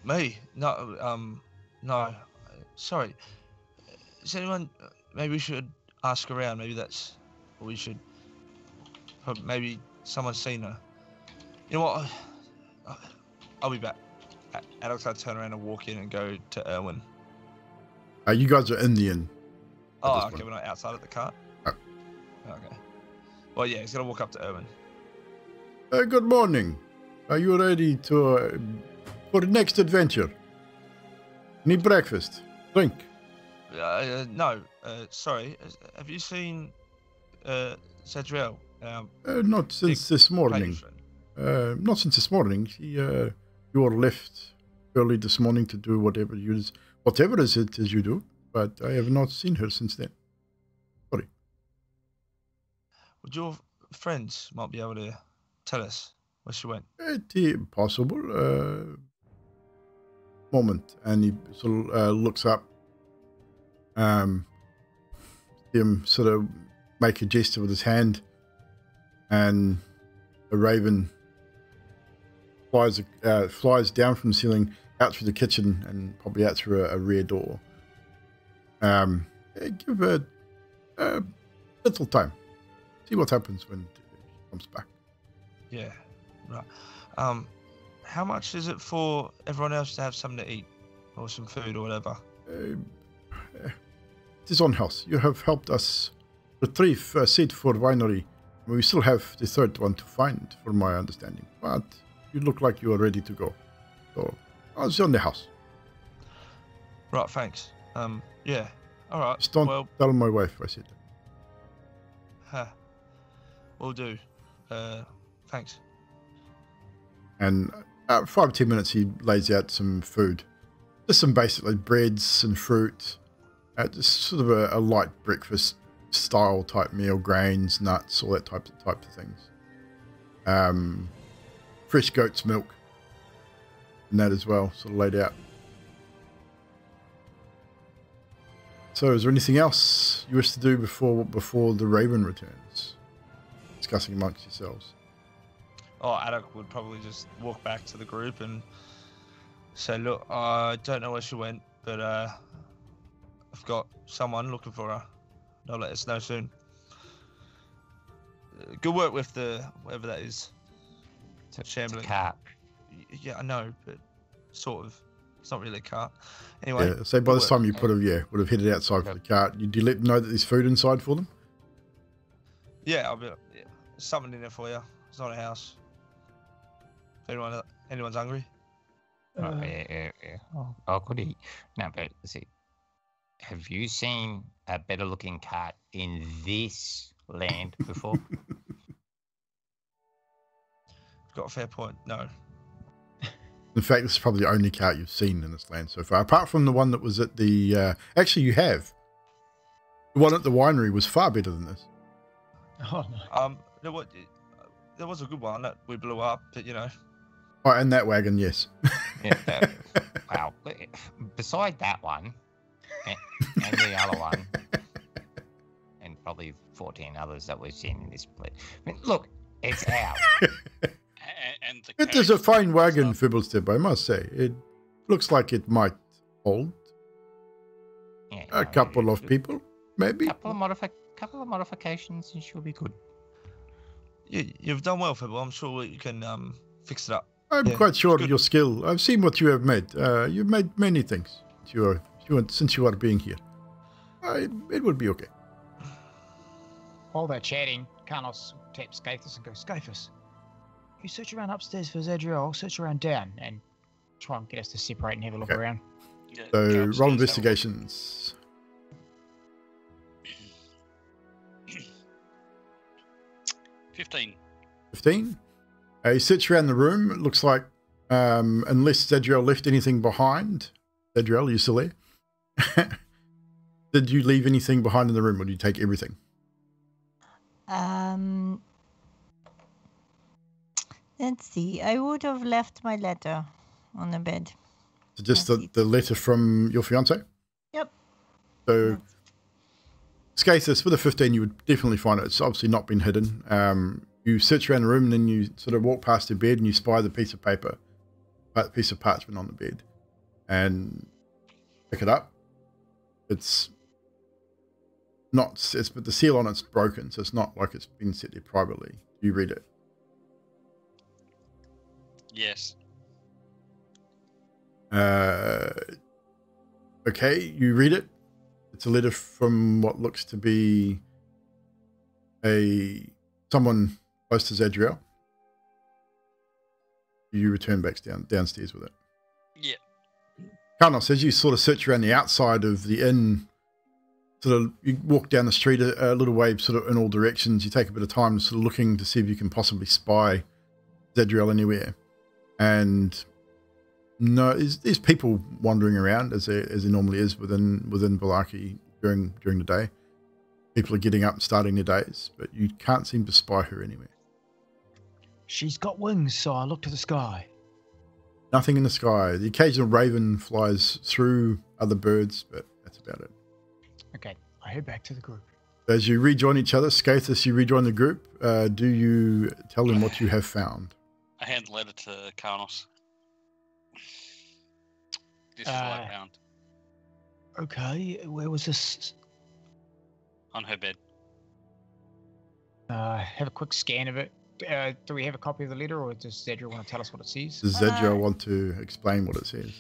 Me? No. No. Sorry. Is anyone? Maybe we should ask around. Maybe that's what we should. Maybe someone's seen her. You know what? I'll be back. Alex, I'll turn around and walk in and go to Erwin. You guys are in the inn. Oh, okay. We're not outside of the cart. Oh. Okay. Well, yeah, he's gonna walk up to Erwin. Good morning. Are you ready to for the next adventure? Need breakfast? Drink? No. Sorry. Have you seen Zadriel? Not since this morning. Not since this morning. You were left early this morning to do whatever it is you do. but I have not seen her since then. Sorry. Would your friends might be able to tell us where she went? It's possible. Moment, and he sort of looks up. Him sort of make a gesture with his hand, and a raven flies down from the ceiling out through the kitchen and probably out through a rear door. Give her a little time. See what happens when she comes back. Yeah, right. How much is it for everyone else to have something to eat or some food or whatever? It is on house. You have helped us retrieve a seed for winery. We still have the third one to find, from my understanding. But you look like you are ready to go. So, it's on the house. Right, thanks. Yeah, all right. Just don't tell my wife I said that. Huh. Will do. Thanks. And 5 or 10 minutes, he lays out some food. Just some basic like breads and fruit. Just sort of a light breakfast style type meal, grains, nuts, all that type of things. Fresh goat's milk and that as well, sort of laid out. So is there anything else you wish to do before the raven returns? Discussing amongst yourselves. Oh, Alec would probably just walk back to the group and say, look, I don't know where she went, but I've got someone looking for her. They'll let us know soon. Good work with whatever that is. Shambling. It's a cart. Yeah, I know, but sort of. It's not really a cart. Anyway. Yeah, so by this time you would have headed outside for the cart. Do you let them know that there's food inside for them? Yeah, I'll be like, yeah, there's something in there for you. It's not a house. If anyone's hungry. Yeah. Oh, could he? No, but see, have you seen a better looking cart in this land before? Got a fair point. No. In fact, this is probably the only cart you've seen in this land so far, apart from the one that was at the. Actually, you have. The one at the winery was far better than this. Oh no. There was a good one that we blew up, but you know. Oh, and that wagon, yes. Yeah. Wow. Beside that one, and the other one, and probably 14 others that we've seen in this place. I mean, look, it's ours. And it is a fine wagon, Fibblestep, I must say. It looks like it might hold a couple of people, maybe. Couple of modifications, and she'll be good. You've done well, Fibble. I'm sure you can fix it up. I'm quite sure of your skill. I've seen what you have made. You've made many things since you are being here. It would be okay. While they're chatting, Carlos taps Scathus and goes, Scathus, you search around upstairs for Zadriel, I'll search around down and try and get us to separate and have a look around. Yeah, so roll investigations. 15. 15? You search around the room. It looks like, unless Zadriel left anything behind. Zadriel, are you still there? Did you leave anything behind in the room, or did you take everything? Let's see. I would have left my letter on the bed. So just the letter from your fiance? Yep. So, Scathus, with a 15, you would definitely find it. It's obviously not been hidden. You search around the room, and then you sort of walk past your bed, and you spy the piece of paper, a piece of parchment on the bed, and pick it up. But the seal on it's broken, so it's not like it's been set there privately. You read it. Yes. Okay, you read it. It's a letter from what looks to be someone close to Zadriel. You return back downstairs with it. Yeah. Carlos, as you sort of search around the outside of the inn, sort of you walk down the street a little way, sort of in all directions. You take a bit of time, sort of looking to see if you can possibly spy Zadriel anywhere. And No, there's people wandering around as there normally is within Valaki during the day. People are getting up and starting their days, but you can't seem to spy her anywhere. She's got wings, so I look to the sky. Nothing in the sky. The occasional raven flies through other birds, but that's about it. Okay, I head back to the group. As you rejoin each other, Skathis, you rejoin the group. Do you tell them what you have found? I hand the letter to Karnos. This is what I found. Okay, where was this? On her bed. Have a quick scan of it. Do we have a copy of the letter, or does Zadriel want to tell us what it says? Does Zadriel want to explain what it says?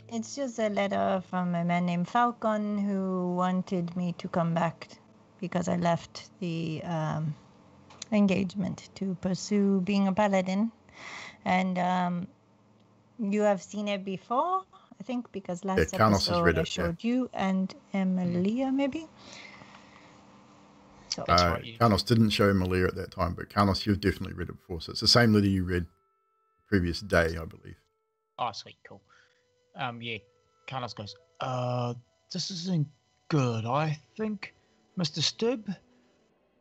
It's just a letter from a man named Falcon who wanted me to come back because I left the engagement to pursue being a paladin. And you have seen it before, I think, because last episode I showed you and Emilia, maybe? So, Karnos didn't show Emilia at that time, but Karnos, you've definitely read it before. So it's the same letter you read the previous day, I believe. Oh, sweet, cool. Yeah, Karnos goes, this isn't good, I think. Mr. Stubb,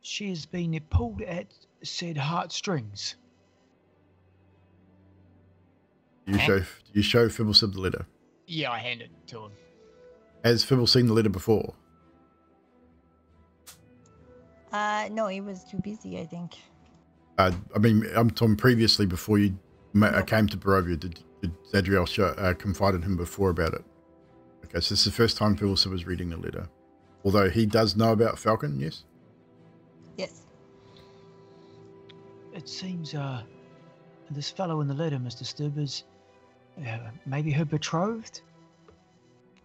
she has been pulled at said heartstrings. Do you show Fibblesib the letter? Yeah, I hand it to him. Has Fibble seen the letter before? No, he was too busy, I think. I mean, I'm talking previously before you came to Barovia. Did Zadriel confide in him before about it? Okay, so this is the first time Fibblesib was reading the letter. Although he does know about Falcon, yes? Yes. It seems this fellow in the letter, Mr. Stubb, is maybe her betrothed?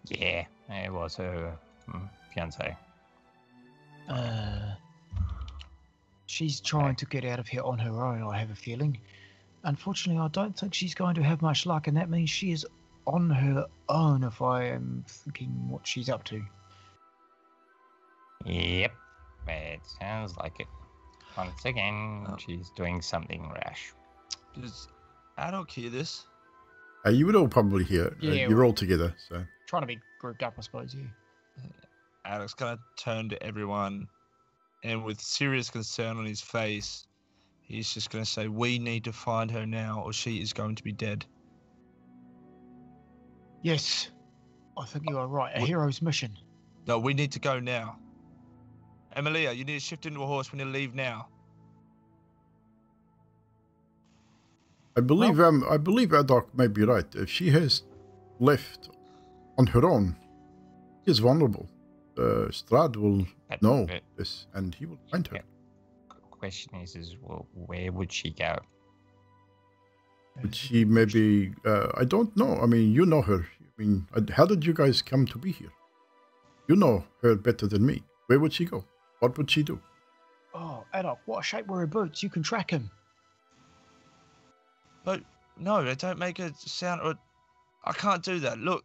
Yeah, it was her fiancé. She's trying to get out of here on her own, I have a feeling. Unfortunately, I don't think she's going to have much luck, and that means she is on her own, if I am thinking what she's up to. Yep, it sounds like it. Once again, she's doing something rash. Does Adok hear this? You would all probably hear it. Yeah, you're all together, so. Trying to be grouped up, I suppose, yeah. Adok's going to turn to everyone, and with serious concern on his face, he's just going to say, we need to find her now, or she is going to be dead. Yes, I think you are right. A hero's mission. No, we need to go now. Emilia, you need to shift into a horse. We need to leave now. I believe Adok may be right. If she has left on her own, she is vulnerable. Strahd will know this, and he will find her. Question is well, where would she go? Would she maybe? I don't know. I mean, you know her. I mean, how did you guys come to be here? You know her better than me. Where would she go? What would she do? Oh, Adok, what a shape were her boots? You can track him. But no, they don't make a sound. I can't do that. Look,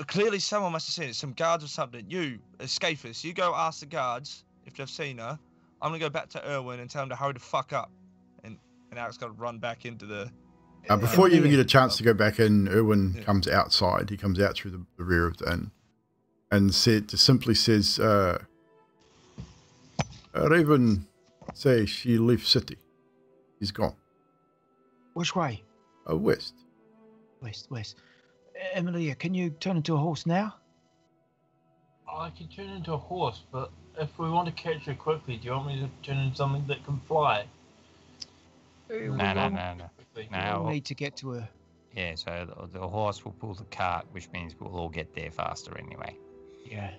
clearly someone must have seen it. Some guards or something. You, Skathis, you go ask the guards if they've seen her. I'm gonna go back to Erwin and tell him to hurry the fuck up. And Alec's got to run back into the. Before you even get a chance to go back in, Erwin comes outside. He comes out through the rear of the inn, and simply says, "Raven, say she leaves city. He's gone. Which way? West. West. Emilia, can you turn into a horse now? I can turn into a horse, but if we want to catch her quickly, do you want me to turn into something that can fly? No. We need to get to her. Yeah, so the horse will pull the cart, which means we'll all get there faster anyway. Yeah.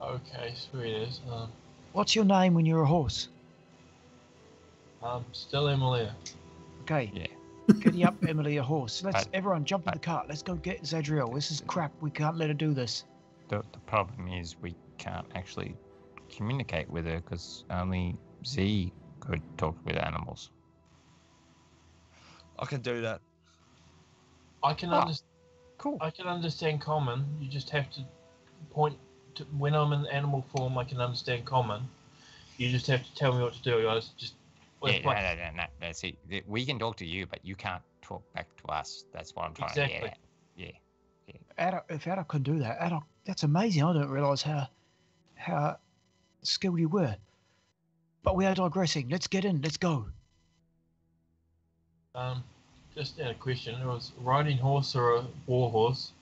Okay, sweet as. What's your name when you're a horse? Still Emilia. Okay. Yeah. Giddy up, Emilia, horse. Everyone jump in the cart. Let's go get Zadriel. This is crap. We can't let her do this. The problem is we can't actually communicate with her because only Z could talk with animals. I can do that. I can understand. Cool. I can understand common. You just have to point to when I'm in animal form. I can understand common. You just have to tell me what to do. I just Well, Yeah, no. See, we can talk to you, but you can't talk back to us. That's what I'm trying to get at. Yeah. If Adok can do that, Adok, that's amazing. I didn't realise how skilled you were. But we are digressing. Let's get in. Let's go. Just a question. It was a riding horse or a war horse.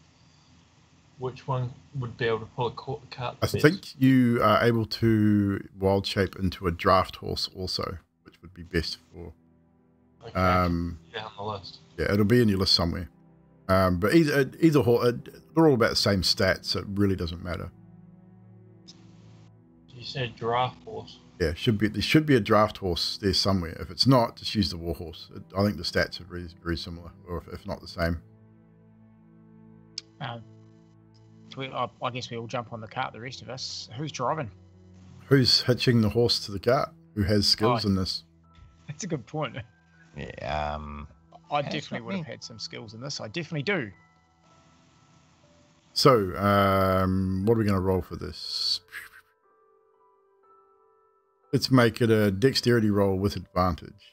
Which one would be able to pull a cart? I think you are able to wild shape into a draft horse also, which would be best for. Okay, down the list. Yeah, it'll be in your list somewhere. But either horse, they're all about the same stats, so it really doesn't matter. You said giraffe horse. Yeah, there should be a draft horse there somewhere. If it's not, just use the war horse. I think the stats are very, very similar, or if not the same. I guess we all jump on the cart. The rest of us. Who's driving? Who's hitching the horse to the cart? Who has skills in this? That's a good point. Yeah. I definitely would have had some skills in this. I definitely do. So, what are we going to roll for this? Let's make it a dexterity roll with advantage.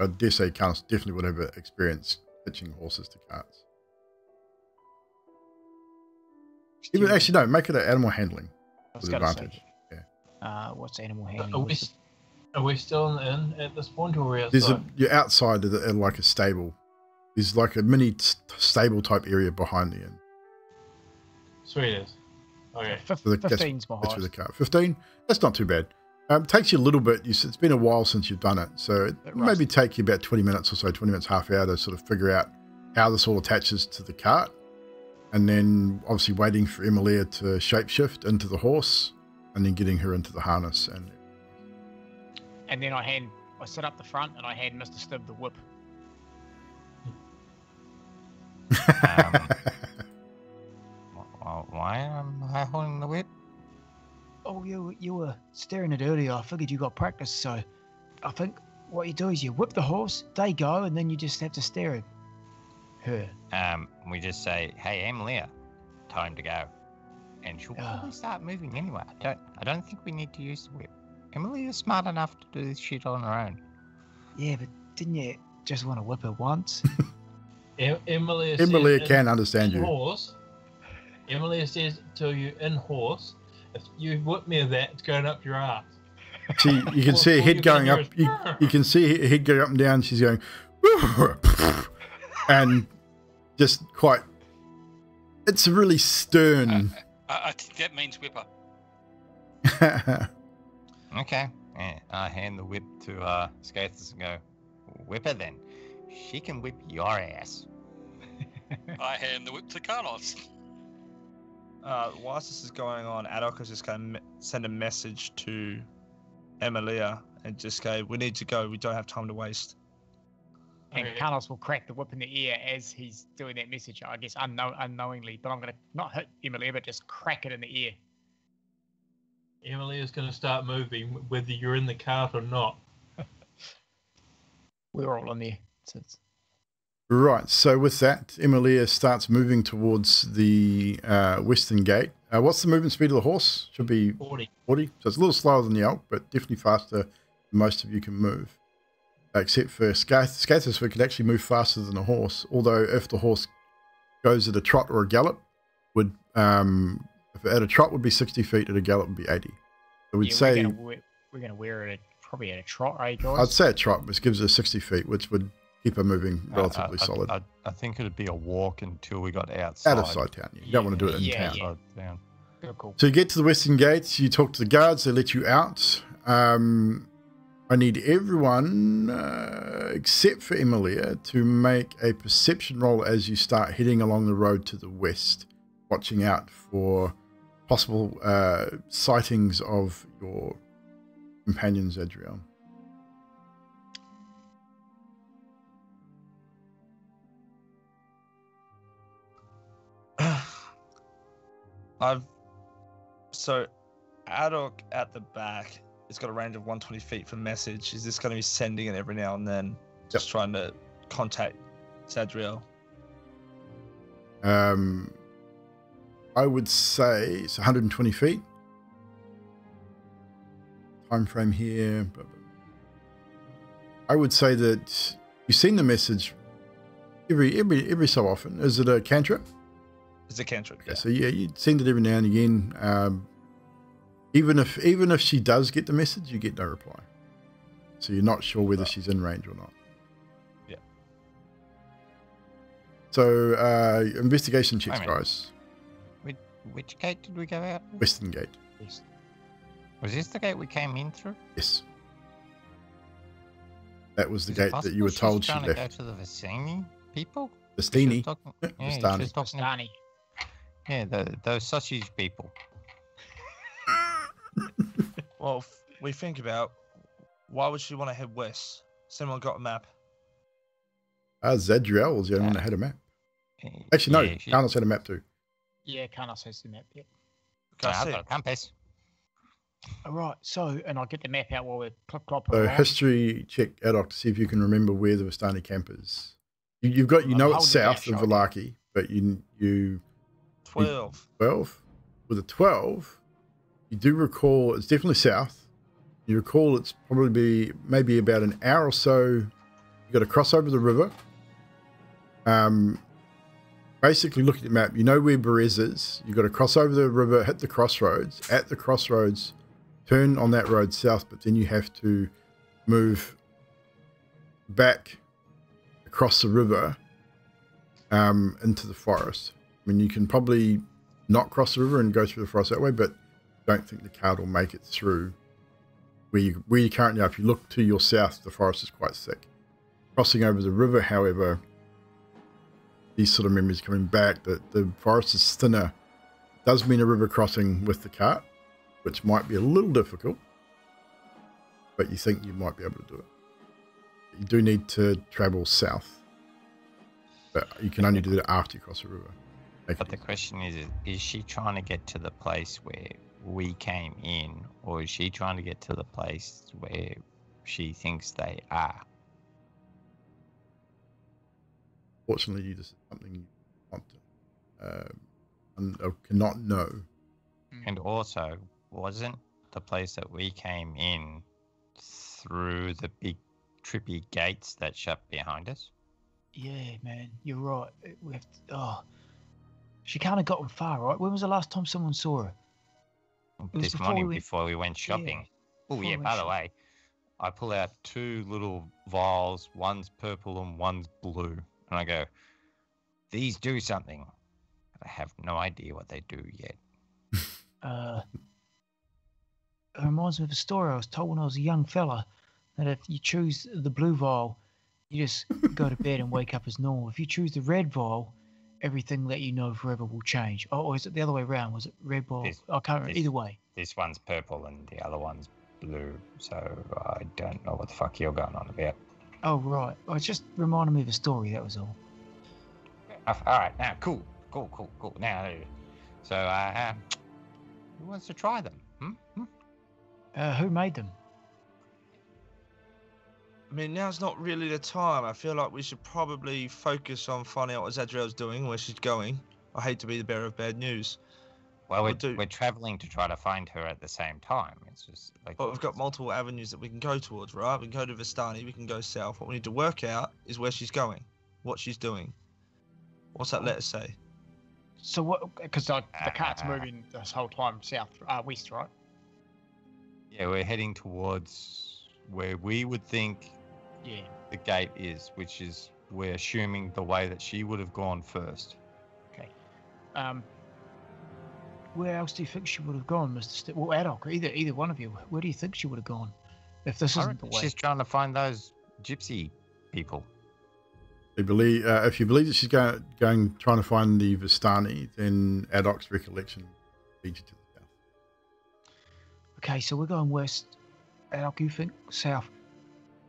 I dare say Carlos definitely would have experience hitching horses to carts. Actually, no, make it an animal handling with advantage. Yeah. What's animal handling? Are we still in the inn at this point, or are we outside? You're outside of like a stable. There's like a mini stable type area behind the inn. Sweet as. Okay. 15's my That's for the cart. 15? That's not too bad. Takes you a little bit. It's been a while since you've done it, so it maybe take you about 20 minutes or so, 20 minutes, half hour to sort of figure out how this all attaches to the cart. And then obviously waiting for Emilia to shapeshift into the horse and then getting her into the harness. And then I sit up the front and I hand Mr. Stibb the whip. Why am I holding the whip? Oh, you were steering it earlier. I figured you got practice, so I think what you do is you whip the horse, they go, and then you just have to steer her. We just say, "Hey, Emilia, time to go," and she'll probably start moving anyway. I don't think we need to use the whip. Emilia's smart enough to do this shit on her own. Yeah, but didn't you just want to whip her once? Emilia can understand you. Horse. Emilia says to you in horse, if you whip me of that, it's going up your ass. See, you can see her head going up. You can see her head going up and down. She's going, and just quite. It's a really stern. I think that means whipper. Okay. Yeah, I hand the whip to Scathus and go, "Whip her then. She can whip your ass." I hand the whip to Carlos. Whilst this is going on, Adok is just going to send a message to Emilia and just go, "We need to go. We don't have time to waste." And Carlos will crack the whip in the ear as he's doing that message, I guess unknowingly. But I'm going to not hit Emilia, but just crack it in the ear. Emilia's going to start moving, whether you're in the cart or not. We're all in there. Right, so with that, Emilia starts moving towards the western gate. What's the movement speed of the horse? Should be 40. So it's a little slower than the elk, but definitely faster than most of you can move. Except for Scathus, who can actually move faster than a horse, although if the horse goes at a trot or a gallop, would if at a trot would be 60 feet, at a gallop would be 80. So we'd say... We're going to wear it probably at a trot, right, guys? I'd say a trot, which gives her 60 feet, which would keep her moving relatively solid. I think it'd be a walk until we got outside. Outside town. You don't want to do it in town. Yeah. Cool. So you get to the western gates, you talk to the guards, they let you out. I need everyone, except for Emilia, to make a perception roll as you start heading along the road to the west, watching out for possible sightings of your companion Zadriel. So Adok at the back, it's got a range of 120 feet for message. Is this going to be sending it every now and then? Just trying to contact Zadriel. I would say it's 120 feet. Time frame here. I would say that you've seen the message every so often. Is it a cantrip? It's a cantrip. Okay, so yeah, you'd send it every now and again. Even if she does get the message, you get no reply. So you're not sure whether she's in range or not. Yeah. So investigation checks, guys. Which gate did we go out? Western gate. East. Was this the gate we came in through? Yes. That was the Is it gate that you were possible told she's she trying to left. go to the Vistini people? Vistini. Yeah, Vistani. she was talking- Stani. yeah, those sausage people. Well, if we think about why would she want to head west? Someone got a map. Zadriel was the only one that had a map. Actually, no, Carlos had a map too. Yeah, Carlos has the map. Yep. Okay, I've got a compass. All right. So, and I'll get the map out while we're clopping So along. history check, Adok, to see if you can remember where the Vistani camp is. You've got, you know, it's south of Valaki, but you 12. 12 with a 12. You do recall it's definitely south. You recall it's probably maybe about an hour or so. You got to cross over the river. Basically, look at the map. You know where Berez is. You've got to cross over the river, hit the crossroads. At the crossroads, turn on that road south, but then you have to move back across the river into the forest. I mean, you can probably not cross the river and go through the forest that way, but don't think the card will make it through where you currently are. If you look to your south, the forest is quite thick. Crossing over the river, however, these sort of memories coming back, that the forest is thinner. Does mean a river crossing with the cart, which might be a little difficult, but you think you might be able to do it. You do need to travel south, but you can only do that after you cross the river. But the question is she trying to get to the place where we came in, or is she trying to get to the place where she thinks they are? Fortunately, you just something you want to and cannot know. And also, wasn't the place that we came in through the big trippy gates that shut behind us? Yeah, man, you're right. We have to, she can't have gotten far, right? When was the last time someone saw her? This morning before we went shopping. Yeah, Oh, yeah, by the way, I pull out 2 little vials. One's purple and one's blue. And I go, these do something. I have no idea what they do yet. It reminds me of a story I was told when I was a young fella, that if you choose the blue vial, you just go to bed and wake up as normal. If you choose the red vial, everything that you know forever will change. Or is it the other way around? Was it red vial? I can't remember. Either way. This one's purple and the other one's blue, so I don't know what the fuck you're going on about. Oh, right. Well, it just reminded me of a story, that was all. All right, now, cool. Now, so, who wants to try them? Who made them? I mean, now's not really the time. I feel like we should probably focus on finding out what Zadriel's doing, where she's going. I hate to be the bearer of bad news. Well, we're traveling to try to find her at the same time. It's just like. But we've got multiple avenues that we can go towards, right? We can go to Vistani, we can go south. What we need to work out is where she's going, what she's doing. What's that letter say? So what? Because the cart's moving this whole time west, right? Yeah, we're heading towards where we would think the gate is, which is, we're assuming, the way that she would have gone first. Okay. Where else do you think she would have gone, Mr. Well, Adok, either one of you. Where do you think she would have gone if this isn't the way? She's trying to find those gypsy people. If you believe that she's trying to find the Vistani, then Adok's recollection leads you to the south. Okay, so we're going west. Adok, you think south?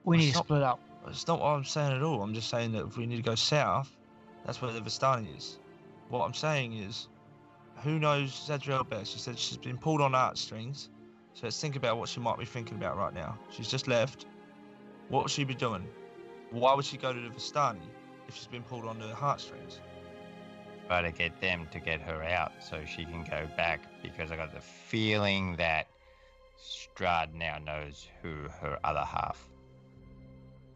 We need to split up. That's not what I'm saying at all. I'm just saying that if we need to go south, that's where the Vistani is. What I'm saying is, who knows Zadriel best? She said she's been pulled on heartstrings. So let's think about what she might be thinking about right now. She's just left. What would she be doing? Why would she go to the Vistani if she's been pulled on the heartstrings? Try to get them to get her out so she can go back, because I got the feeling that Strahd now knows who her other half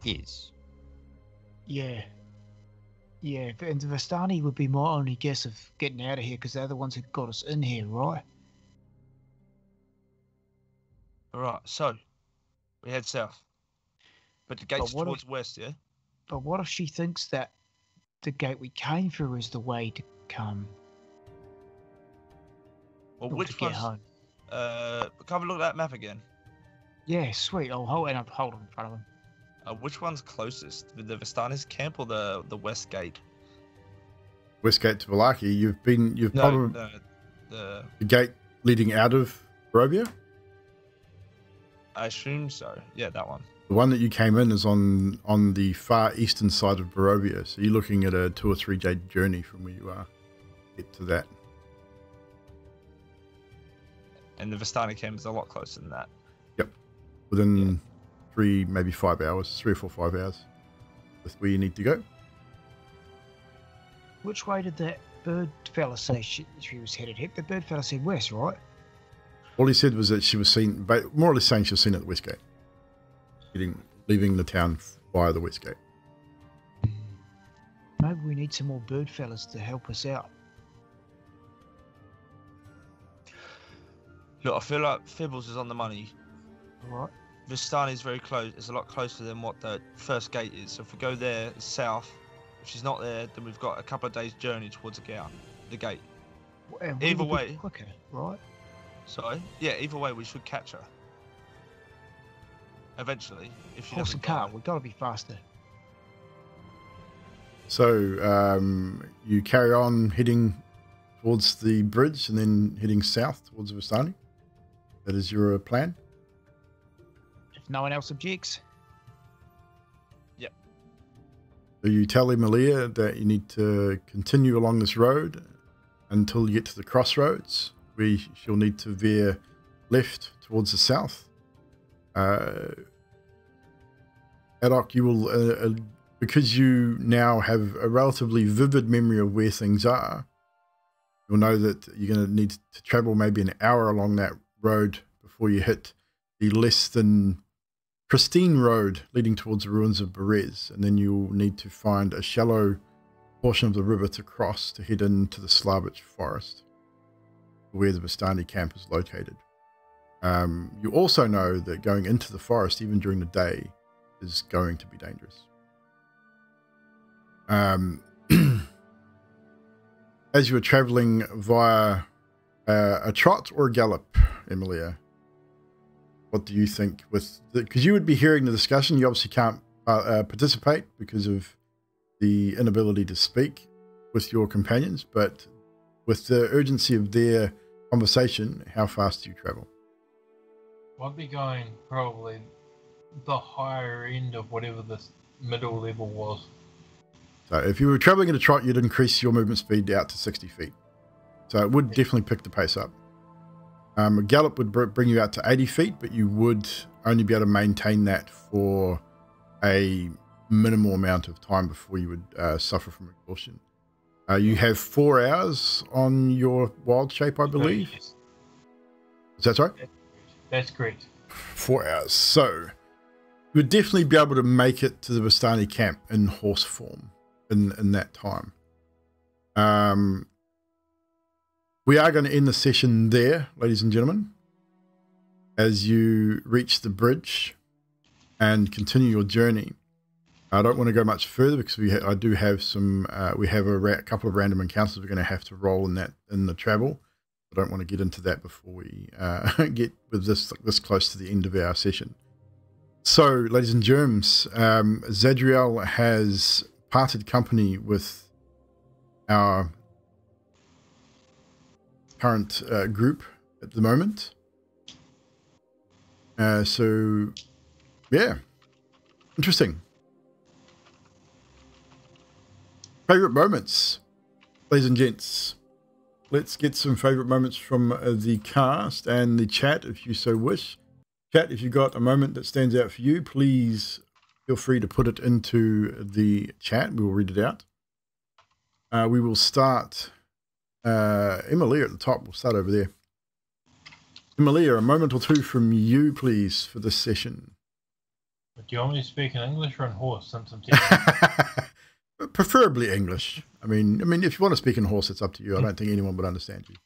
is. Yeah. Yeah, and the Vistani would be my only guess of getting out of here because they're the ones who got us in here, right? All right, so we head south. But the gate's what towards west, yeah? But what if she thinks that the gate we came through is the way to come? Well, or which to get one's... home? Come and look at that map again. Yeah, sweet. I'll hold it in front of him. Which one's closest? The Vistani's camp or the west gate? West gate to Vallaki. You've probably the gate leading out of Barovia. I assume so. Yeah, that one. The one that you came in is on the far eastern side of Barovia, so you're looking at a 2 or 3 day journey from where you are get to that. And the Vistani camp is a lot closer than that. Yep, within 3, maybe 5 hours, 3 or 4, 5 hours, with where you need to go. Which way did that bird fella say she was headed? The bird fella said west, right? All he said was that she was seen, more or less saying she was seen at the west gate, leaving the town via the west gate. Maybe we need some more bird fellas to help us out. Look, I feel like Fibbles is on the money. Right. Vistani is very close. It's a lot closer than what the first gate is. So if we go there, it's south. If she's not there, then we've got a couple of days' journey towards the gate. And Either we'll be way, quicker, right? Sorry. Yeah, either way, we should catch her. Eventually, if she Horse doesn't and cart, die. we've got to be faster. So you carry on heading towards the bridge and then heading south towards Vistani. That is your plan? If no one else objects. Yep. So you tell Emilia that you need to continue along this road until you get to the crossroads, where she'll need to veer left towards the south. Adok, you will, because you now have a relatively vivid memory of where things are, you'll know that you're going to need to travel maybe an hour along that road before you hit the less than pristine road leading towards the ruins of Berez, and then you'll need to find a shallow portion of the river to cross to head into the Slavich forest, where the Vistani camp is located. You also know that going into the forest, even during the day, is going to be dangerous. As you were traveling via a trot or a gallop, Emilia, what do you think? Because you would be hearing the discussion, you obviously can't participate because of the inability to speak with your companions, but with the urgency of their conversation, how fast do you travel? I'd be going probably the higher end of whatever this middle level was. So if you were traveling at a trot, you'd increase your movement speed out to 60 feet. So it would definitely pick the pace up. A gallop would bring you out to 80 feet, but you would only be able to maintain that for a minimal amount of time before you would suffer from exhaustion. You have 4 hours on your wild shape, I believe. Yes. Is that right? That's correct. 4 hours. So you would definitely be able to make it to the Vistani camp in horse form in that time. We are going to end the session there, ladies and gentlemen, as you reach the bridge and continue your journey. I don't want to go much further because we have a couple of random encounters we're going to have to roll in the travel. I don't want to get into that before we get with this close to the end of our session. So, ladies and germs, Zadriel has parted company with our current group at the moment. So, yeah, interesting. Favorite moments, ladies and gents. Let's get some favorite moments from the cast and the chat, if you so wish. Chat, if you've got a moment that stands out for you, please feel free to put it into the chat. We will read it out. We will start. Emilia at the top. We'll start over there. Emilia, a moment or two from you, please, for this session. Do you want me to speak in English or in horse since I'm teaching? Preferably English. I mean, if you want to speak in horse, it's up to you. I don't think anyone would understand you.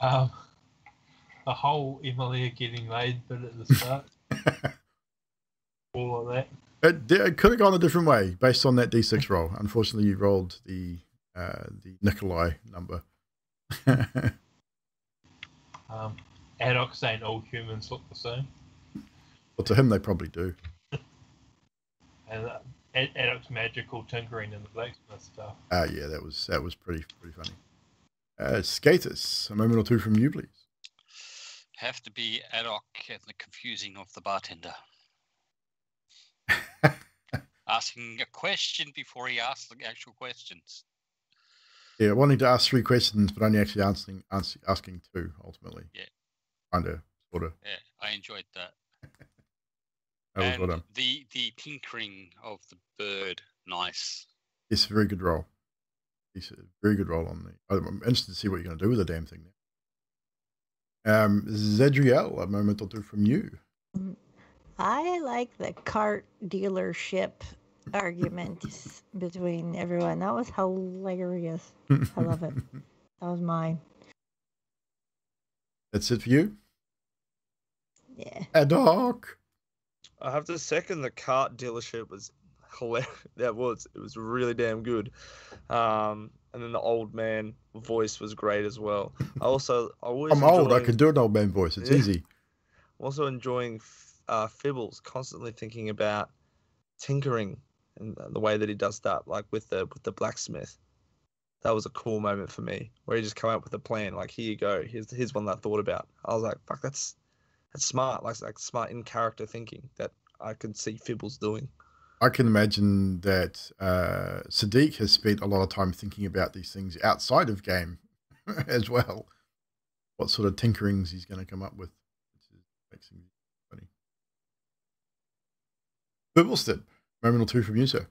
The whole Emilia getting laid bit at the start. All of that. It could have gone a different way based on that D6 roll. Unfortunately, you rolled the Nikolai number. Adok saying all humans look the same. Well, to him, they probably do. And Adok's magical tinkering in the blacksmith stuff. Yeah, that was pretty funny. Skatus, a moment or two from you, please. Have to be Adok and the confusing of the bartender. Asking a question before he asks the actual questions. Yeah, wanting to ask 3 questions, but only actually asking 2, ultimately. Yeah. Kind of, sort of. Yeah, I enjoyed that. That was and the tinkering of the bird, nice. It's a very good roll. It's a very good roll on the... I'm interested to see what you're going to do with the damn thing now. Zadriel, a moment or two from you. I like the cart dealership argument between everyone. That was hilarious. I love it. That was mine. That's it for you? Yeah. Adok. I have to second the cart dealership was hilarious. It was really damn good. And then the old man voice was great as well. I'm old. I can do an old man voice. It's easy. I'm also enjoying Fibbles constantly thinking about tinkering and the way that he does that, like with the blacksmith. That was a cool moment for me, where he just came up with a plan. Like, here you go. Here's one that I thought about. I was like, fuck, that's smart. Like smart in character thinking that I could see Fibbles doing. I can imagine that Sadiq has spent a lot of time thinking about these things outside of game as well. What sort of tinkerings he's going to come up with. Makes things funny. Bibblestead, moment or two from you, sir.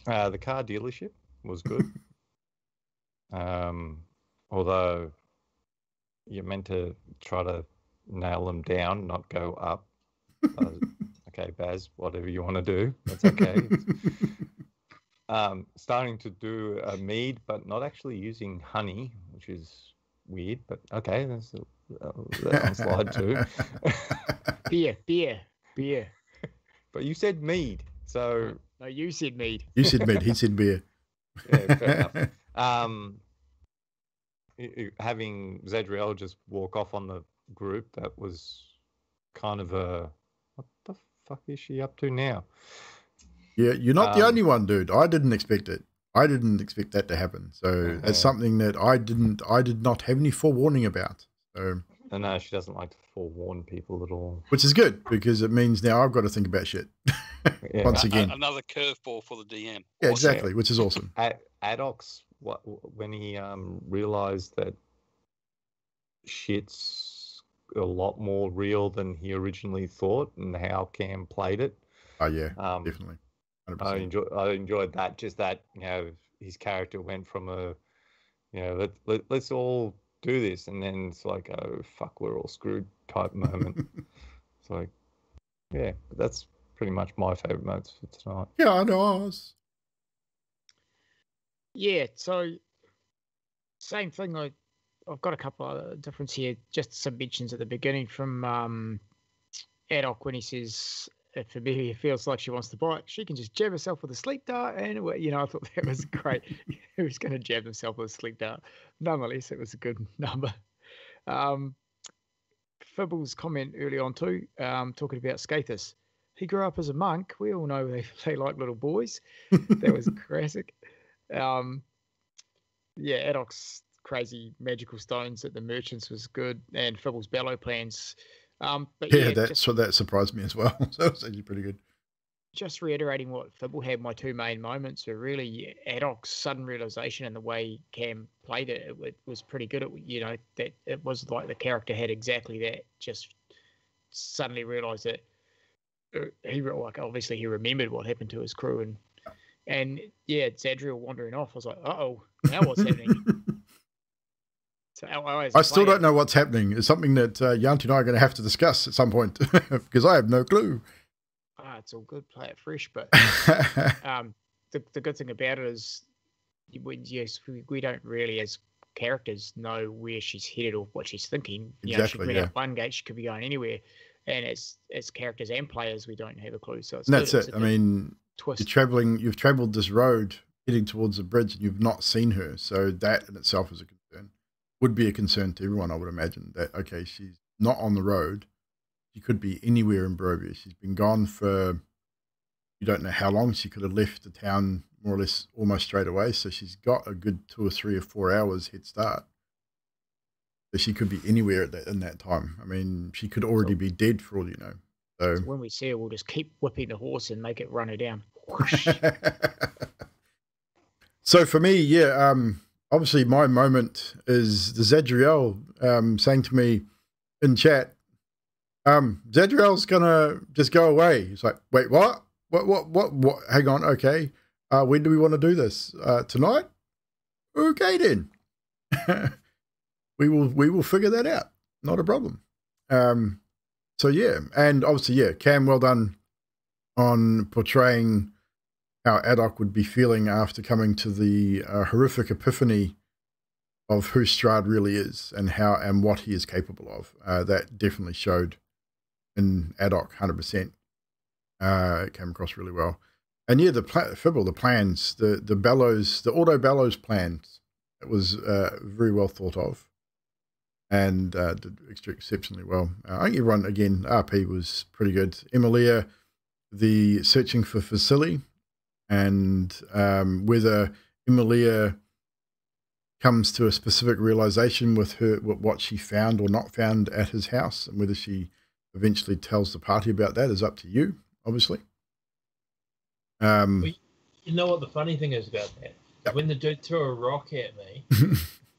The car dealership was good. Although you're meant to try to nail them down, not go up. Okay, Baz, whatever you want to do, that's okay. Starting to do a mead, but not actually using honey, which is weird, but okay, that's on slide 2. Beer. But you said mead, so... No, you said mead. You said mead, he said beer. Yeah, fair enough. Having Zadriel just walk off on the group, that was kind of a... What the fuck is she up to now? Yeah, you're not the only one, dude. I didn't expect it. I didn't expect that to happen. So it's something that I did not have any forewarning about. So no, she doesn't like to forewarn people at all. Which is good, because it means now I've got to think about shit. Once again. Another curveball for the DM. Yeah, exactly, which is awesome. Adok's, when he realized that shit's a lot more real than he originally thought, and how Cam played it. Oh yeah, definitely. 100%. I enjoyed that. Just that, his character went from let's all do this, and then it's like, oh fuck, we're all screwed type moment. It's like, yeah, that's pretty much my favorite moments for tonight. Yeah, I know. Yeah, so same thing. I've got a couple of difference here. Just some mentions at the beginning from Adok when he says, if Amelia feels like she wants to bite, she can just jab herself with a sleep dart. And, I thought that was great. He was going to jab himself with a sleep dart. Nonetheless, it was a good number. Fibble's comment early on too, talking about Skathis. He grew up as a monk. We all know they like little boys. That was classic. Adok's crazy magical stones at the merchants was good, and Fibble's bellow plans. That surprised me as well. So it was actually pretty good. Just reiterating what Fibble had, my two main moments were really Adok's sudden realization and the way Cam played it. It was pretty good. That it was like the character had exactly that. Just suddenly realized that obviously he remembered what happened to his crew, and Zadriel wandering off. I was like, now what's happening? So as I a still player- don't know what's happening. It's something that Yanti and I are going to have to discuss at some point because I have no clue. It's all good. Play it fresh, but the good thing about it is, we don't really, as characters, know where she's headed or what she's thinking. She Exactly, could be yeah. out one gate, she could be going anywhere, and as characters and players, we don't have a clue. So it's And good. that's It's it. a I good mean, twist. you've traveled this road heading towards the bridge and you've not seen her. So that in itself is a concern. Would be a concern to everyone, I would imagine, that, okay, she's not on the road. She could be anywhere in Barovia. She's been gone for, you don't know how long. She could have left the town more or less almost straight away. So she's got a good 2 or 3 or 4 hours head start. So she could be anywhere in that time. I mean, she could already be dead for all you know. So When we see her, we'll just keep whipping the horse and make it run her down. So for me, yeah, obviously my moment is the Zadriel saying to me in chat, Zadriel's gonna just go away. He's like, wait, what? What? Hang on, okay. When do we want to do this? Tonight? Okay then. we will figure that out. Not a problem. So yeah, and obviously, yeah, Cam, well done on portraying how Adok would be feeling after coming to the horrific epiphany of who Strahd really is and what he is capable of. That definitely showed in Adok 100%. It came across really well. And yeah, the plans, the bellows, the auto bellows plans, it was very well thought of and did exceptionally well. I think everyone, again, RP was pretty good. Emilia, the searching for Vasily, and whether Emilia comes to a specific realization with what she found or not found at his house, and whether she eventually tells the party about that is up to you, obviously. You know what the funny thing is about that? Yep. When the dude threw a rock at me,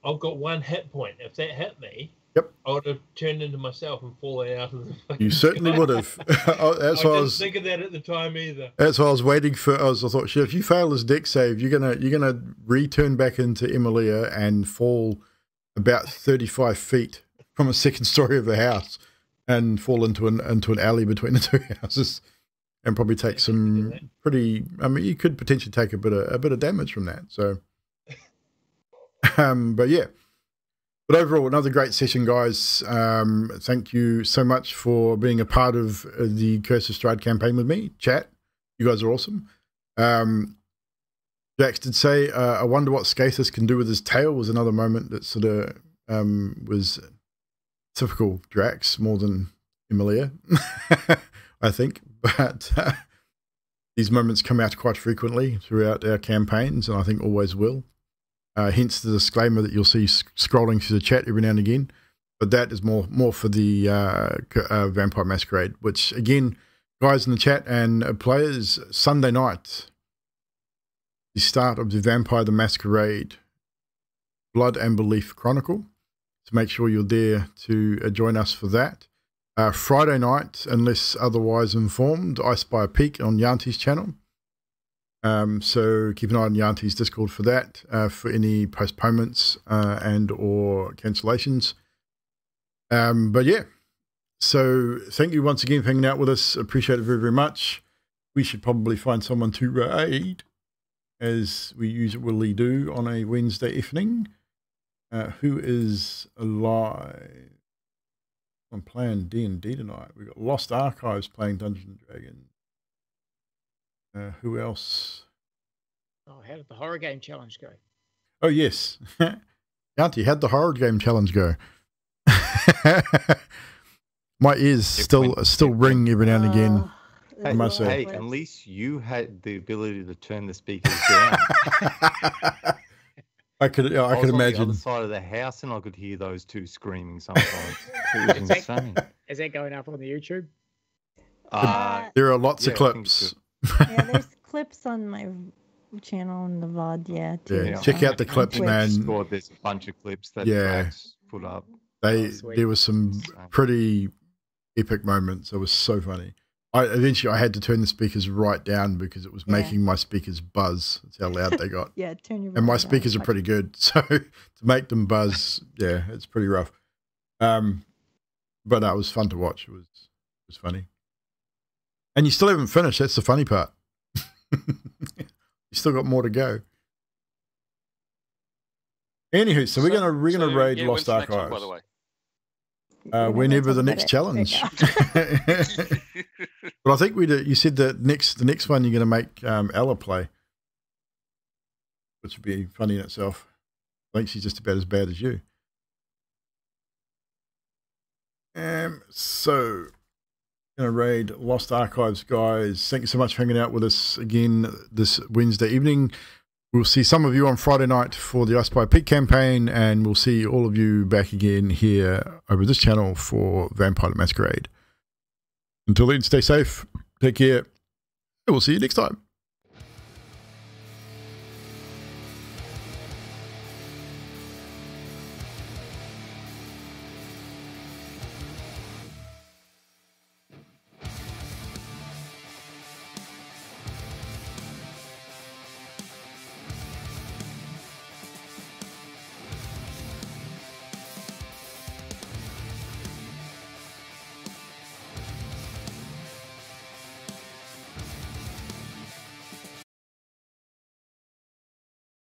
I've got 1 hit point. If that hit me, yep, I would have turned into myself and fallen out of the fucking you certainly sky. would have. I didn't think of that at the time either. That's what I was waiting for. I thought, shit, if you fail this deck save, you're gonna return back into Emilia and fall about 35 feet from a second story of the house and fall into an alley between the 2 houses. And probably take some pretty. I mean, you could potentially take a bit of damage from that. So, but yeah. But overall, another great session, guys. Thank you so much for being a part of the Curse of Strahd campaign with me. Chat, you guys are awesome. Jax did say, "I wonder what Skathis can do with his tail." Was another moment that sort of was typical Drax more than Emilia, I think. But these moments come out quite frequently throughout our campaigns, and I think always will. Hence the disclaimer that you'll see scrolling through the chat every now and again. But that is more for the Vampire Masquerade, which, again, guys in the chat and players, Sunday night, the start of the Vampire the Masquerade Blood and Belief Chronicle. So make sure you're there to join us for that. Friday night, unless otherwise informed, I Spy a Peak on Yanti's channel. So keep an eye on Yanti's Discord for that, for any postponements and or cancellations. But yeah, so thank you once again for hanging out with us. Appreciate it very, very much. We should probably find someone to raid, as we usually do on a Wednesday evening. Who is alive? I'm playing D&D tonight. We've got Lost Archives playing Dungeons & Dragons. Who else? Oh, how did the horror game challenge go? Oh, yes. Yanti, how'd the horror game challenge go? My ears still ring every now and again. Hey, must say. at least you had the ability to turn the speakers down. I could I was imagine. on the other side of the house, and I could hear those two screaming sometimes. It was insane. Is that going up on the YouTube? There are lots of I think clips. so. Yeah, there's clips on my channel on the VOD, too. Yeah, check out the clips, Twitch. man. Discord, there's a bunch of clips that Drax put up. There were some pretty epic moments. It was so funny. Eventually I had to turn the speakers right down because it was Yeah. making my speakers buzz. That's how loud they got. Yeah, turn your And my volume down speakers as are much- pretty good, so to make them buzz, yeah, it's pretty rough. But it was fun to watch. It was funny. And you still haven't finished. That's the funny part. You still got more to go. Anywho, so we're gonna raid yeah, Lost when's the next one, Archives. by the way. We're not gonna Whenever talk the about next it challenge. right now. But I think you said that the next one you're going to make Ella play, which would be funny in itself. I think she's just about as bad as you. So going to raid Lost Archives, guys. Thank you so much for hanging out with us again this Wednesday evening. We'll see some of you on Friday night for the I Spy Peak campaign, and we'll see all of you back again here over this channel for Vampire Masquerade. Until then, stay safe, take care, and we'll see you next time.